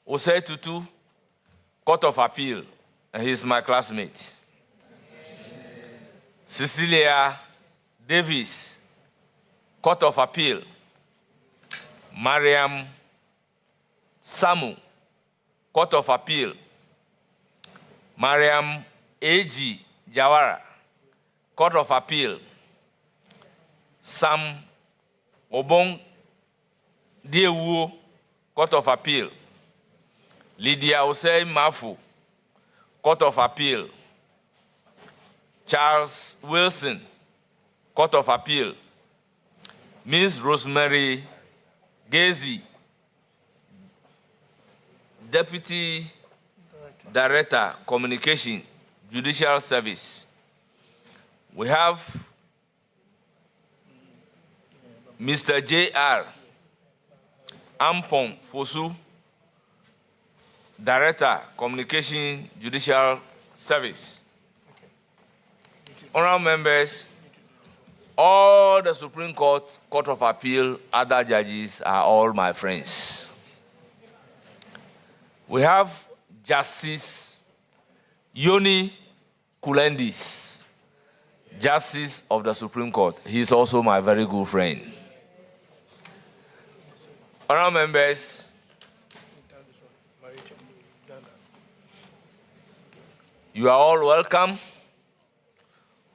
Osetutu, Court of Appeal, and he's my classmate. Cecilia Davis, Court of Appeal. Mariam Samu, Court of Appeal. Mariam A.G. Jawara, Court of Appeal. Sam Obong Diewu, Court of Appeal. Lydia Osei Mafu, Court of Appeal. Charles Wilson, Court of Appeal. Ms. Rosemary Gezi, Deputy Director, Communication, Judicial Service. We have Mr. J.R. Ampon Fosu, Director, Communication, Judicial Service. Honorable members, all the Supreme Court, Court of Appeal, other judges are all my friends. We have Justice Yoni Kulendis, Justice of the Supreme Court. He is also my very good friend. Honorable members, you are all welcome.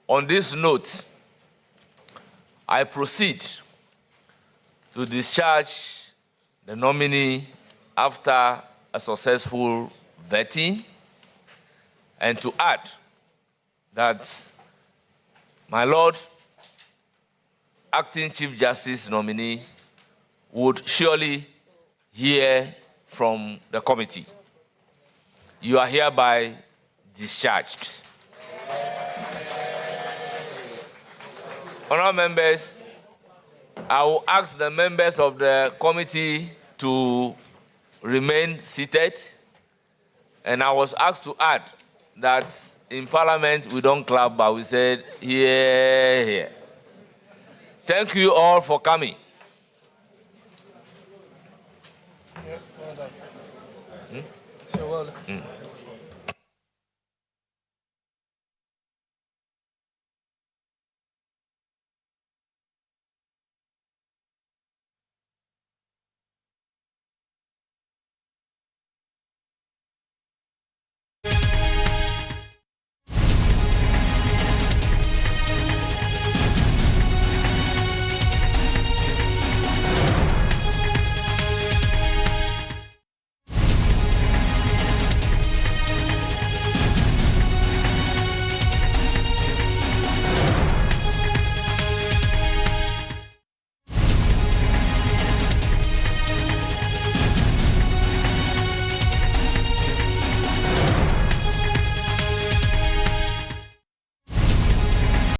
On this note, I proceed to discharge the nominee after a successful vetting, and to add that my Lord, Acting Chief Justice nominee, would surely hear from the committee. You are hereby discharged. Honourable members, I will ask the members of the committee to remain seated, and I was asked to add that in Parliament we don't clap, but we said here, here. Thank you all for coming.
So well done.